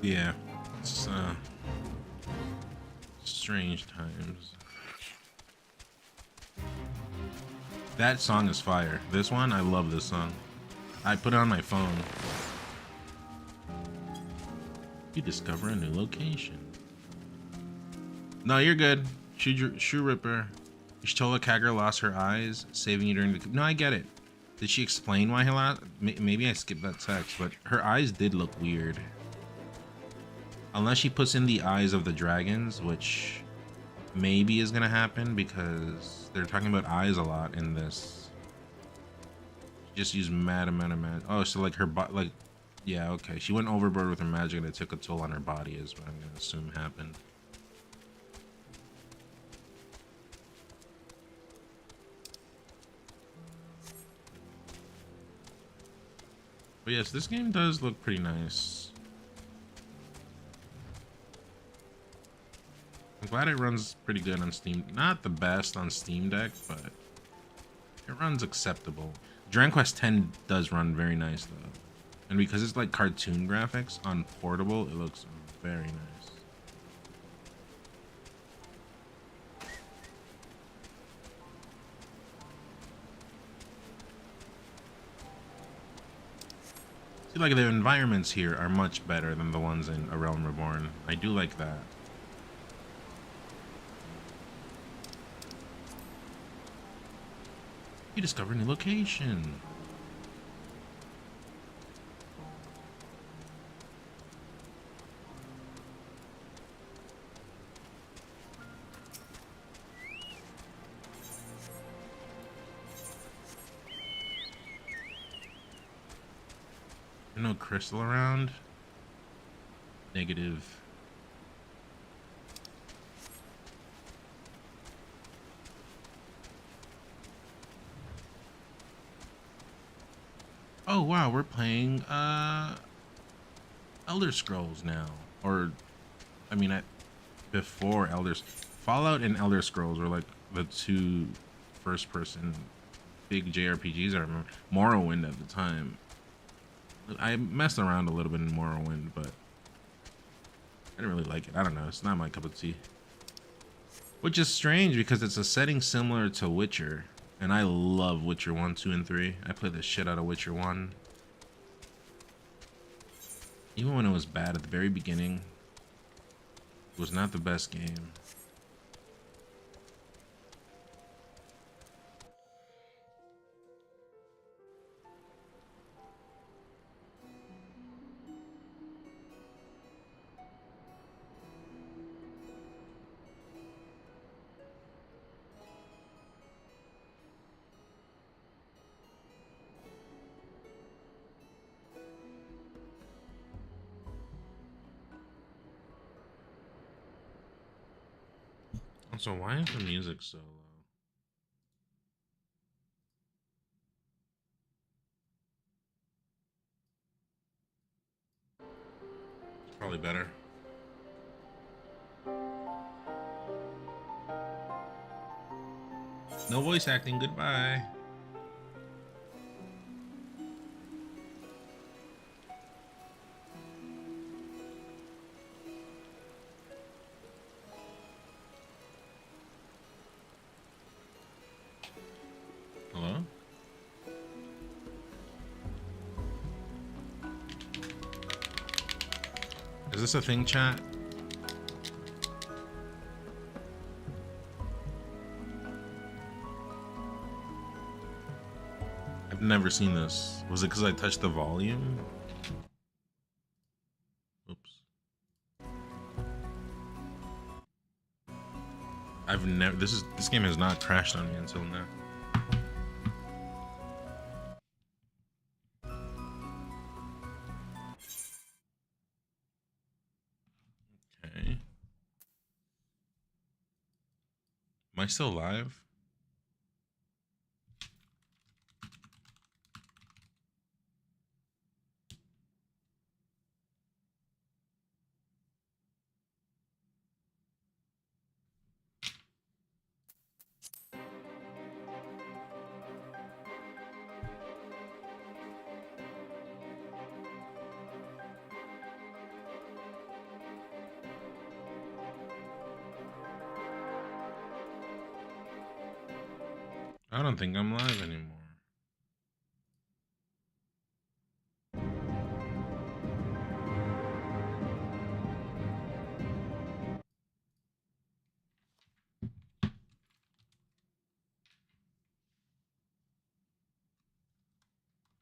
Yeah, it's strange times. That song is fire. This one, I love this song. I put it on my phone. You discover a new location. No, you're good. Shoe Ripper. Y'shtola Kagura lost her eyes, saving you during the... No, I get it. Did she explain why he lost? Maybe I skipped that text, but her eyes did look weird. Unless she puts in the eyes of the dragons, which maybe is gonna happen because they're talking about eyes a lot in this. She just used mad amount of magic. Oh, so like her like, yeah, okay. She went overboard with her magic and it took a toll on her body is what I'm gonna assume happened. But yes, this game does look pretty nice. I'm glad it runs pretty good on Steam. Not the best on Steam Deck, but it runs acceptable. Dragon Quest X does run very nice though. And because it's like cartoon graphics on portable, it looks very nice. See, like the environments here are much better than the ones in A Realm Reborn. I do like that. You discover a new location. No crystal around. Negative. Oh wow, we're playing Elder Scrolls now. Or I mean before Fallout and Elder Scrolls were like the two first person big JRPGs I remember. Morrowind at the time. I messed around a little bit in Morrowind, but I didn't really like it. I don't know, it's not my cup of tea. Which is strange because it's a setting similar to Witcher. And I love Witcher 1, 2, and 3. I played the shit out of Witcher 1. Even when it was bad at the very beginning, it was not the best game. Also, why is the music so low? Probably better. No voice acting, goodbye. Hello? Is this a thing, chat? I've never seen this. Was it because I touched the volume? Oops. I've never. This game has not crashed on me until now. Okay. Am I still live? I don't think I'm live anymore.